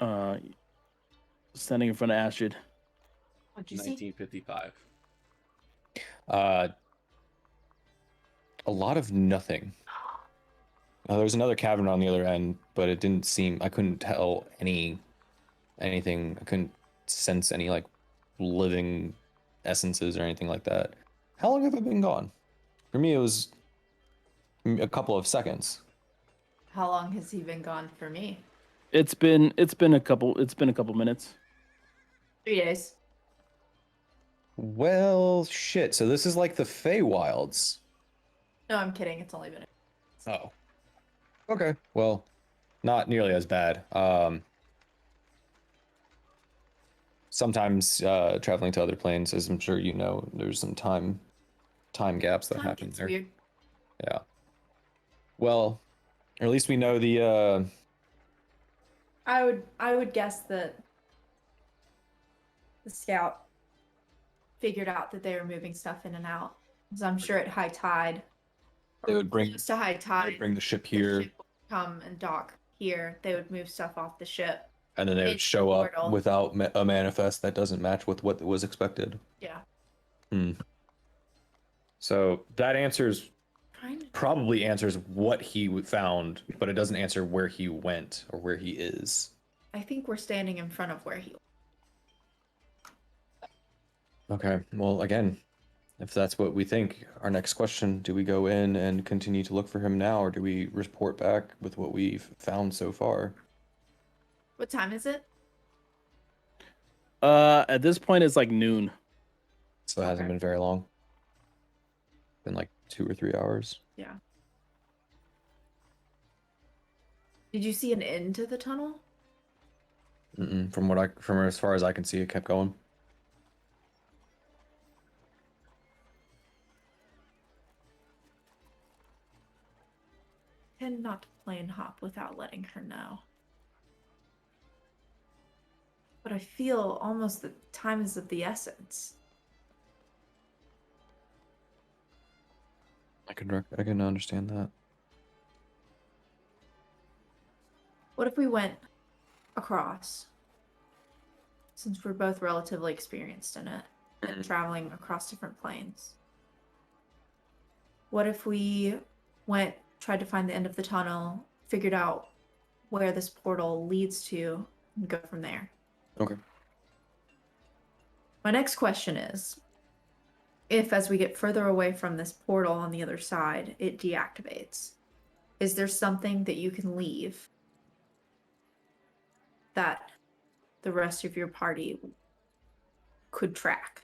Astrid. What'd you see? 1955. A lot of nothing. There was another cavern on the other end, but it didn't seem. I couldn't tell anything. I couldn't sense any like living essences or anything like that. How long have I been gone? For me, it was a couple of seconds. How long has he been gone for me? It's been a couple minutes. 3 days. Well, shit. So this is like the Feywilds. No, I'm kidding. It's only been. Oh. Okay. Well, not nearly as bad. Sometimes traveling to other planes, as I'm sure you know, there's some time gaps that Time happen gets there. weird. Yeah. Well, or at least we know the. I would guess that the scout figured out that they were moving stuff in and out. Because I'm sure at high tide, They would bring. close to high They'd tide, bring the ship the here, ship would come and dock here. They would move stuff off the ship. and then they would It's show up portal. without a manifest that doesn't match with what was expected. Yeah. So that answers Kind of. probably answers what he found, but it doesn't answer where he went or where he is. I think we're standing in front of where he. Okay. Well, again, if that's what we think, our next question: do we go in and continue to look for him now, or do we report back with what we've found so far? What time is it? At this point, it's like noon. So it hasn't Okay. been very long. Been like 2 or 3 hours. Yeah. Did you see an end to the tunnel? From as far as I can see, it kept going. Tend not to plane hop without letting her know. But I feel almost that time is of the essence. I can understand that. What if we went across? Since we're both relatively experienced in it and traveling across different planes. What if we tried to find the end of the tunnel, figured out where this portal leads to, and go from there? Okay. My next question is, if as we get further away from this portal on the other side, it deactivates, is there something that you can leave that the rest of your party could track?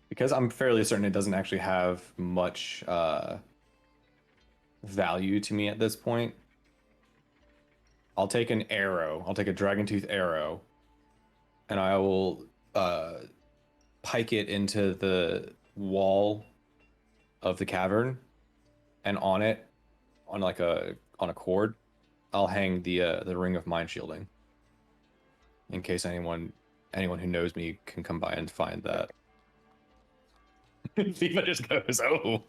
Because I'm fairly certain it doesn't actually have much value to me at this point, I'll take an arrow. I'll take a dragon tooth arrow, and I will pike it into the wall of the cavern, and on it, on a cord, I'll hang the ring of mind shielding. In case anyone who knows me can come by and find that. Viva just goes, oh,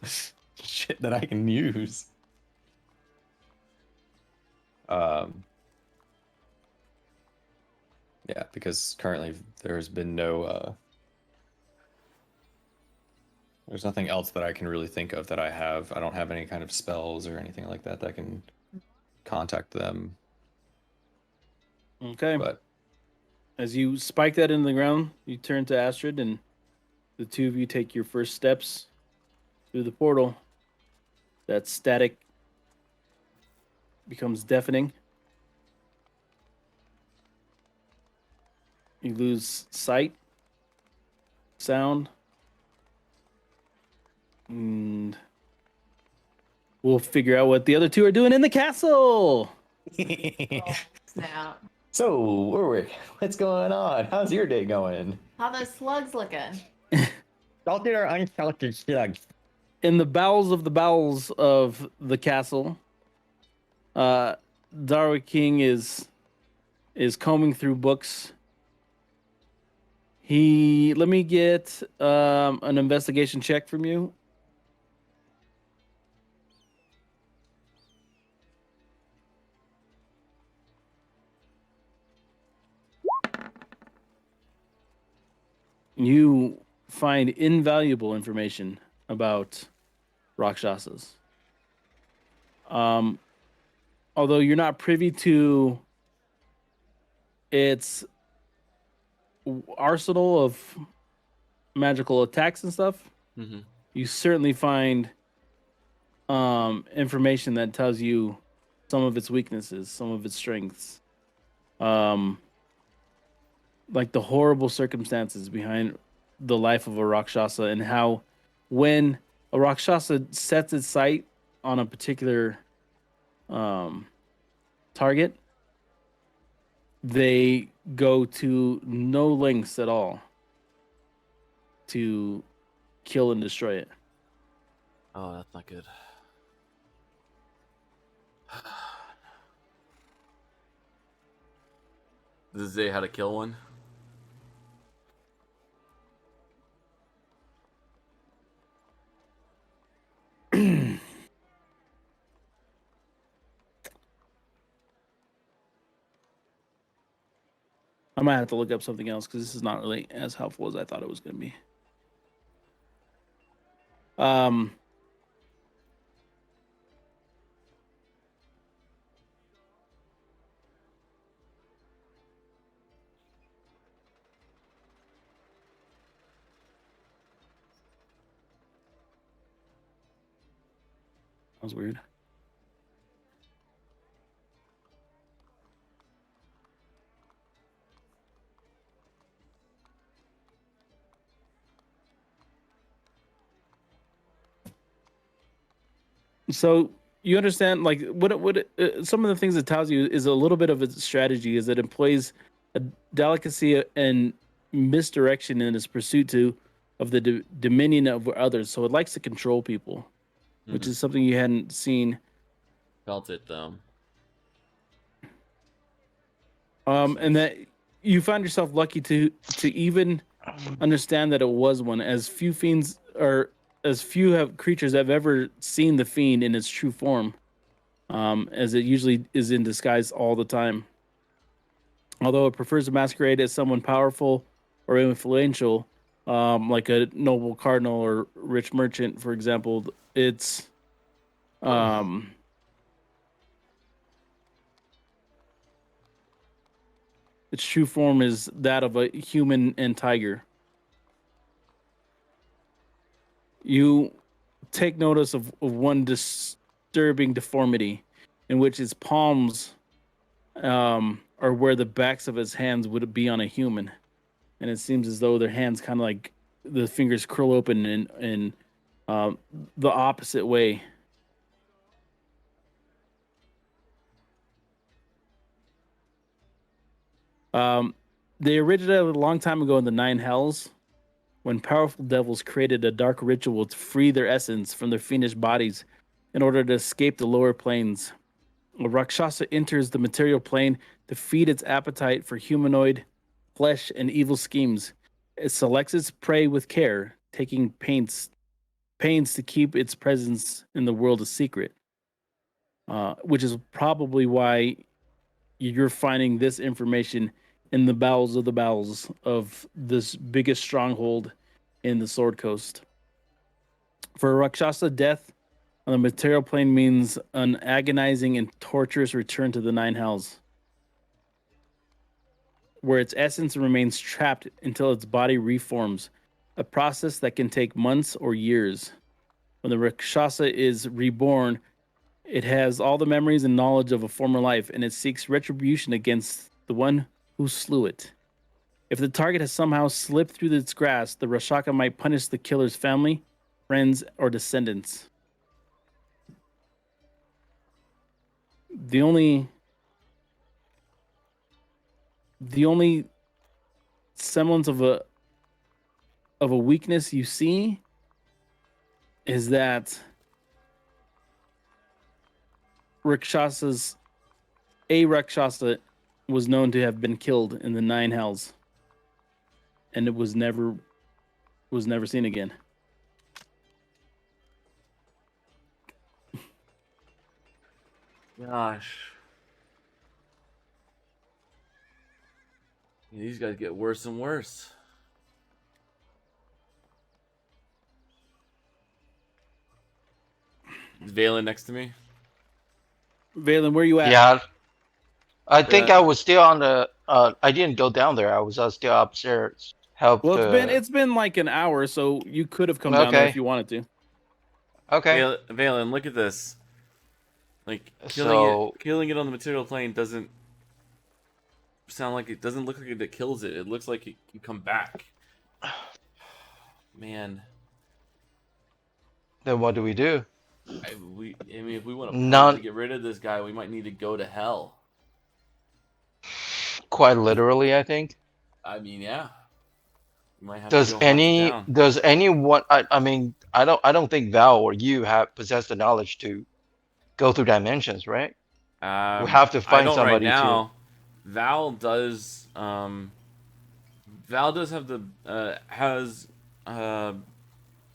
shit that I can use. Yeah, because currently there's been no there's nothing else that I can really think of that I have. I don't have any kind of spells or anything like that that can contact them. Okay. But As you spike that in the ground, you turn to Astrid, and the two of you take your first steps through the portal. That static becomes deafening. You lose sight, sound, and we'll figure out what the other two are doing in the castle. Snap. So, Warwick, what's going on? How's your day going? How those slugs looking? Salted or unsalted slugs? In the bowels of the castle, Darwick King is combing through books. Let me get an investigation check from you. You find invaluable information about Rakshasas. Although you're not privy to its arsenal of magical attacks and stuff, Mm-hmm. you certainly find information that tells you some of its weaknesses, some of its strengths, um, like the horrible circumstances behind the life of a Rakshasa, and how when a Rakshasa sets its sight on a particular um, target, they go to no lengths at all to kill and destroy it. Oh, that's not good. Does it say how to kill one? I might have to look up something else because this is not really as helpful as I thought it was going to be. That was weird. So you understand, like some of the things it tells you is a little bit of its strategy is it employs a delicacy and misdirection in its pursuit of the dominion of others. So it likes to control people, which is something you hadn't seen. Felt it though. And that you found yourself lucky to even understand that it was one, as few fiends or as few have creatures have ever seen the fiend in its true form, as it usually is in disguise all the time. Although it prefers to masquerade as someone powerful or influential, like a noble cardinal or rich merchant, for example, its true form is that of a human and tiger. You take notice of one disturbing deformity in which his palms are where the backs of his hands would be on a human. And it seems as though their hands kind of like the fingers curl open in the opposite way. They originated a long time ago in the Nine Hells, when powerful devils created a dark ritual to free their essence from their fiendish bodies in order to escape the lower planes. A Rakshasa enters the material plane to feed its appetite for humanoid flesh and evil schemes. It selects its prey with care, taking pains to keep its presence in the world a secret, which is probably why you're finding this information in the bowels of this biggest stronghold in the Sword Coast. For Rakshasa, death on the material plane means an agonizing and torturous return to the Nine Hells, where its essence remains trapped until its body reforms, a process that can take months or years. When the Rakshasa is reborn, it has all the memories and knowledge of a former life, and it seeks retribution against the one who slew it. If the target has somehow slipped through its grasp, the Rakshasa might punish the killer's family, friends, or descendants. The only semblance of a weakness you see is that a Rakshasa was known to have been killed in the Nine Hells, and it was never seen again. Gosh. These guys get worse and worse. Is Valen next to me? Valen, where you at? Yeah, I think Yeah. I was still on the. I didn't go down there. I was still upstairs. Help. Well, it's been like an hour, so you could have come down there Okay. if you wanted to. Okay. Valen, look at this. Like So killing it on the material plane doesn't sound like it doesn't look like it kills it. It looks like it can come back. Man, then what do we do? I mean, if we want to permanently Not get rid of this guy, we might need to go to hell. quite literally, I think. I mean, yeah, we might have to go hunt it down. Does anyone I mean I don't think Val or you have possessed the knowledge to go through dimensions, right? We have to I find don't right somebody to. now. Val does. Val does have the has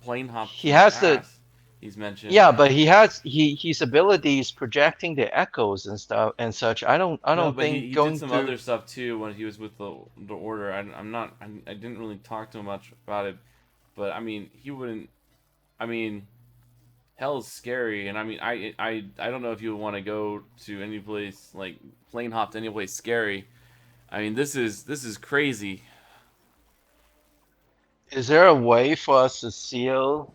plane hopped He in the has the past. He's mentioned. Yeah, but his abilities projecting the echoes and stuff and such. I No, don't but think he did going some through. other stuff too when he was with the order. I'm not. I didn't really talk to him much about it, but I mean, he wouldn't. I mean, hell is scary, and I mean, I don't know if you would want to go to any place like plane hop to any place scary. I mean, this is crazy. Is there a way for us to seal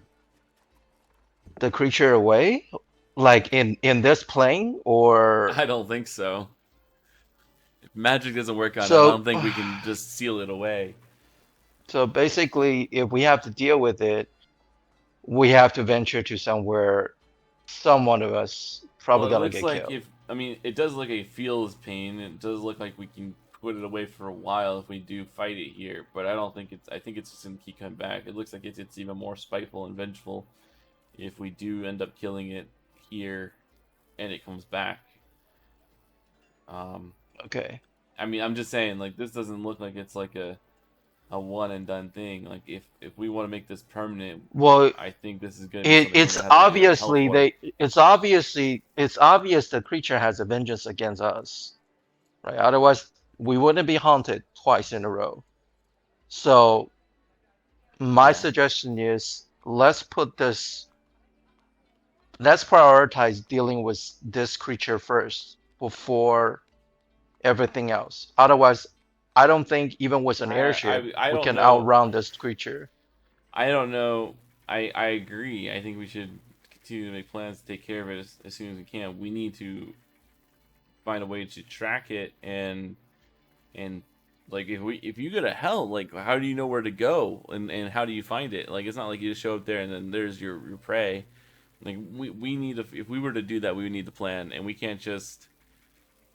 the creature away, like in this plane, or I don't think so. If magic doesn't work on it, I so? don't think we can just seal it away. So basically, if we have to deal with it, we have to venture to somewhere. Some one of us Well, probably it gonna looks get like killed. I mean, it does look like it feels pain. It does look like we can put it away for a while if we do fight it here. But I don't think I think it's just gonna keep coming back. It looks like it's even more spiteful and vengeful if we do end up killing it here, and it comes back. Um, Okay. I mean, I'm just saying, like this doesn't look like it's like a one and done thing. Like if we want to make this permanent, Well, I think this is gonna be something we're it's gonna have to go to hell obviously for. it's obvious the creature has a vengeance against us, right? Otherwise, we wouldn't be haunted twice in a row. So my Yeah. suggestion is let's prioritize dealing with this creature first before everything else. Otherwise, I don't think even with an airship I we don't can know. outrun this creature. I don't know. I agree. I think we should continue to make plans to take care of it as soon as we can. We need to find a way to track it and like if you go to hell, like how do you know where to go and how do you find it? Like it's not like you just show up there and then there's your prey. Like we need to, if we were to do that, we would need to plan, and we can't just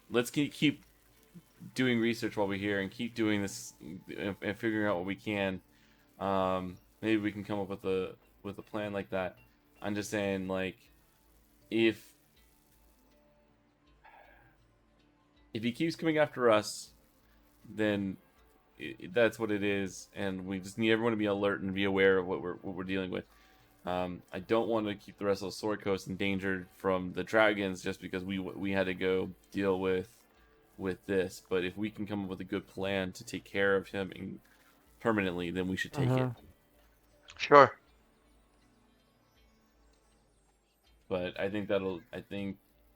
let's keep doing research while we're here and keep doing this and figuring out what we can. Maybe we can come up with a plan like that. I'm just saying, like, if he keeps coming after us, then that's what it is, and we just need everyone to be alert and be aware of what we're dealing with. I don't want to keep the rest of the Sword Coast endangered from the dragons just because we had to go deal with this. But if we can come up with a good plan to take care of him permanently, then we should take it. Sure. But I think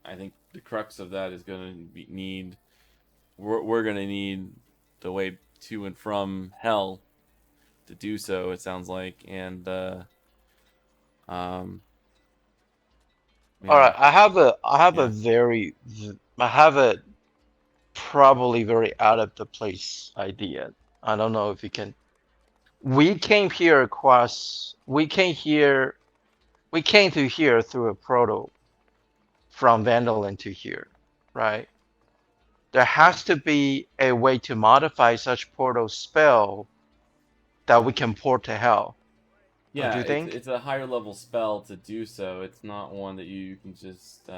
I think the crux of that is going to need we're going to need the way to and from hell to do so. It sounds like, and All man, right. yeah, I have a probably very out of the place idea. I don't know if you can. We came to here through a portal from Vandalin to here, right? There has to be a way to modify such portal spell that we can port to hell. Don't yeah. you think? It's a higher level spell to do so. It's not one that you can just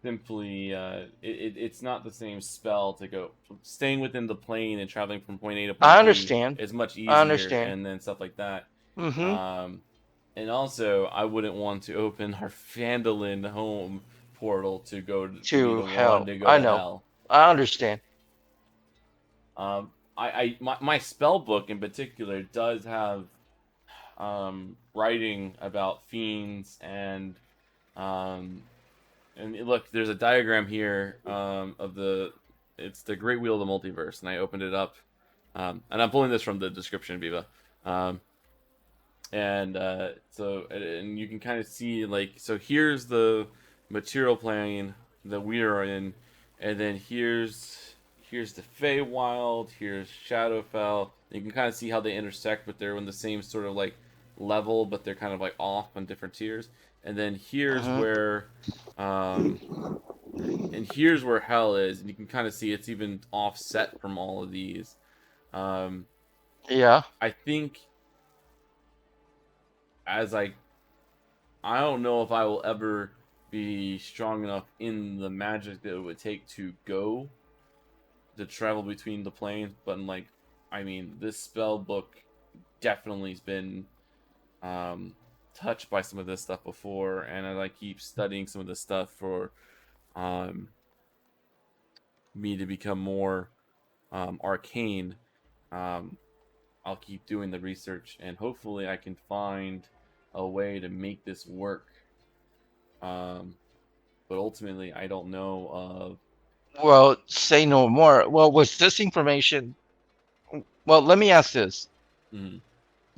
simply it's not the same spell to go staying within the plane and traveling from point A to I point B understand. is much I easier understand. and then stuff like that. Mm-hmm. And also I wouldn't want to open our Fandolin home portal to be To the one hell. to go I to know. hell. I understand. My spell book in particular does have writing about fiends and look, there's a diagram here of it's the Great Wheel of the Multiverse, and I opened it up, and I'm pulling this from the description, Viva. And and you can kind of see like, so here's the material plane that we are in, and then here's the Feywild, here's Shadowfell. You can kind of see how they intersect, but they're in the same sort of like level, but they're kind of like off on different tiers. And then Mhm. um, here's where Hell is, and you can kind of see it's even offset from all of these. Um, Yeah. I think as I don't know if I will ever be strong enough in the magic that it would take to go to travel between the planes, but like, I mean, this spell book definitely has been um, touched by some of this stuff before, and as I keep studying some of this stuff for um, me to become more arcane, um, I'll keep doing the research, and hopefully I can find a way to make this work. Um, but ultimately, I don't know of. Well, say no more. Well, with this information, well, let me ask this. Mm,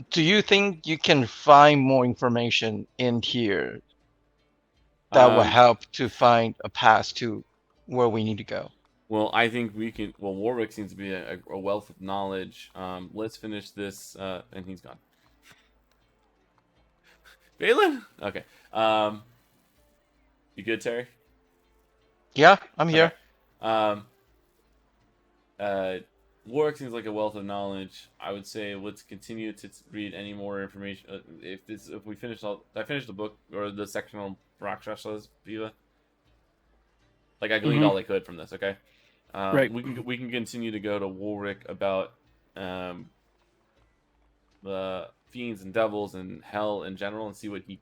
Do you think you can find more information in here that will um, help to find a path to where we need to go? well, I think we can. Well, Warwick seems to be a wealth of knowledge. Let's finish this, and he's gone. Balin? Okay. Um, you good, Terry? Yeah, I'm Okay. here. Um, uh, Warwick seems like a wealth of knowledge. I would say let's continue to read any more information. If we finish all, I finished the book or the section on Rakshasas, Viva. Like I gleaned Hmm. all I could from this. Okay. Right. We can continue to go to Warwick about um, the fiends and devils and hell in general, and see what he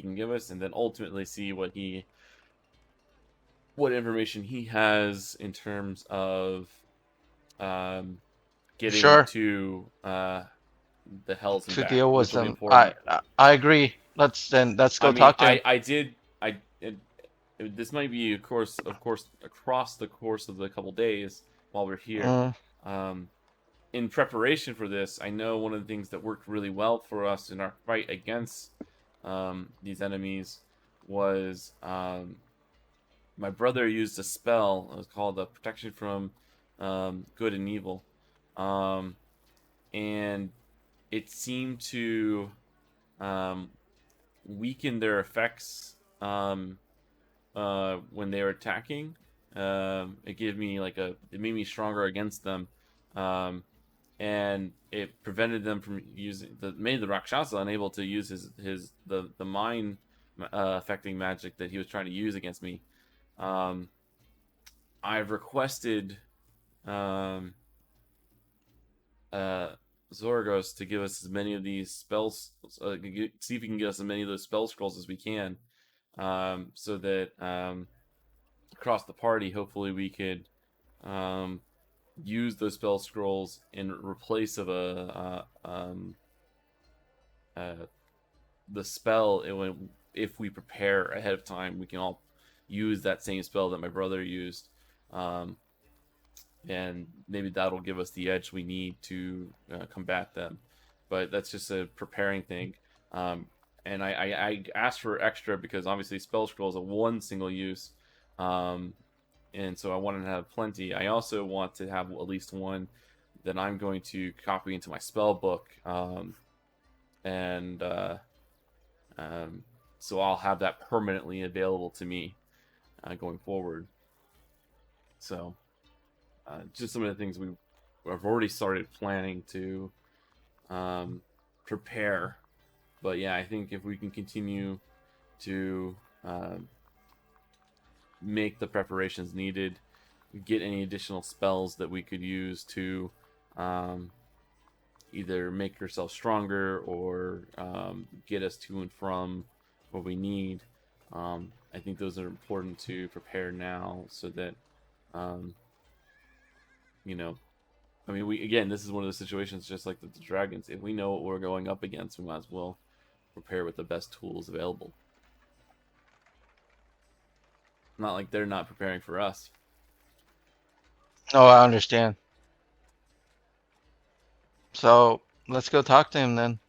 can give us, and then ultimately see what information he has in terms of um, getting Sure. to the hells and To back, deal with which will be them. important. I agree. Let's I go mean, talk to him. this might be of course across the course of the couple days while we're here. Mm, Um, in preparation for this, I know one of the things that worked really well for us in our fight against these enemies was my brother used a spell. It was called the protection from good and evil, um, and it seemed to um, weaken their effects when they were attacking. It made me stronger against them, um, and it prevented them from made the Rakshasa unable to use the mind affecting magic that he was trying to use against me. Um, I've requested um, uh, Zorgos to give us as many of these spells, see if he can get us as many of those spell scrolls as we can, so that across the party, hopefully we could use those spell scrolls in replace of uh, the spell. If we prepare ahead of time, we can all use that same spell that my brother used. Um, and maybe that'll give us the edge we need to combat them. But that's just a preparing thing. Um, and I asked for extra because obviously spell scrolls are one single use, um, and so I wanted to have plenty. I also want to have at least one that I'm going to copy into my spell book, and um, so I'll have that permanently available to me going forward. So just some of the things I've already started planning to prepare. But yeah, I think if we can continue to make the preparations needed, get any additional spells that we could use to um, either make ourselves stronger or get us to and from what we need. I think those are important to prepare now so that um, you know, I mean, we again, this is one of those situations just like the dragons. If we know what we're going up against, we might as well prepare with the best tools available. Not like they're not preparing for us. no, I understand. So let's go talk to him then.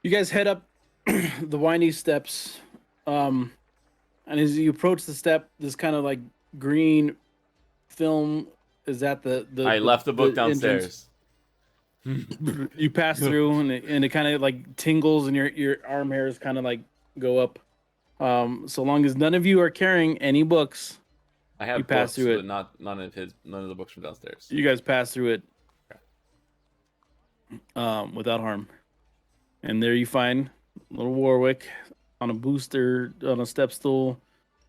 You guys head up the windy steps, and as you approach the step, this kind of like green film is at I left the book entrance. downstairs. You pass through, and it kind of like tingles, and your arm hairs kind of like go up. So long as none of you are carrying any books, I have you pass books, through it. but none of the books from downstairs. You guys pass through it Okay. without harm. And there you find little Warwick on a booster, on a step stool,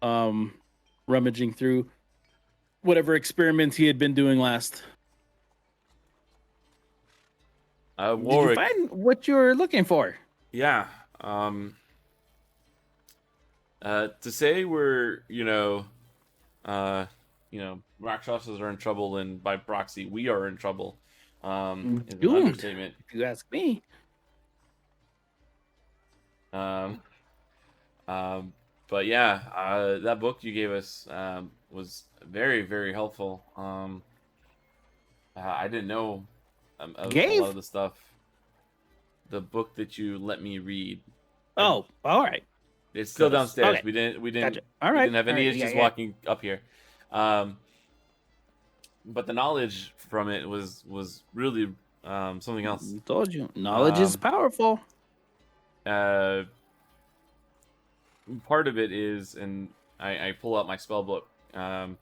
rummaging through whatever experiments he had been doing last. Warwick. Did you find what you were looking for? Yeah. To say we're, Rakshasas are in trouble, and by proxy, we are in trouble. Is an Doomed, understatement. if you ask me. But yeah, that book you gave us was very, very helpful. I didn't know a lot of the stuff. The book that you let me read. Oh, all right. It's still downstairs. Okay. We didn't. Gotcha. All right. We didn't have any All right. issues Yeah. walking up here. But the knowledge from it was really something else. Told you, knowledge is powerful. Part of it is, and I pull out my spell book. We're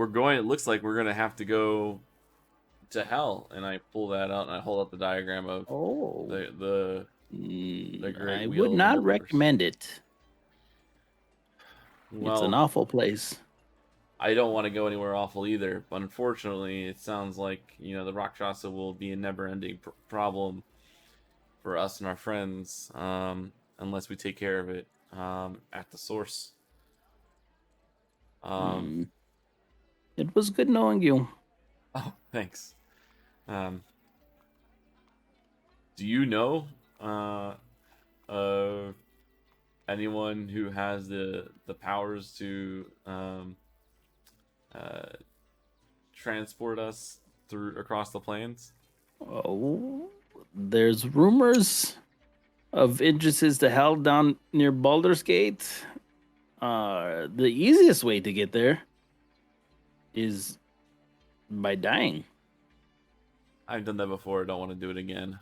going. It looks like we're gonna have to go to hell, and I pull that out and I hold up the diagram of the great I wheel would of not Multiverse. recommend it. Well, it's an awful place. I don't want to go anywhere awful either, but unfortunately, it sounds like the Rakshasa will be a never-ending problem for us and our friends, unless we take care of it at the source. It was good knowing you. Oh, thanks. Do you know of anyone who has the powers to transport us across the plains? Oh, there's rumors of entrances to hell down near Baldur's Gate. The easiest way to get there is by dying. I've done that before. I don't want to do it again.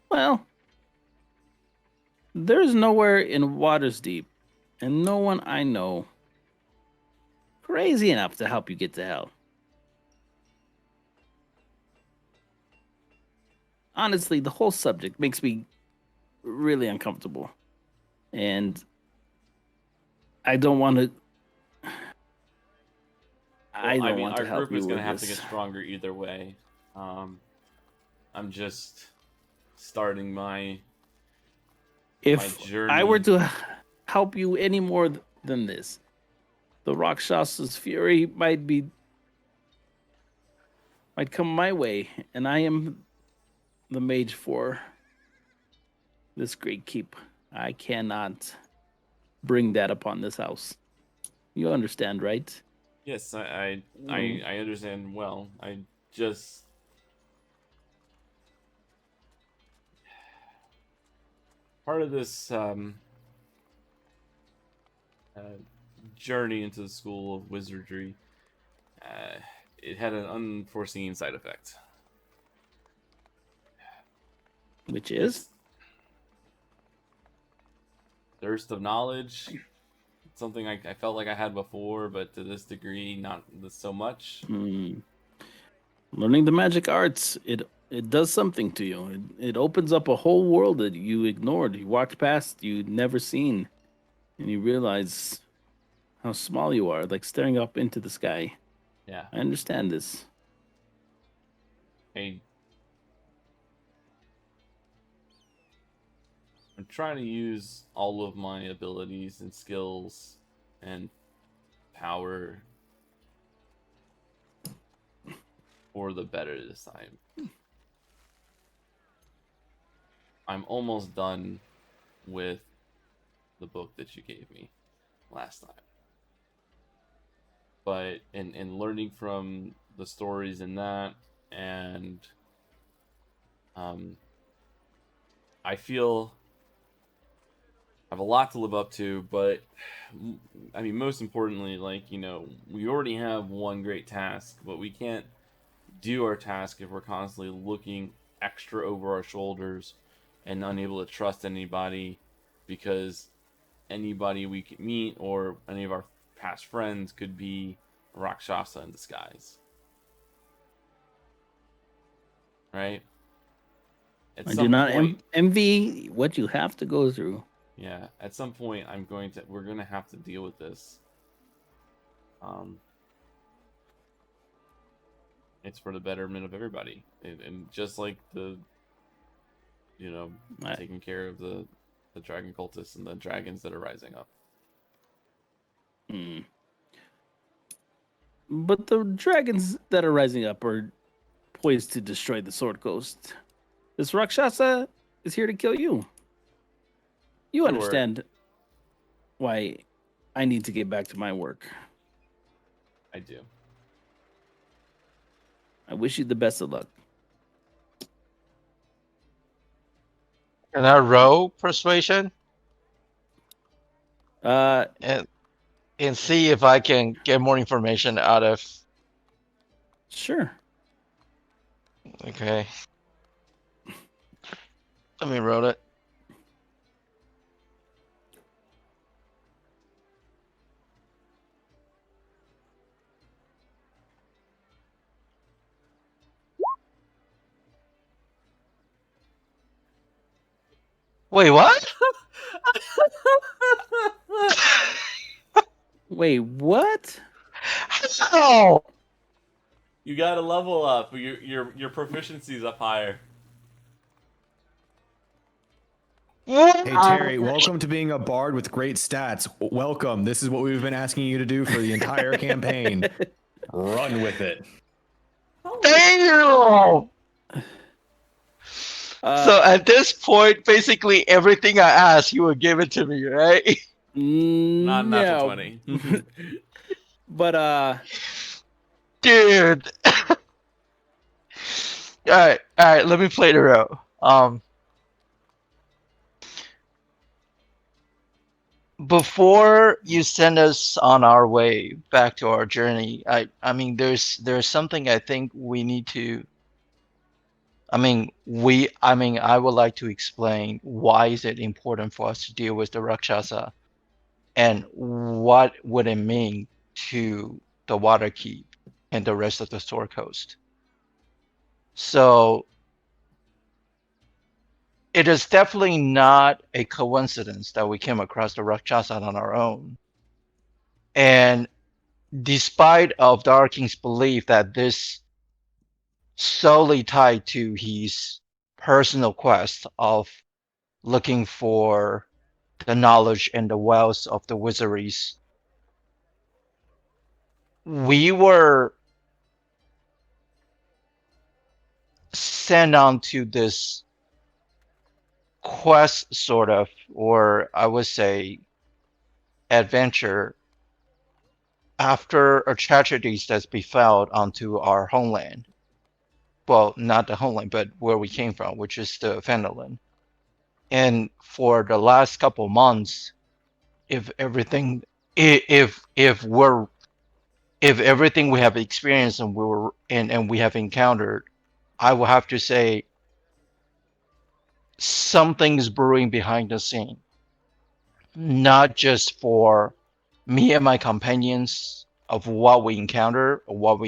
Well, there's nowhere in Waters Deep, and no one I know crazy enough to help you get to hell. Honestly, the whole subject makes me really uncomfortable. And I don't want to. Our to help group you is going with to have to this. get stronger either way. I'm just starting my If journey. I were to help you any more than this, the Rakshasa's fury might come my way, and I am the mage for this great keep. I cannot bring that upon this house. You understand, right? Yes, I understand well. I just part of this journey into the school of wizardry. It had an unforeseen side effect, Which is thirst of knowledge. Something I felt like I had before, but to this degree, not so much. learning the magic arts. It does something to you. It opens up a whole world that you ignored. You walked past, you'd never seen, and you realize how small you are, like staring up into the sky. Yeah, I understand this. I'm trying to use all of my abilities and skills and power for the better this time. I'm almost done with the book that you gave me last time. But in learning from the stories in that, and I feel I have a lot to live up to, but I mean, most importantly, like, we already have one great task, but we can't do our task if we're constantly looking extra over our shoulders and unable to trust anybody because anybody we could meet or any of our past friends could be a Rakshasa in disguise. Right? At I do some not point, envy what you have to go through. yeah, at some point we're going to have to deal with this. It's for the betterment of everybody. And just like taking care of the dragon cultists and the dragons that are rising up. Hmm. But the dragons that are rising up are poised to destroy the Sword Coast. This Rakshasa is here to kill you. You Sure. understand why I need to get back to my work. I do. I wish you the best of luck. Can I roll persuasion Uh, and see if I can get more information out of? sure. Okay. Let me roll it. Wait, what? Wait, what? Oh, You got to level up. Your proficiency's up higher. Hey Terry, welcome to being a bard with great stats. Welcome. This is what we've been asking you to do for the entire campaign. Run with it. damn! So at this point, basically everything I asked, you would give it to me, right? Not natural no. 20. But Dude. All right. Let me play the role. Before you send us on our way back to our journey, I mean, there's something I think we need to. I mean, I would like to explain why is it important for us to deal with the Rakshasa, and what would it mean to the Waterkeep and the rest of the Sword Coast. So it is definitely not a coincidence that we came across the Rakshasa on our own. And despite of Dark King's belief that this solely tied to his personal quest of looking for the knowledge and the wealth of the wizards, we were sent on to this quest, sort of, or I would say adventure, after a tragedy that's befell onto our homeland. Well, not the homeland, but where we came from, which is the Fenderland. And for the last couple months, if everything, if everything we have experienced and we have encountered, I will have to say something's brewing behind the scene. Not just for me and my companions of what we encountered or what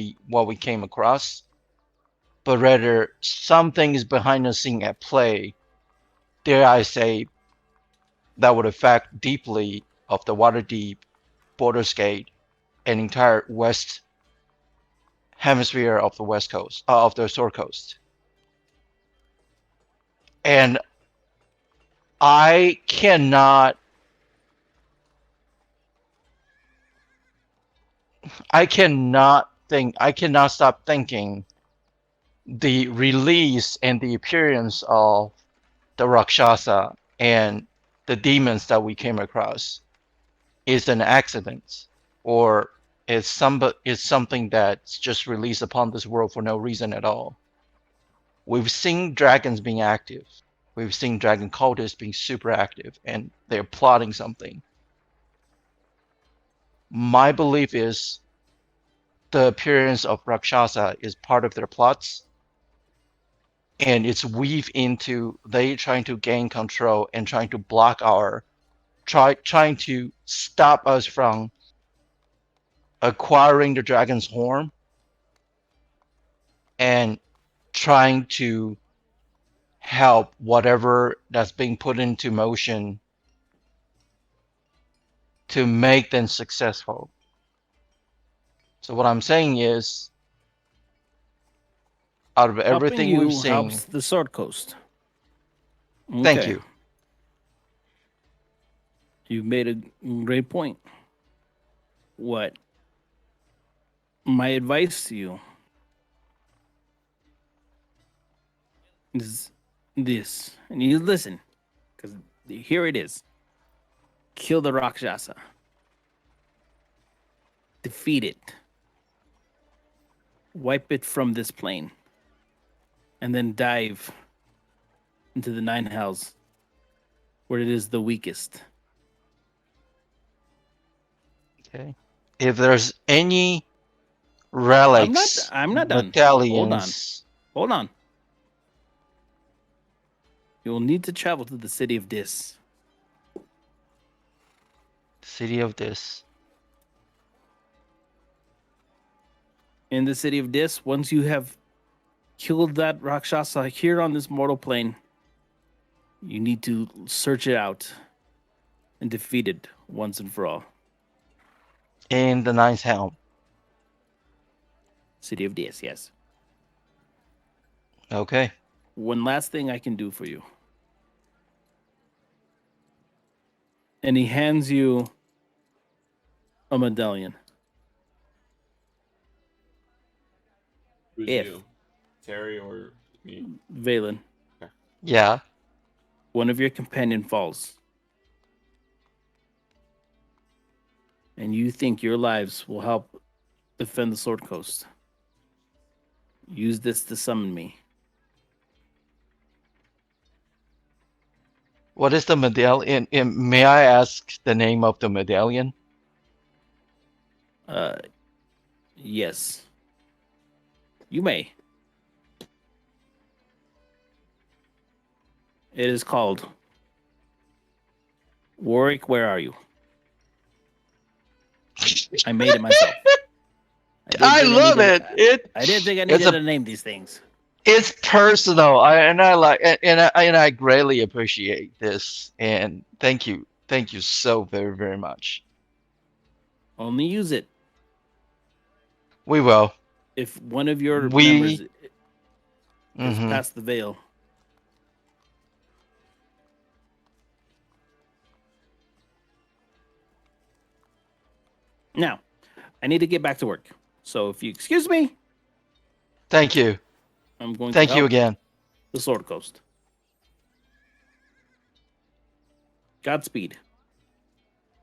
we came across, but rather something is behind the scene at play, dare I say, that would affect deeply of the Waterdeep, Baldur's Gate, and entire west hemisphere of the west coast, of the Sword Coast. And I cannot stop thinking the release and the appearance of the Rakshasa and the demons that we came across is an accident, or is something that's just released upon this world for no reason at all. We've seen dragons being active. we've seen dragon cultists being super active and they're plotting something. My belief is the appearance of Rakshasa is part of their plots, and it's weave into they trying to gain control and trying to block our trying to stop us from acquiring the dragon's horn and trying to help whatever that's being put into motion to make them successful. So what I'm saying is, out of Helping everything we've you seen, helps the Sword Coast. thank Okay. you. You've made a great point. What my advice to you is this, and you listen, because here it is. Kill the Rakshasa. Defeat it. Wipe it from this plane. And then dive into the nine hells where it is the weakest. Okay. If there's any relics, I'm not done. medallions, Hold on. You will need to travel to the city of Dis. city of this. In the city of Dis, once you have killed that Rakshasa here on this mortal plane, you need to search it out and defeat it once and for all. In the ninth helm. City of Dis, yes. Okay. One last thing I can do for you. And he hands you a medallion. Who's If. you? Terry or me? Valen, Yeah. one of your companion falls. And you think your lives will help defend the Sword Coast. Use this to summon me. What is the medallion? May I ask the name of the medallion? Yes. You may. It is called Warwick, Where Are You? I made it myself. I love it. I didn't think I It's needed to name these things. It's personal. I like and I greatly appreciate this. And thank you so very very much. Only use it We will. if one of your members We. is Mhm. past the veil. Now, I need to get back to work. So if you excuse me, Thank you. I'm going Thank to you help again. the Sword Coast. Godspeed.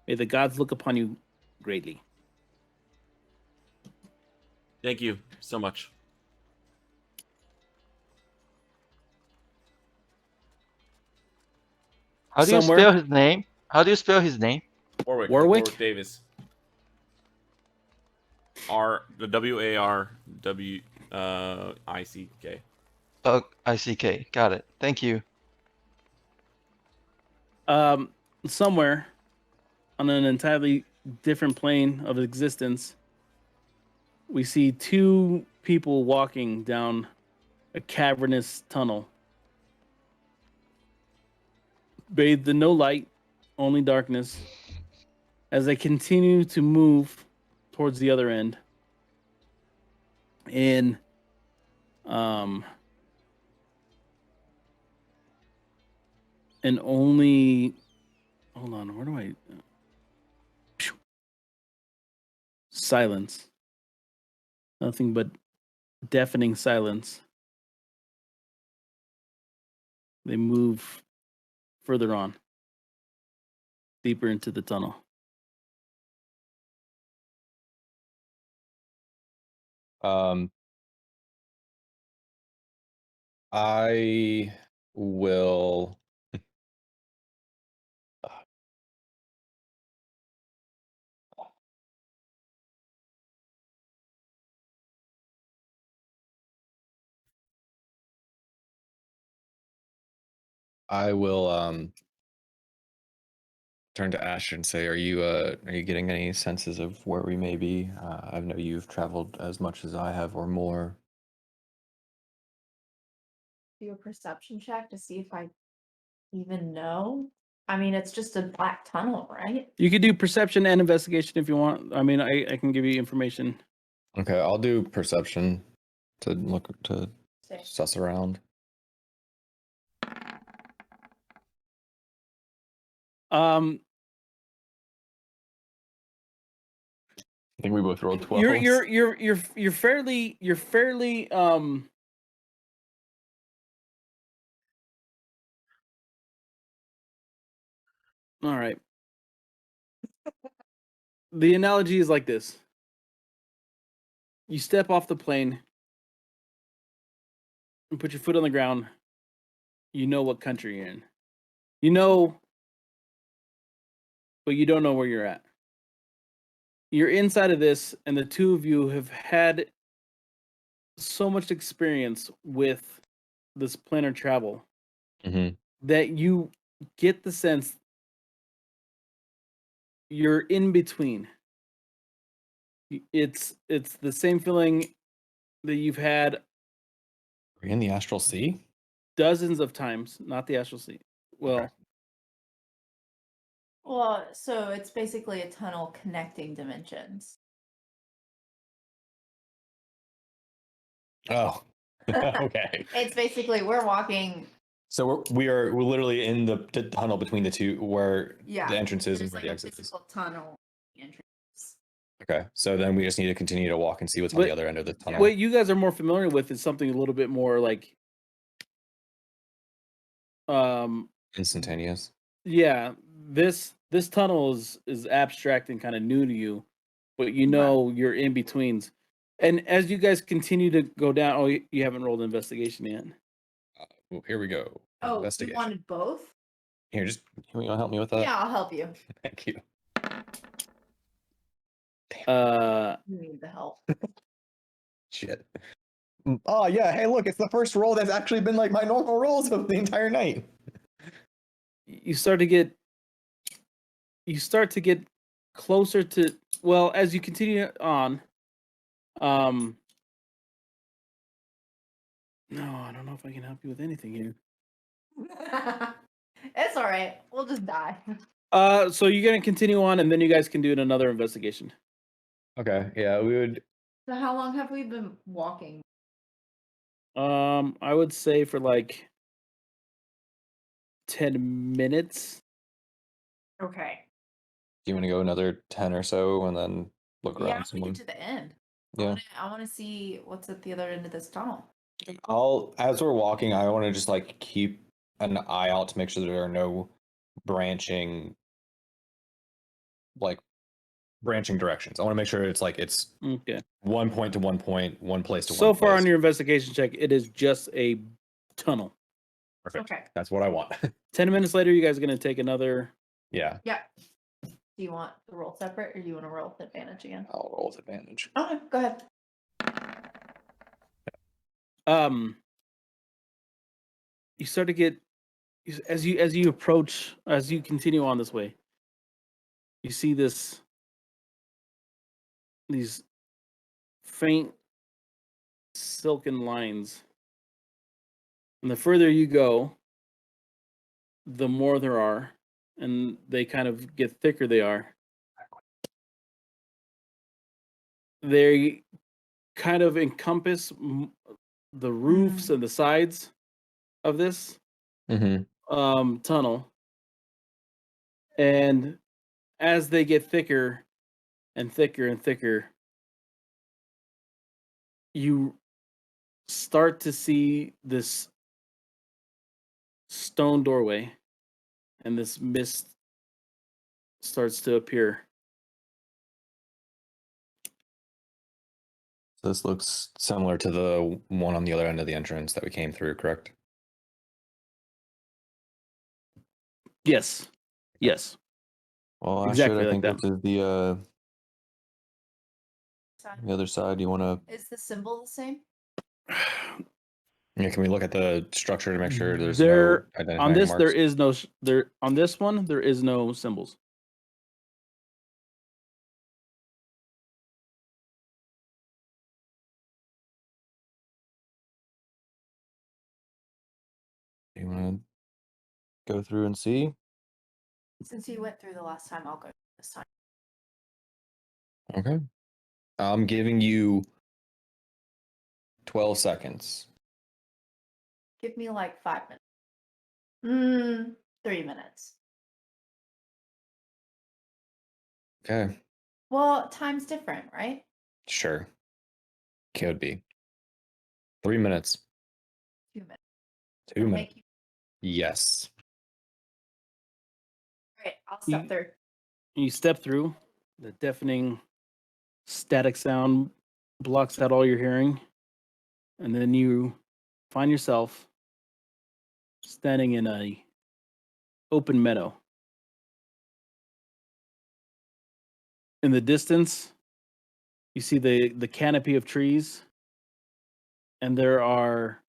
May the gods look upon you greatly. Thank you so much. How do you Somewhere. spell his name? How do you spell his name? Warwick. Warwick? Warwick Davis. The WARWICK. Oh, ICK. Got it. Thank you. Somewhere on an entirely different plane of existence, we see two people walking down a cavernous tunnel. Bathed in no light, only darkness. As they continue to move towards the other end, in and only hold on, where do I silence? Nothing but deafening silence. They move further on, deeper into the tunnel. I will. I will turn to Ash and say, are you getting any senses of where we may be? I know you've traveled as much as I have or more. Do a perception check to see if I even know. I mean, it's just a black tunnel, right? You could do perception and investigation if you want. I mean, I can give you information. Okay, I'll do perception to look to Same. suss around. Um, I think we both rolled 12. you're fairly all right. The analogy is like this. You step off the plane and put your foot on the ground. You know what country you're in. You know, but you don't know where you're at. You're inside of this, and the two of you have had so much experience with this planar travel Mhm. that you get the sense you're in between. It's the same feeling that you've had Are we in the astral sea? dozens of times, not the astral sea. Well, Okay. Well, so it's basically a tunnel connecting dimensions. Oh, okay. It's basically we're walking. So we're literally in the tunnel between the two, where Yeah, the entrance is and there's where like the a exit is. physical tunnel entrance. Okay, so then we just need to continue to walk and see what's on the But- other end of the tunnel. what you guys are more familiar with is something a little bit more like, Instantaneous. yeah, this tunnel is abstract and kind of new to you, but you know you're in betweens. And as you guys continue to go down, oh, you haven't rolled investigation yet. Well, here we go. Oh, you Investigation. wanted both? Here, just can you help me with that? Yeah, I'll help you. Thank you. You need the help. Shit. Oh yeah. Hey, look, it's the first roll that's actually been like my normal rolls of the entire night. You start to get closer to, well, as you continue on, no, I don't know if I can help you with anything here. It's all right. We'll just die. So you're gonna continue on, and then you guys can do another investigation. Okay. Yeah, we would. So how long have we been walking? I would say for like 10 minutes. Okay. Do you want to go another 10 or so and then look Yeah, around we some get to the end. Yeah. I want to see what's at the other end of this tunnel. As we're walking, I want to just like keep an eye out to make sure there are no branching directions. I want to make sure it's Okay. one point to one point, one place to So one far place. on your investigation check, it is just a tunnel. Perfect. Okay. That's what I want. 10 minutes later, you guys are gonna take another. Yeah, Yeah. Do you want the roll separate or do you want to roll with advantage again? I'll roll with advantage. Okay, go ahead. You start to get, as you approach, as you continue on this way, you see these faint silken lines, and the further you go, the more there are, and they kind of get thicker. They kind of encompass the roofs and the sides of this Mm-hmm. tunnel, and as they get thicker and thicker and thicker, you start to see this stone doorway, and this mist starts to appear. So this looks similar to the one on the other end of the entrance that we came through, correct? Yes. Yes. Well, Exactly Astrid, I like think that. this is the other side. You want to? Is the symbol the same? Yeah, can we look at the structure to make sure there's no There identifying on this marks? there is no there on this one there is no symbols. You want to go through and see? Since you went through the last time, I'll go this time. Okay. I'm giving you 12 seconds. Give me like 5 minutes. 3 minutes. Okay. Well, time's different, right? Sure. Could be. 3 minutes. 2 minutes. 2 I'll minutes. make you. Yes. Great. I'll step You- through. You step through, the deafening static sound blocks out all your hearing, and then you find yourself standing in a open meadow. In the distance, you see the canopy of trees, and there are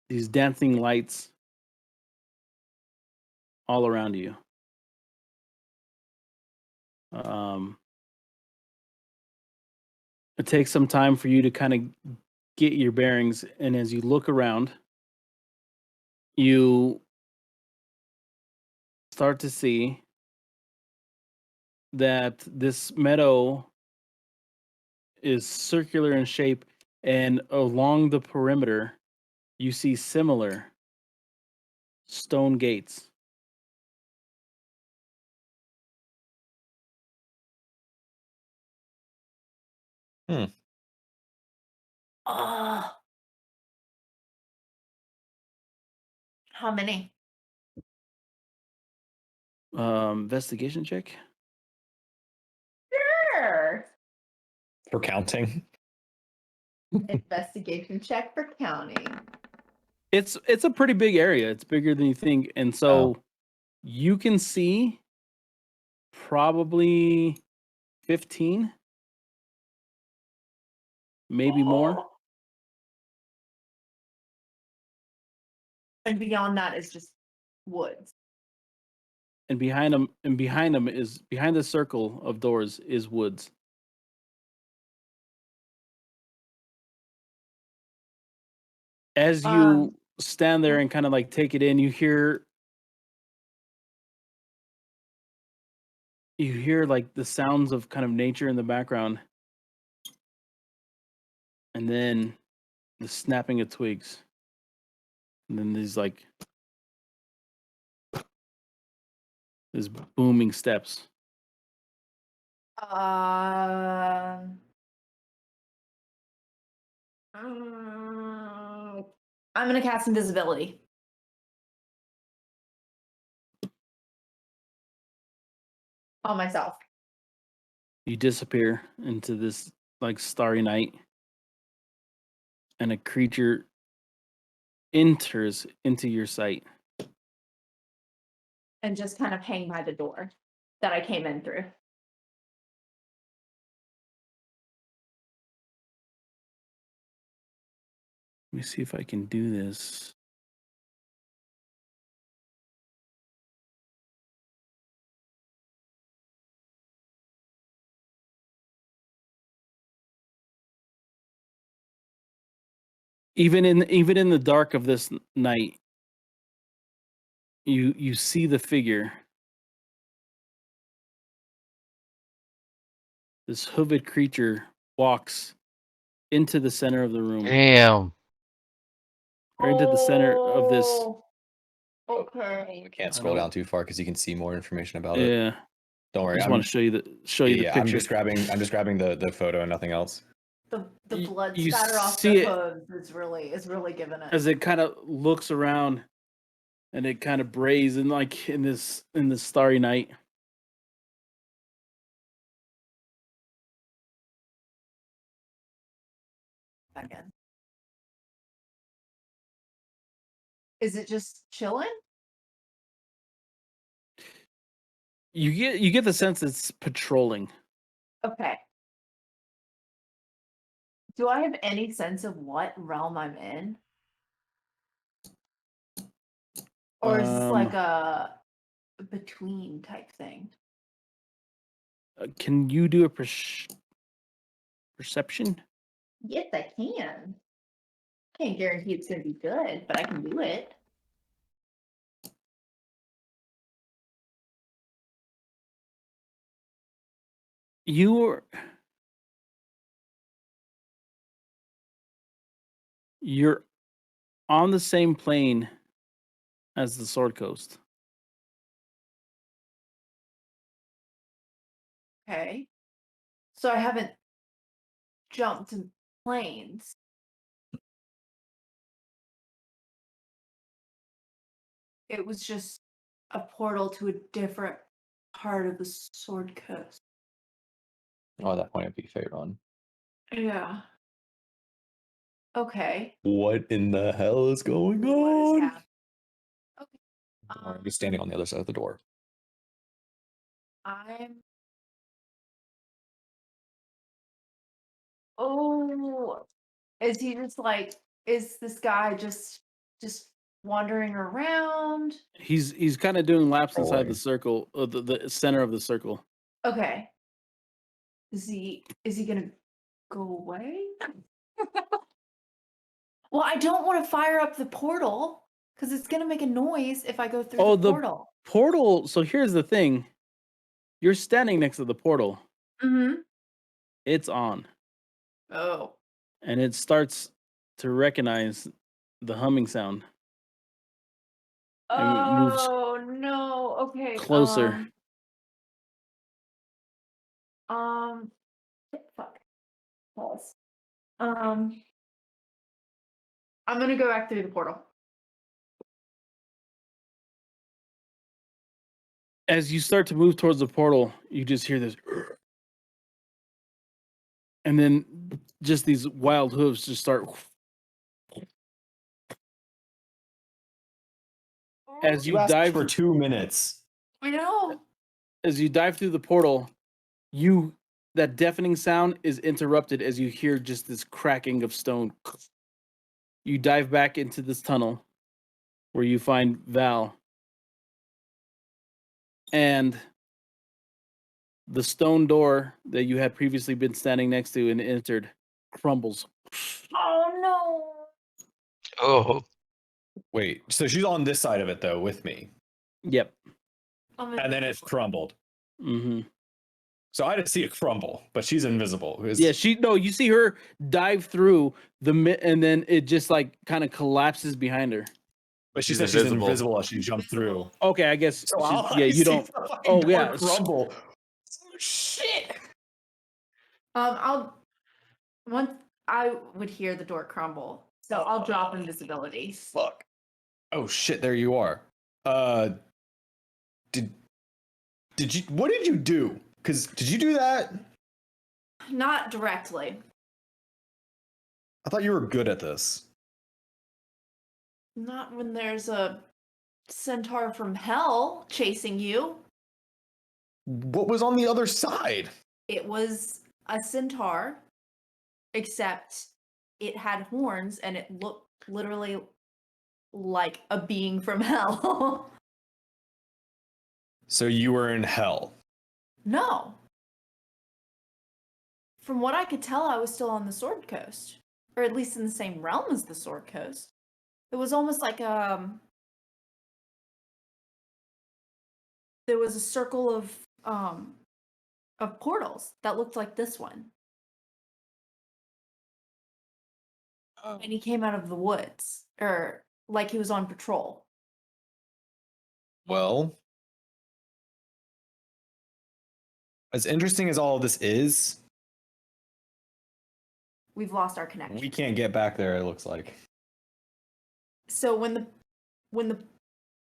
these dancing lights all around you. It takes some time for you to kind of get your bearings, and as you look around, you start to see that this meadow is circular in shape, and along the perimeter, you see similar stone gates. Oh. How many? Investigation check. Sure. For counting. Investigation check for counting. It's a pretty big area. It's bigger than you think, and so you can see probably 15, maybe more. And beyond that is just woods. And behind them is behind the circle of doors is woods. As you stand there and kind of like take it in, you hear like the sounds of kind of nature in the background, and then the snapping of twigs, and then these booming steps. I'm gonna cast invisibility. On myself. You disappear into this like starry night, and a creature enters into your sight. And just kind of hang by the door that I came in through. Let me see if I can do this. Even in the dark of this night, you see the figure. This hooded creature walks into the center of the room, Damn. right into the center of this. Okay. We can't scroll down too far because you can see more information about it. Yeah, Don't I worry. just want to show you the yeah, picture. I'm just grabbing the photo and nothing else. The You- blood you spatter off see the it- hooves is really giving it. As it kind of looks around, and it kind of brays in like in this starry night. Again. Is it just chilling? You get the sense it's patrolling. Okay. Do I have any sense of what realm I'm in? Or is this like a between type thing? Can you do a perception? Yes, I can. Can't guarantee it's gonna be good, but I can do it. You're on the same plane as the Sword Coast. Okay. So I haven't jumped in planes. It was just a portal to a different part of the Sword Coast. Oh, at that point, it'd be Faerun. Yeah. Okay. What in the hell is going What is on? happening? Okay. I'm just standing on the other side of the door. I'm. Oh, is he just like? Is this guy just wandering around? He's kind of doing laps inside the Boy. circle, the center of the circle. Okay. Is he gonna go away? Well, I don't want to fire up the portal because it's gonna make a noise if I go through Oh, the the portal. portal. So here's the thing: you're standing next to the portal. Mm-hmm. It's on, Oh. and it starts to recognize the humming sound. And it moves Oh no. Okay. closer. Fuck. Pause. I'm gonna go back through the portal. As you start to move towards the portal, you just hear this, and then just these wild hooves just start. As you You asked dive for 2 minutes. I know. as you dive through the portal, that deafening sound is interrupted as you hear just this cracking of stone. You dive back into this tunnel where you find Val, and the stone door that you had previously been standing next to and entered crumbles. Oh no. Oh, Wait, so she's on this side of it though with me, Yep. and then it's crumbled. Mm-hmm. So I didn't see it crumble, but she's invisible. Yeah, you see her dive through and then it just like kind of collapses behind her. But she She's said she's invisible. invisible as she jumped through. Okay, I guess So all yeah, I you see don't. is the fucking Oh door yeah, crumble. Oh, shit. I'll once I would hear the door crumble, so I'll drop invisibility. Fuck. Oh shit, there you are. Did you what did you do? Cuz did you do that? Not directly. I thought you were good at this. Not when there's a centaur from hell chasing you. What was on the other side? It was a centaur, except it had horns and it looked literally like a being from hell. So you were in hell. No. From what I could tell, I was still on the Sword Coast, or at least in the same realm as the Sword Coast. It was almost like there was a circle of portals that looked like this one. And he came out of the woods, or like he was on patrol. Well, as interesting as all of this is, We've lost our connection. we can't get back there, it looks like. So when the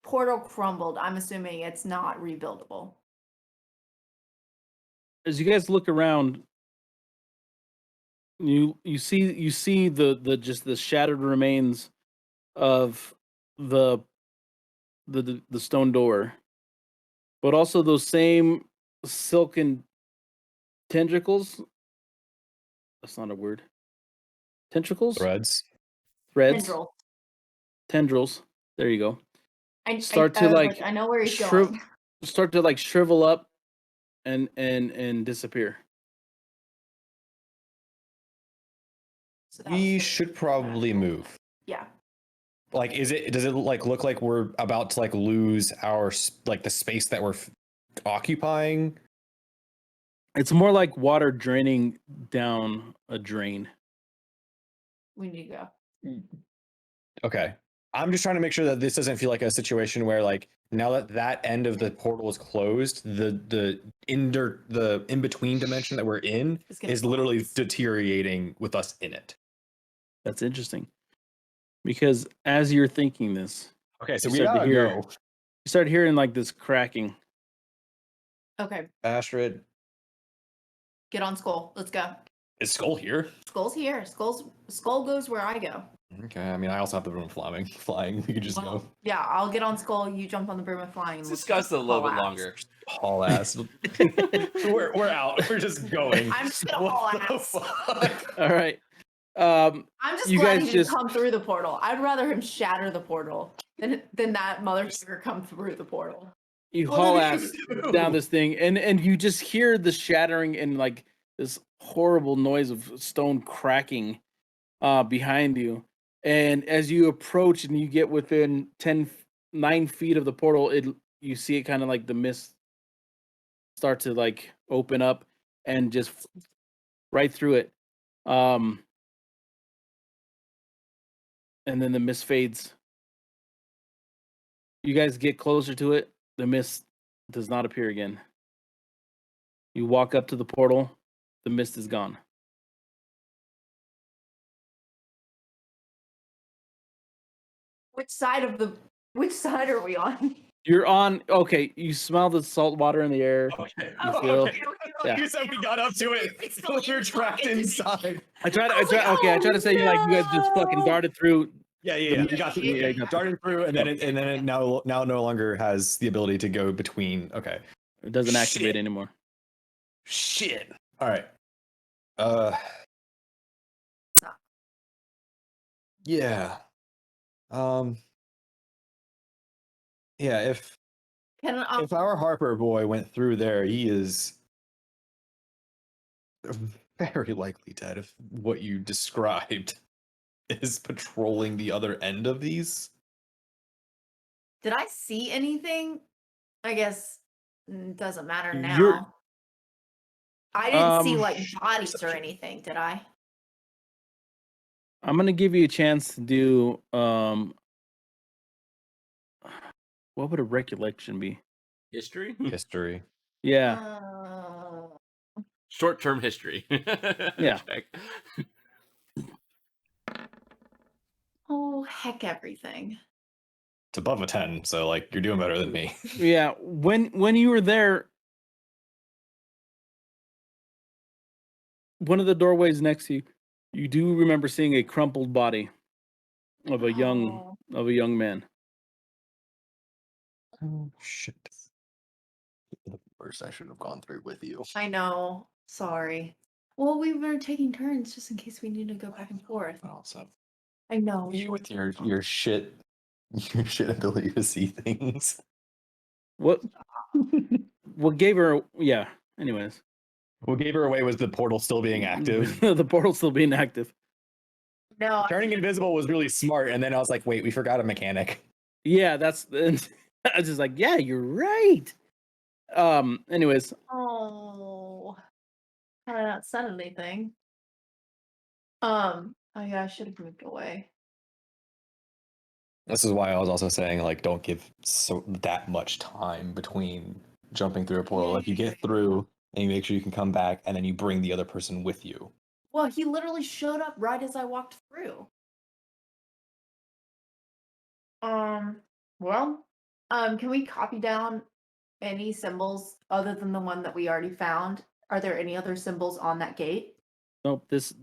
portal crumbled, I'm assuming it's not rebuildable. as you guys look around, you see the just the shattered remains of the stone door, but also those same silken tentacles. That's not a word. Tentacles, Threads. threads, Tendril. tendrils. There you go. Start I to was like I know where he's shriv- going. start to like shrivel up and disappear. So that was We the- should probably move. Yeah. Like, does it like look like we're about to like lose our like the space that we're occupying? It's more like water draining down a drain. We need to go. Okay. I'm just trying to make sure that this doesn't feel like a situation where like now that that end of the portal is closed, the in between dimension that we're in It's gonna is literally collapse. deteriorating with us in it. That's interesting. Because as you're thinking this, Okay, so You we start to gotta hear- go. you start hearing like this cracking. Okay. Astrid, Get on Skull. Let's go. is Skull here? Skull's here. Skull goes where I go. Okay, I mean I also have the room flying. We could just Well, go yeah, I'll get on Skull. You jump on the broom of flying. Let's and discuss it a little bit haul ass. longer. haul ass. we're out. We're just going. I'm just gonna haul What the ass. fuck? All right. I'm just You glad guys he didn't just- come through the portal. I'd rather him shatter the portal than that motherfucker come through the portal. You What haul did ass he do? down this thing, and you just hear the shattering and like this horrible noise of stone cracking behind you. And as you approach and you get within 9 feet of the portal, you see it kind of like the mist start to like open up and just right through it. And then the mist fades. You guys get closer to it, the mist does not appear again. You walk up to the portal, the mist is gone. Which side are we on? You're on. Okay, you smell the salt water in the air. Okay. You Oh, feel- okay. Yeah. You said we got up to it. We were trapped inside. I tried. I was like, Okay, I tried to say you like you guys just fucking no. darted through. Yeah. We got through. Yeah, you got through. Darted through, and then it now no longer has the ability to go between. Okay. It doesn't activate Shit. anymore. Shit. All right. Yeah. Yeah. If our Harper boy went through there, he is very likely dead. If what you described is patrolling the other end of these. Did I see anything? I guess doesn't matter now. You're- I didn't see Um, like bodies or perception. anything, did I? I'm gonna give you a chance to do. What would a recollection be? History? History. Yeah. Short-term history. Yeah. Check. Oh heck, everything. It's above a 10, so like you're doing better than me. Yeah. When you were there, one of the doorways next to you, you do remember seeing a crumpled body of a young man. Oh shit. The worst I should have gone through with you. I know. Sorry. Well, we were taking turns just in case we need to go back and forth. But also, I know. you with your shit ability to see things. What gave her? Yeah. Anyways, What gave her away was the portal still being active. the portal still being active. No. Turning invisible was really smart, and then I was like, wait, we forgot a mechanic. Yeah, that's. I was just like, yeah, you're right. Anyways, Oh. Had I not said anything. Oh yeah, I should have moved away. This is why I was also saying, like, don't give that much time between jumping through a portal. Like, you get through and you make sure you can come back, and then you bring the other person with you. Well, he literally showed up right as I walked through. Well, can we copy down any symbols other than the one that we already found? Are there any other symbols on that gate? nope. This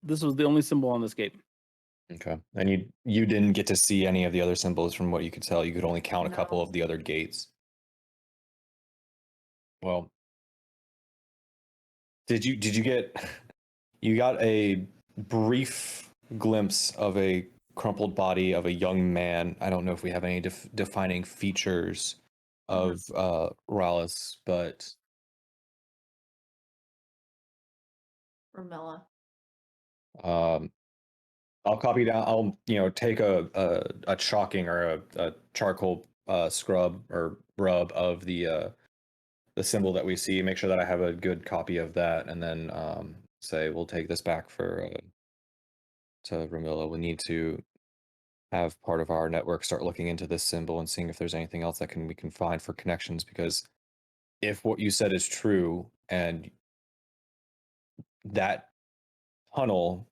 was the only symbol on this gate. Okay. And you didn't get to see any of the other symbols from what you could tell. You could only count a couple No. of the other gates. Well, did you get you got a brief glimpse of a crumpled body of a young man. I don't know if we have any defining features of Rallis, but Ramilla. I'll copy down. I'll take a chalking or a charcoal scrub or rub of the symbol that we see. Make sure that I have a good copy of that, and then say we'll take this back for to Ramilla. We need to have part of our network start looking into this symbol and seeing if there's anything else that we can find for connections. Because if what you said is true, and that tunnel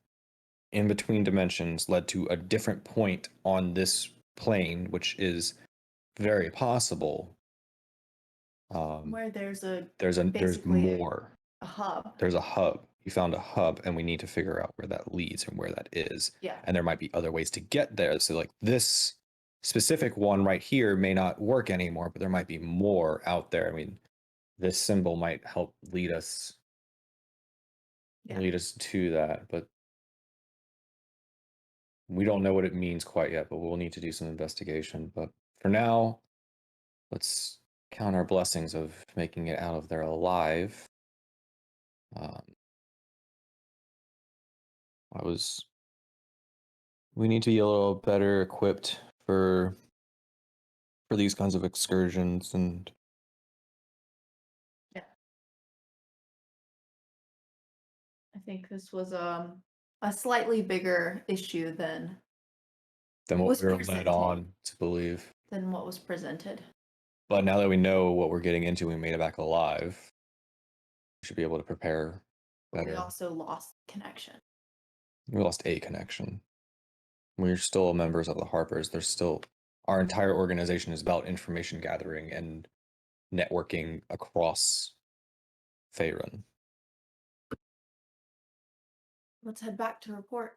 in between dimensions led to a different point on this plane, which is very possible. Where there's There's basically more. a hub. There's a hub. You found a hub, and we need to figure out where that leads and where that is. Yeah. And there might be other ways to get there. So like this specific one right here may not work anymore, but there might be more out there. I mean, this symbol might help lead us to that, but we don't know what it means quite yet, but we'll need to do some investigation. But for now, let's count our blessings of making it out of there alive. We need to be a little better equipped for these kinds of excursions, and I think this was a slightly bigger issue than what was we were led presented. on to believe. Than what was presented. But now that we know what we're getting into, we made it back alive. We should be able to prepare But better. we also lost connection. We lost a connection. We're still members of the Harpers. There's still our entire organization is about information gathering and networking across Faerun. Let's head back to report.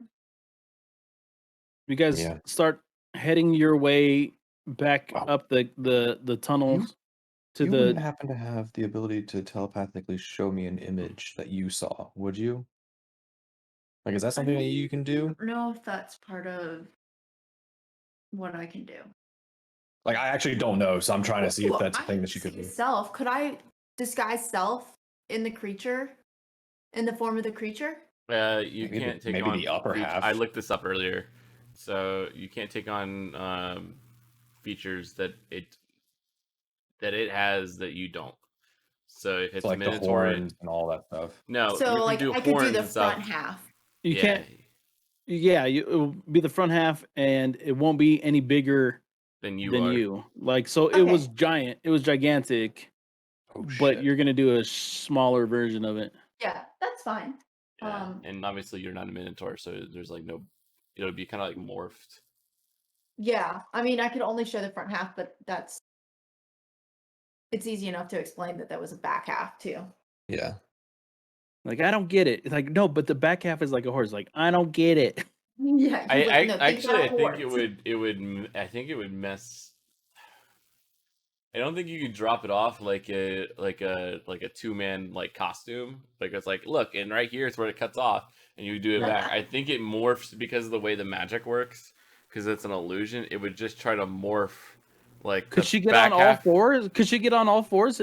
You guys Yeah. start heading your way back Wow. up the tunnels to You the. wouldn't happen to have the ability to telepathically show me an image that you saw, would you? Like, is that something that you can do? I don't know if that's part of what I can do. Like, I actually don't know, so I'm trying to see if that's a I thing can that you could do. disguise self. Could I disguise self in the creature? In the form of the creature? You Maybe can't take maybe on the upper half. I looked this up earlier, so you can't take on features that it has that you don't. So if it's So, like the Minotaur, horns and all that stuff. no, So you like can do I could do horns the and stuff. front half. You Yeah. can't. Yeah, it will be the front half, and it won't be any bigger than than are. you. Like, so it Okay. was giant. It was gigantic, Oh, but shit. you're gonna do a smaller version of it. Yeah, that's fine. Yeah. And obviously you're not a Minotaur, so there's like no. It'll be kind of like morphed. Yeah, I mean, I could only show the front half, but it's easy enough to explain that was a back half too. Yeah. Like, I don't get it. It's like, no, but the back half is like a horse. Like, I don't get it. Yeah, I think horse. I think it would mess. I don't think you could drop it off like a 2-man like costume. Like it's like, look, and right here is where it cuts off, and you do it back. I think it morphs because of the way the magic works, because it's an illusion. It would just try to morph. Like, Could the she get back on all half, fours? Could she get on all fours?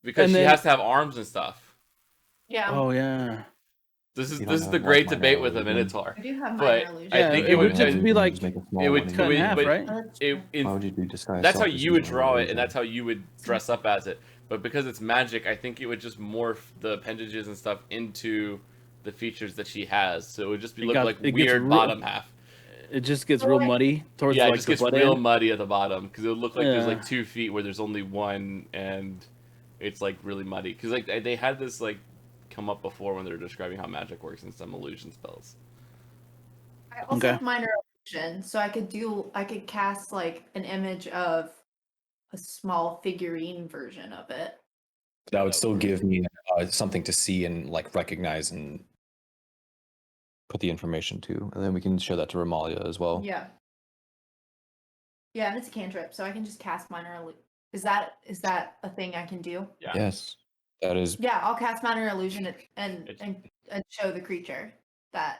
because and she then- has to have arms and stuff. Yeah, Oh yeah. This is You don't the have great minor debate with a illusion. Minotaur. I do have But minor illusion. I think it it would would just be like make a small it would one. cut in half, but right? Why would you do disguise? That's how self as you would minor draw it, illusion? and that's how you would dress up as it. But because it's magic, I think it would just morph the appendages and stuff into the features that she has. So it would just be It gets weird real- bottom half. It just gets So, real like- muddy towards Yeah, it like just the gets butt real end. muddy at the bottom because it would look like there's Yeah. like 2 feet where there's only one, and it's like really muddy. Because like they had this like come up before when they were describing how magic works in some illusion spells. I also Okay. have minor illusion, so I could cast like an image of a small figurine version of it. That would still give me something to see and like recognize and put the information to, and then we can show that to Ramalia as well. Yeah. Yeah, and it's a cantrip, so I can just cast minor Is that a thing I can do? Yeah. Yes, that is. Yeah, I'll cast minor illusion and It's- and show the creature that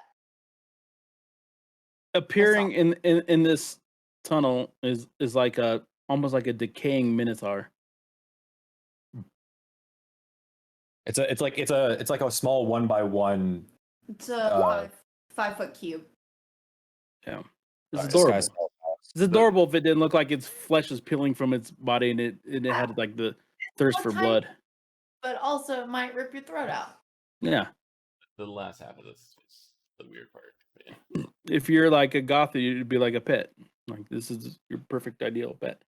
Appearing in this tunnel is like almost like a decaying minotaur. It's like a small 1x1. it's a Uh, 5 foot cube. Yeah, it's Sky adorable. Small House. It's adorable if it didn't look like its flesh is peeling from its body and it had like the thirst for Tiny, blood. But also it might rip your throat out. Yeah, The last half of this is the weird part. But yeah. if you're like a goth, you'd be like a pet. Like this is your perfect ideal pet.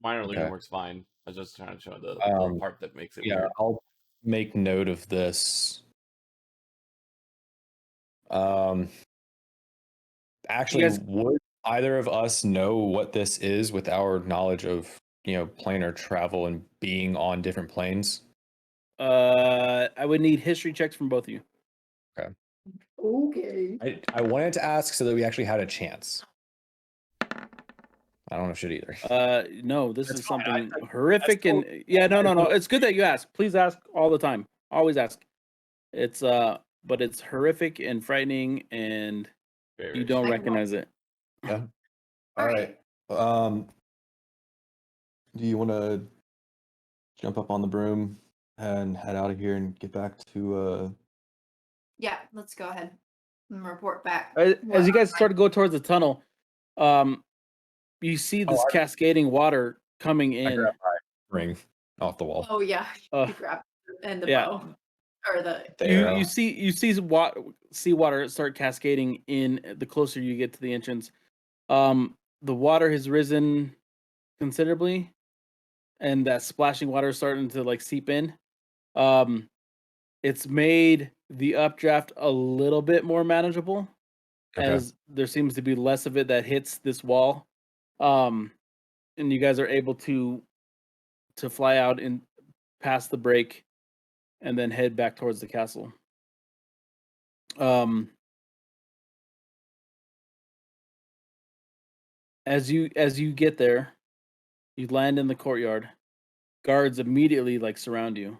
Minor illusion Okay. works fine. I was just trying to show the part that makes it Yeah, weird. I'll make note of this. Actually, guys- would either of us know what this is with our knowledge of, planar travel and being on different planes? I would need history checks from both of you. Okay. I wanted to ask so that we actually had a chance. I don't know shit either. No, this That's is fine. something horrific that's and yeah, no. It's good that you ask. Please ask all the time. Always ask. It's but it's horrific and frightening, and Very you don't I can recognize it. Yeah. All right. Do you want to jump up on the broom and head out of here and get back to Yeah, let's go ahead and report back. As you guys start to go towards the tunnel, you see this I- cascading water coming I in. grabbed my ring off the wall. Oh yeah, Uh, you grab and the yeah. bow or the The You arrow. see water start cascading in the closer you get to the entrance. The water has risen considerably, and that splashing water is starting to like seep in. It's made the updraft a little bit more manageable, Okay. as there seems to be less of it that hits this wall. And you guys are able to fly out and past the break, and then head back towards the castle. As you get there, you land in the courtyard. Guards immediately like surround you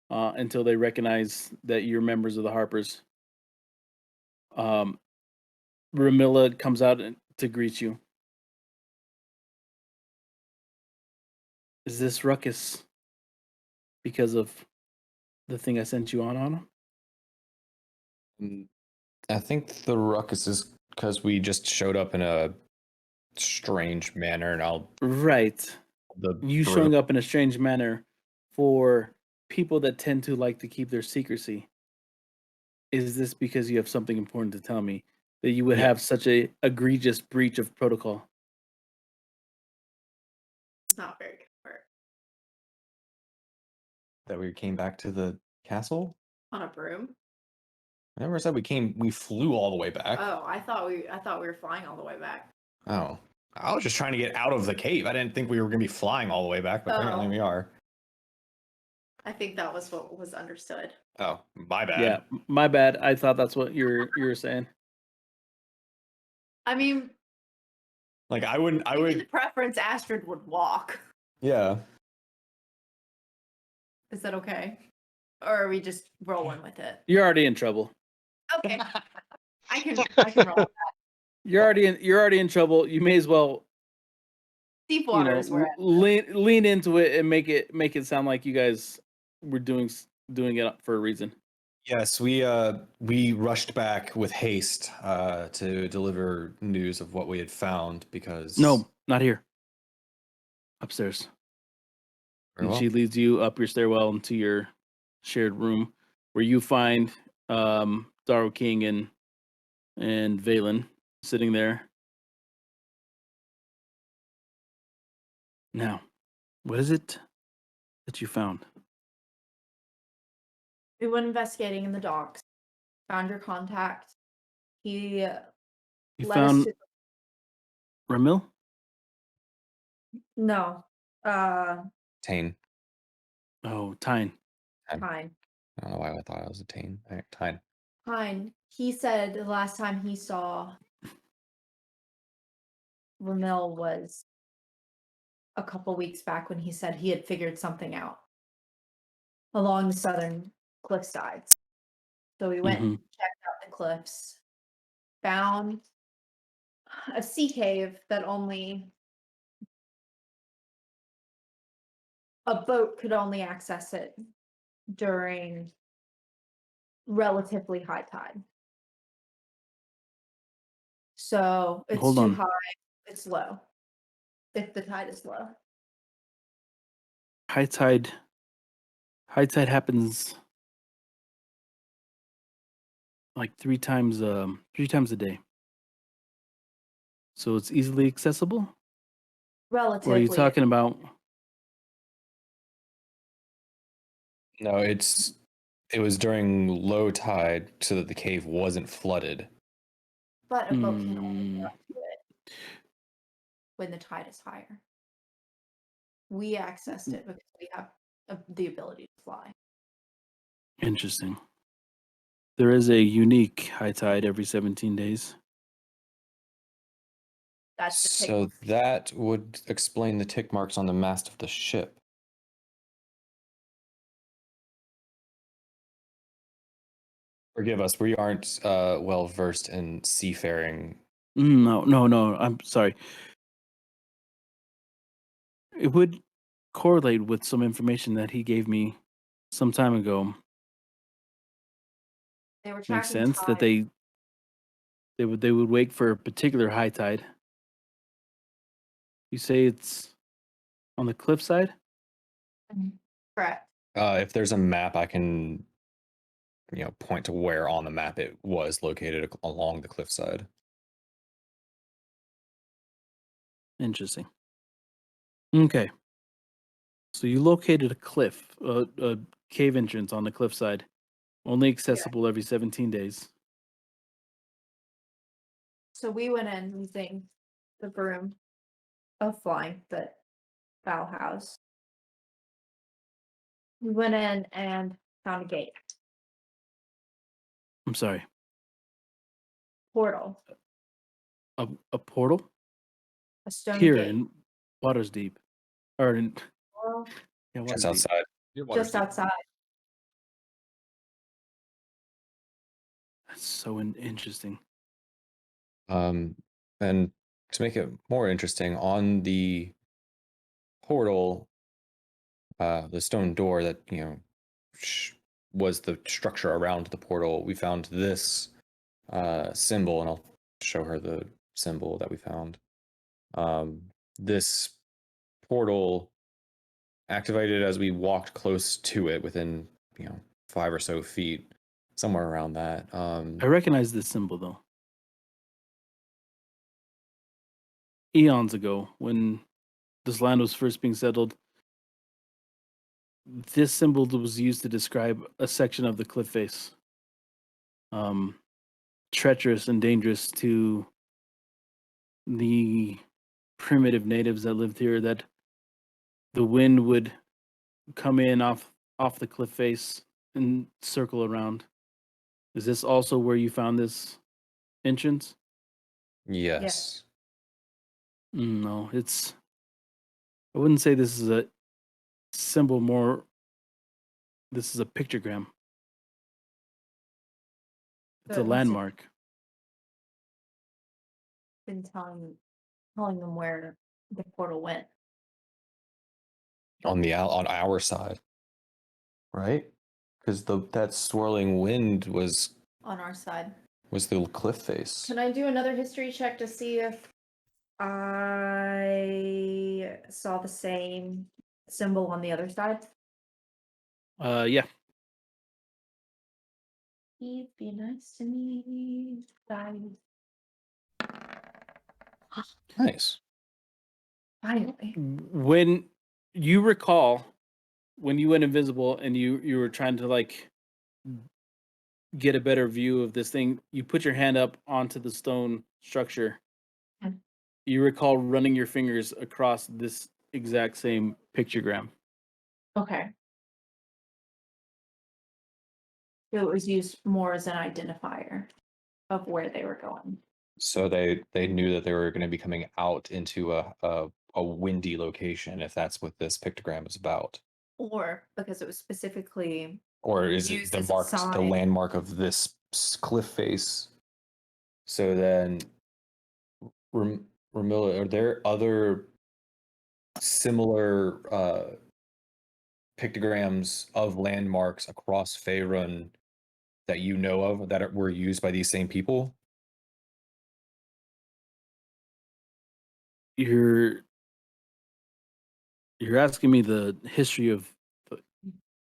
until they recognize that you're members of the Harpers. Ramilla comes out to greet you. Is this ruckus because of the thing I sent you on? I think the ruckus is because we just showed up in a strange manner, and Right. the You broom- showing up in a strange manner for people that tend to like to keep their secrecy. Is this because you have something important to tell me that you would Yeah. have such a egregious breach of protocol? It's not very comfort that we came back to the castle. on a broom. I never said we flew all the way back. Oh, I thought we were flying all the way back. Oh, I was just trying to get out of the cave. I didn't think we were going to be flying all the way back, but apparently Oh. we are. I think that was what was understood. Oh, my bad. Yeah, my bad. I thought that's what you're saying. I mean, Like I in would. preference, Astrid would walk. Yeah. Is that okay? Or are we just rolling with it? You're already in trouble. Okay. I can roll with that. You're already in trouble. You may as well Deep waters where lean into it and make it sound like you guys were doing it for a reason. Yes, we rushed back with haste to deliver news of what we had found because No, not here. Upstairs. Very And well. she leads you up your stairwell into your shared room, where you find Darrow King and Valen sitting there. Now, what is it that you found? we went investigating in the docks. Found your contact. He You led found us to Ramil? no. Tane. Oh, Tyne. Fine. I don't know why I thought it was a Tane. Tine. Fine. He said the last time he saw Ramil was a couple weeks back when he said he had figured something out along the southern cliff sides. So we went and checked out the cliffs, found a sea cave that only a boat could only access it during relatively high tide. So it's Hold too on. high, it's low. If the tide is low. High tide happens like 3 times a day. So it's easily accessible? Or are Relatively. you talking about No, it was during low tide so that the cave wasn't flooded. But a boat can only go to it when the tide is higher. We accessed it because we have the ability to fly. interesting? There is a unique high tide every 17 days. That's the So tick. that would explain the tick marks on the mast of the ship. Forgive us, we aren't well versed in seafaring. No. I'm sorry. It would correlate with some information that he gave me some time ago. They were Makes tracking sense that tide. they would wait for a particular high tide. You say it's on the cliffside? Correct. If there's a map, I can, point to where on the map it was located along the cliffside. Interesting. Okay. So you located a cliff, a cave entrance on the cliffside, only accessible every 17 days. So we went in using the broom of flying that Val house. We went in and found a gate. I'm sorry. Portal. A portal? A stone Here gate. in Water's Deep. Or in Well, yeah, Just Water's Deep. outside. just outside. That's so interesting. And to make it more interesting, on the portal, the stone door that was the structure around the portal, we found this symbol, and I'll show her the symbol that we found. This portal activated as we walked close to it, within 5 or so feet, somewhere around that. I recognize this symbol though. Eons ago, when this land was first being settled, this symbol was used to describe a section of the cliff face. Treacherous and dangerous to the primitive natives that lived here, that the wind would come in off the cliff face and circle around. Is this also where you found this entrance? Yes. No, I wouldn't say this is a symbol, more this is a pictogram. It's So a it must have landmark. been telling them where the portal went. On our side, right? Because that swirling wind was On our side. the cliff face. Can I do another history check to see if I saw the same symbol on the other side? Yeah. Please be nice to me, guys. Nice. Finally. When you recall, when you went invisible and you were trying to like get a better view of this thing, you put your hand up onto the stone structure. Mm. You recall running your fingers across this exact same pictogram. Okay. So it was used more as an identifier of where they were going. So they knew that they were going to be coming out into a a windy location if that's what this pictogram is about. Or because it was specifically Or is it used the as a the sign. landmark of this cliff face? So then, Ramilla, are there other similar pictograms of landmarks across Faerun that you know of that were used by these same people? You're asking me the history of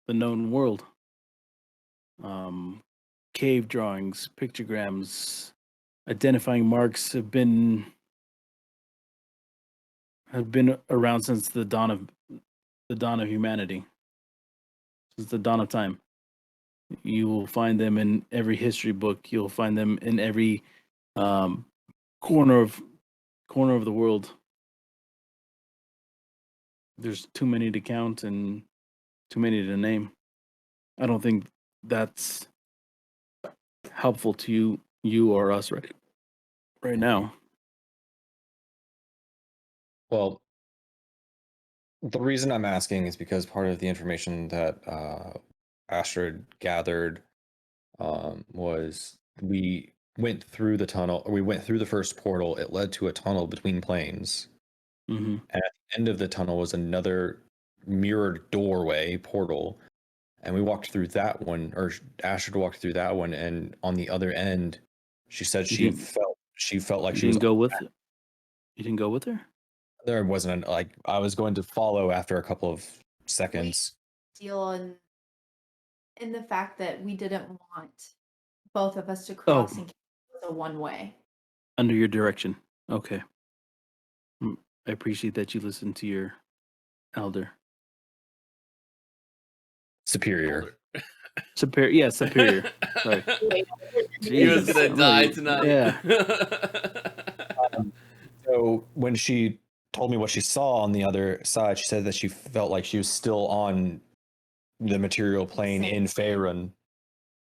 the known world. Cave drawings, pictograms, identifying marks have been around since the dawn of humanity, since the dawn of time. You will find them in every history book. You'll find them in every um, corner of the world. There's too many to count and too many to name. I don't think that's helpful to you or us right now. Well, the reason I'm asking is because part of the information that Astrid gathered was we went through the tunnel, or we went through the first portal. It led to a tunnel between planes. Mm-hmm. And at the end of the tunnel was another mirrored doorway portal. And we walked through that one, or Astrid walked through that one, and on the other end, she said You she didn't- felt like You she was didn't go with You didn't go with her? there wasn't like I was going to follow after a couple of seconds. deal in the fact that we didn't want both of us to cross and keep it a one way. Under your direction. Okay. I appreciate that you listened to your elder. Superior. Superior. Yeah, superior. Sorry. He was Jesus, gonna I'm die like, tonight. Yeah. So when she told me what she saw on the other side, she said that she felt like she was still on the material plane in Faerun,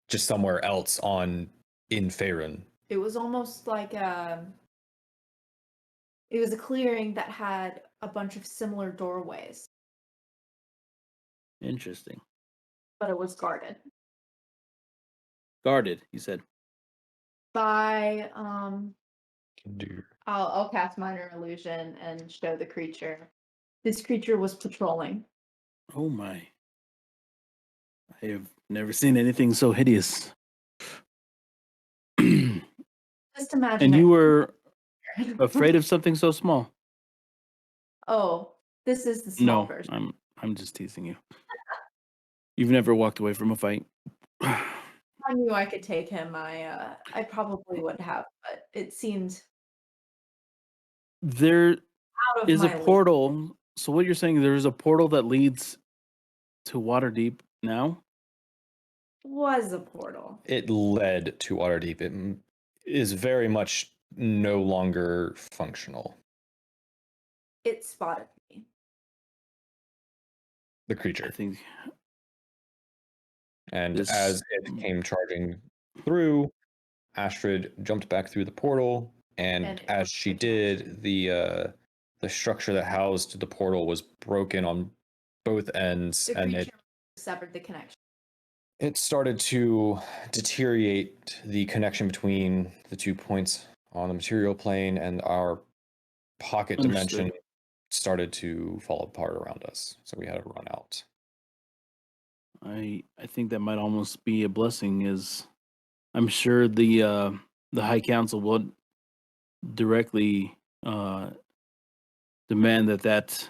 just somewhere else in Faerun. It was almost like it was a clearing that had a bunch of similar doorways, Interesting. but it was guarded Guarded, you said. by Dear. I'll cast minor illusion and show the creature. This creature was patrolling. Oh my. I have never seen anything so hideous. And Just imagine you it. were afraid of something so small. Oh, this is the small No, version. I'm just teasing you. You've never walked away from a fight. I knew I could take him. I probably would have, but it seemed There out of is a my league. portal. So what you're saying, there is a portal that leads to Waterdeep now? Was a portal. It led to Waterdeep. It is very much no longer functional. It spotted me. The I creature. think And this- as it came charging through, Astrid jumped back through the portal, and And it as was she the connection. did, the structure that housed the portal was broken on both ends, The and creature severed the connection. it started to deteriorate the connection between the 2 points on the material plane, and our pocket Understood. dimension started to fall apart around us. So we had to run out. I think that might almost be a blessing. Is I'm sure the High Council would directly demand that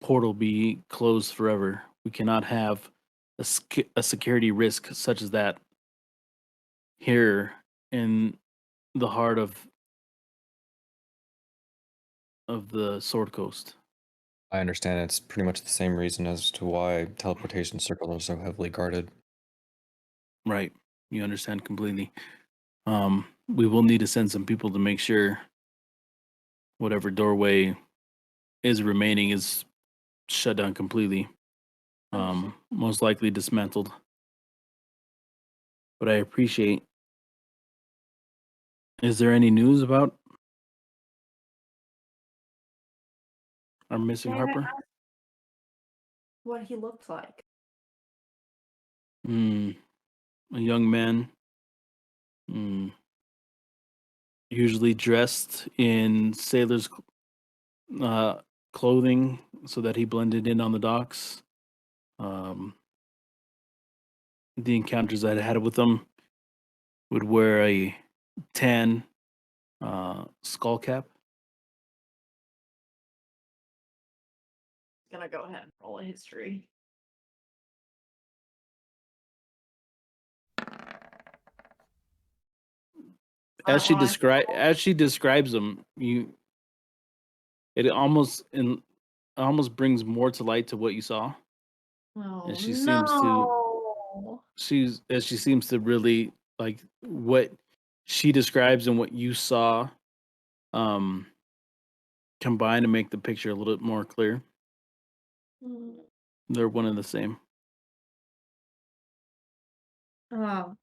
portal be closed forever. We cannot have a security risk such as that here in the heart of the Sword Coast. I understand it's pretty much the same reason as to why teleportation circles are so heavily guarded. Right. You understand completely. We will need to send some people to make sure whatever doorway is remaining is shut down completely. Most likely dismantled. But I appreciate. Is there any news about our missing May I Harper? ask what he looked like? A young man, mm, usually dressed in sailor's clothing so that he blended in on the docks. The encounters I had with him would wear a tan skull cap. Gonna go ahead and roll a history. As she Oh, I- describes him, it almost brings more to light to what you saw. Oh And she seems to no! she seems to really like what she describes and what you saw um combine to make the picture a little bit more clear. Mm. They're one and the same. Oh.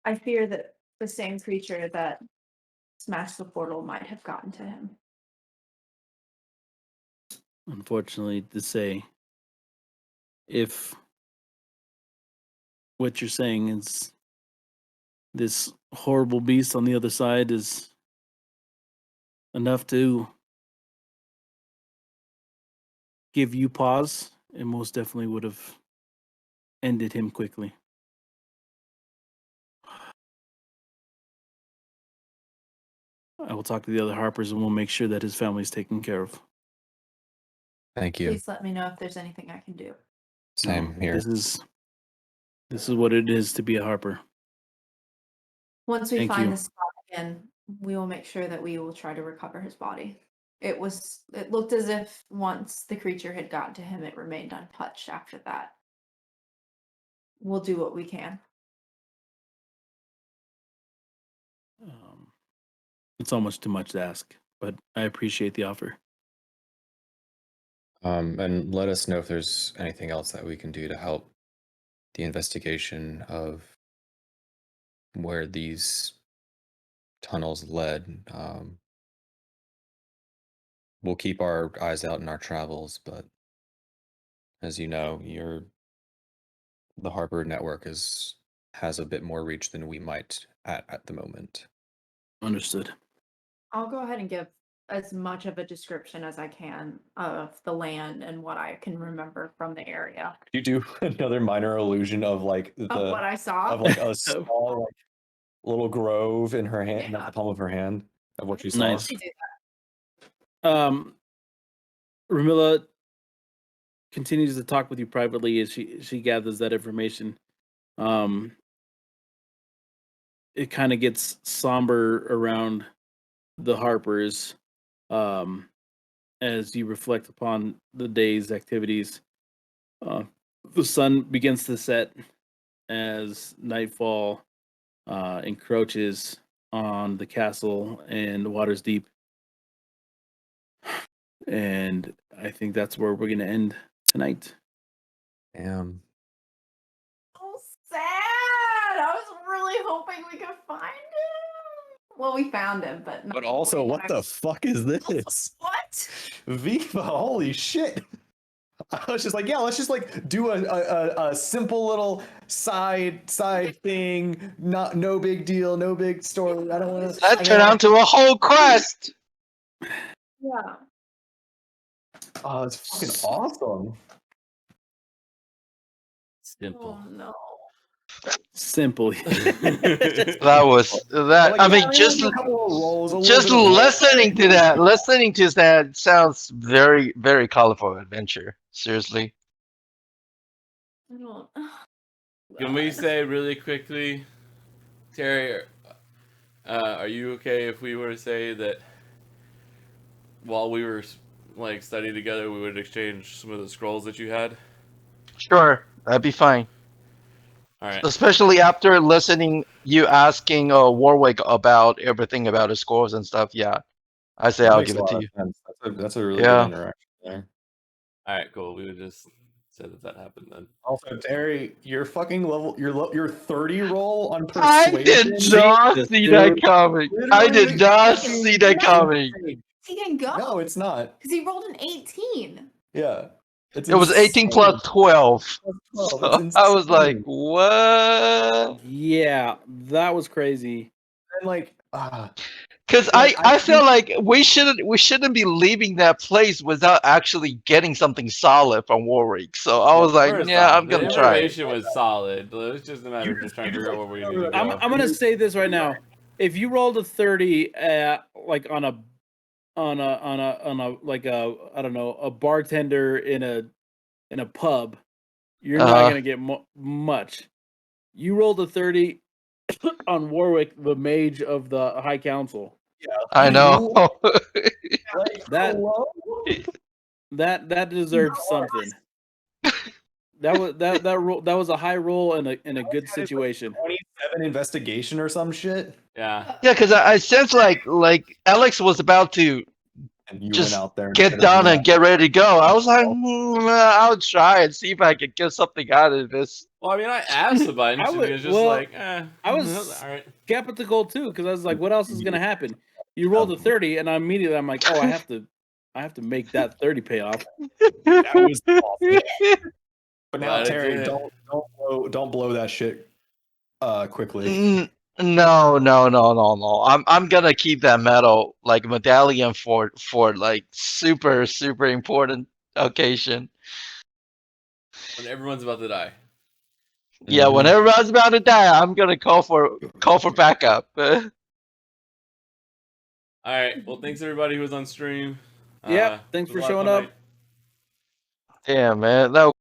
I fear that the same creature that smashed the portal might have gotten to him. Unfortunately to say, if what you're saying is this horrible beast on the other side is enough to give you pause, it most definitely would have ended him quickly. I will talk to the other Harpers and we'll make sure that his family is taken care of. Thank you. Please let me know if there's anything I can do. Same No, here. This is what it is to be a Harper. Once we Thank find you. the spot again, we will make sure that we will try to recover his body. It looked as if once the creature had gotten to him, it remained untouched after that. We'll do what we can. It's almost too much to ask, but I appreciate the offer. And let us know if there's anything else that we can do to help the investigation of where these tunnels led. We'll keep our eyes out in our travels, but as you know, the Harper network has a bit more reach than we might at the moment. Understood. I'll go ahead and give as much of a description as I can of the land and what I can remember from the area. Could you do another minor illusion of like Of what I saw. of like a small like little grove in her hand, Yeah. in the palm of her hand, of what you saw? Nice. She did that. Ramilla continues to talk with you privately as she gathers that information. It kind of gets somber around the Harpers as you reflect upon the day's activities. The sun begins to set as nightfall encroaches on the castle and Water's Deep. And I think that's where we're going to end tonight. Damn. So sad. I was really hoping we could find him. Well, we found him, but not But also, the way what I- the fuck is this? What? Viva, holy shit. I was just like, yeah, let's just like do a simple little side thing. No big deal, no big story. I don't want to. That turned out to a whole quest. Yeah. Oh, it's fucking awesome. Simple. Oh no. Simple. That was that. Like, I yeah, mean, a couple of rolls, a little just bit of listening to that sounds very, very colorful adventure. Seriously. I don't. Can we say really quickly, Terry, are you okay if we were to say that while we were like studying together, we would exchange some of the scrolls that you had? Sure, that'd be fine. All right. Especially after listening you asking Warwick about everything about his scores and stuff. Yeah, I say That I'll makes give a it lot to of you. sense. That's a really Yeah. good interaction there. All right. Cool. We would just say that happened then. Also, Terry, your fucking level, your 30 roll on I persuasion. did not Jesus, see that dude. coming. I Literally did not fucking see that coming. He didn't go. No, it's not. Because he rolled an 18. Yeah, it's It was 18 insane. plus 12. Plus 12. So It's I was like, insane. what? Yeah, that was crazy. And like, Because Like, I I feel like we shouldn't be leaving that place without actually getting something solid from Warwick. So I was like, First yeah, off, I'm the gonna try it. information was solid. It's just a matter of just trying to figure out where we need to I'm go. gonna say this right now. If you rolled a 30 like on a like a I don't know, a bartender in a pub, you're not gonna get much. You rolled a 30 on Warwick, the mage of the High Council. I know. like That- hello? That deserves something. That was a high roll and a good situation. 27 investigation or some shit. Yeah. Yeah, because I sense like Alex was about to And you just went out there and get done and get ready to go. I was like, I'll try and see if I can get something out of this. Well, I mean, I asked a bunch, and he was just like, eh. I was all right. skeptical too, because I was like, what else is gonna happen? You rolled a 30, and immediately I'm like, oh, I have to make that 30 pay off. That was awful. But now, Glad I Terry, did. don't blow that shit quickly. No. I'm gonna keep that medal like medallion for like super important occasion. When everyone's about to die. Yeah, when everyone's about to die, I'm gonna call for backup. All right. Well, thanks everybody who was on stream. Yeah, thanks it was for a lot of showing fun up. night. Damn, man, that